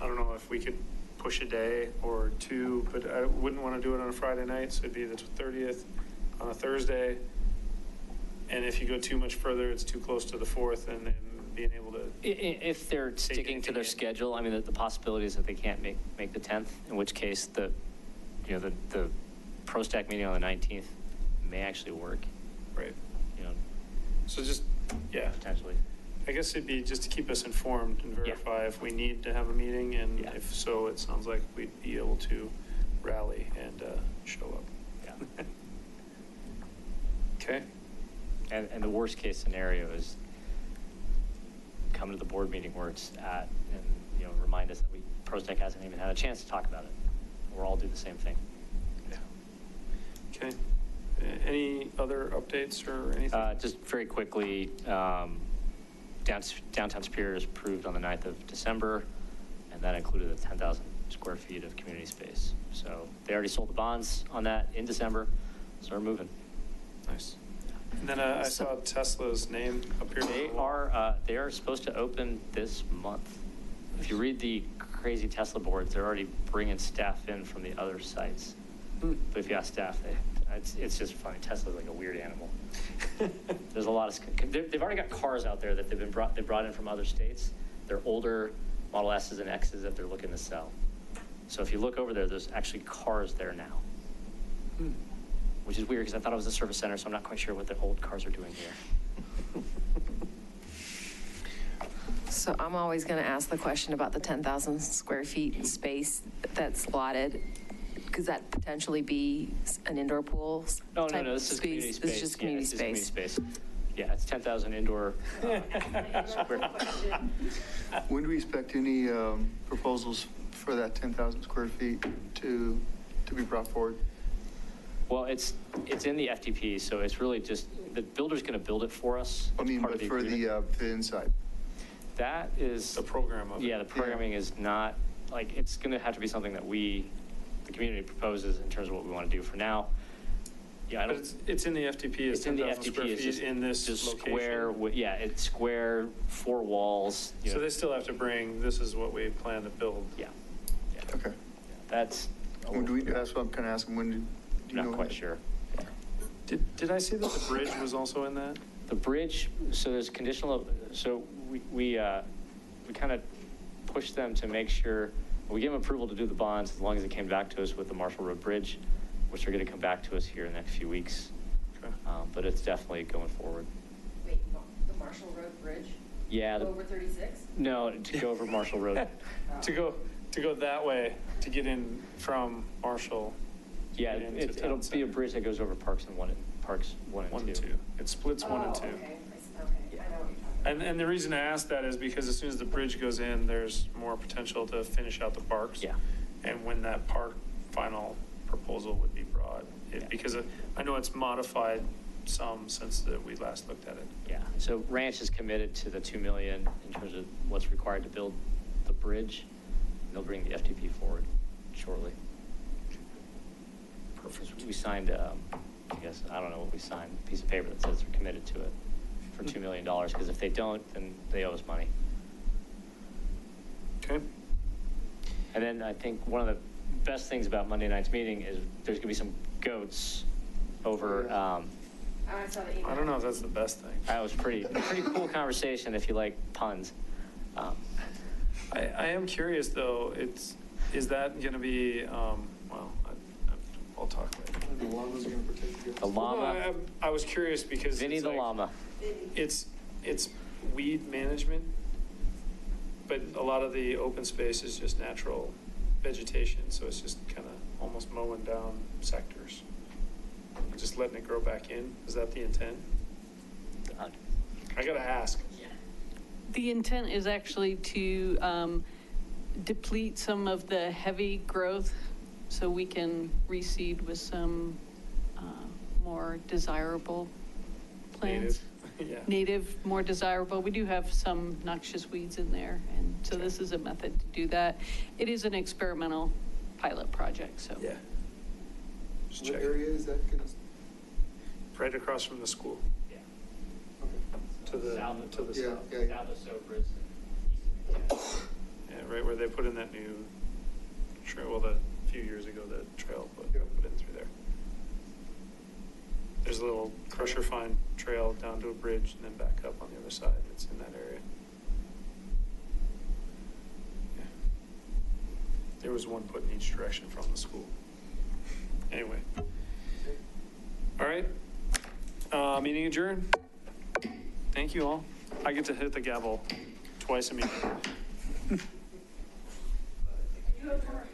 I don't know if we could push a day or 2, but I wouldn't want to do it on a Friday night, so it'd be the 30th on a Thursday. And if you go too much further, it's too close to the 4th, and then being able to. If they're sticking to their schedule, I mean, the possibility is that they can't make the 10th, in which case the PROSTAC meeting on the 19th may actually work. Right. You know, So just, yeah, potentially. I guess it'd be just to keep us informed and verify if we need to have a meeting, and Yeah. if so, it sounds like we'd be able to rally and show up. Yeah. Okay. And the worst case scenario is come to the board meeting where it's at, and, you know, remind us that PROSTAC hasn't even had a chance to talk about it. We'll all do the same thing. Yeah. Okay. Any other updates or anything? Just very quickly, Downtown Superior is approved on the 9th of December, and that included the 10,000 square feet of community space. So they already sold the bonds on that in December, so we're moving. Nice. And then I saw Tesla's name appear. They are supposed to open this month. If you read the crazy Tesla boards, they're already bringing staff in from the other sites. But if you ask staff, it's just funny. Tesla's like a weird animal. There's a lot of, they've already got cars out there that they brought in from other states. They're older Model S's and X's that they're looking to sell. So if you look over there, there's actually cars there now. Which is weird because I thought it was a service center, so I'm not quite sure what the old cars are doing here. So I'm always going to ask the question about the 10,000 square feet space that's allotted. Could that potentially be an indoor pool? No, this is community space. This is just community Yeah, it's space. just community space. Yeah, it's 10,000 indoor square. When do we expect any proposals for that 10,000 square feet to be brought forward? Well, it's in the FDP, so it's really just, the builder's going to build it for us. I mean, Part but of for agreement. the inside. That is. The program of it. Yeah, the programming is not, like, it's going to have to be something that the community proposes in terms of what we want to do for now. Yeah, I But don't. it's in the FTP, it's 10,000 square it's feet just, in this just location. square, yeah, it's square, 4 walls. You So know. they still have to bring, this is what we plan to build. Yeah. Okay. That's. When do we, that's what I'm kind of asking, when do you know? Not quite sure. Did I see that the bridge was also in that? The bridge, so there's conditional, so we kind of pushed them to make sure, we gave them approval to do the bonds as long as it came back to us with the Marshall Road Bridge, which are going to come back to us here in the next few weeks. Okay. But it's definitely going forward. Wait, the Marshall Road Bridge? Yeah. Over 36? No, to go over Marshall Road. To go that way, to get in from Marshall. Yeah, get into it'll town be a center. bridge that goes over Parks 1 and 2. It splits 1 and 2. Okay, I know what you're talking about. And the reason I asked that is because as soon as the bridge goes in, there's more potential to finish out the parks. Yeah. And when that park final proposal would be brought, because I know it's modified some since we last looked at it. Yeah, so Ranch is committed to the $2 million in terms of what's required to build the bridge. They'll bring the FTP forward shortly. Perfect. We signed, I guess, I don't know what we signed, a piece of paper that says they're committed to it for $2 million, because if they don't, then they owe us money. Okay. And then I think one of the best things about Monday night's meeting is there's going to be some goats over, I saw the email. I don't know if that's the best thing. that was pretty cool conversation if you like puns. I am curious though, is that going to be, well, I'll talk later. And the llama's gonna protect you. The Well, no, llama, I was curious because Vinny it's the like- llama. It's weed management, but a lot of the open space is just natural vegetation, so it's just kind of almost mowing down sectors. And just letting it grow back in. Is that the intent? I gotta ask. The intent is actually to deplete some of the heavy growth so we can reseed with some more desirable plants. Yeah. Native, more desirable. We do have some noxious weeds in there, and so this is a method to do that. It is an experimental pilot project, so. Yeah. Just What check. area is that gonna? Right across from the school. Yeah. To the Yeah, south. yeah, yeah. South of Sopris. Yeah, right where they put in that new trail, well, a few years ago, the trail put in through there. There's a little crusher fine trail down to a bridge and then back up on the other side. It's in that area. Yeah. There was one put in each direction from the school. Anyway. All right. Meeting adjourned. Thank you all. I get to hit the gavel twice a meeting. You have more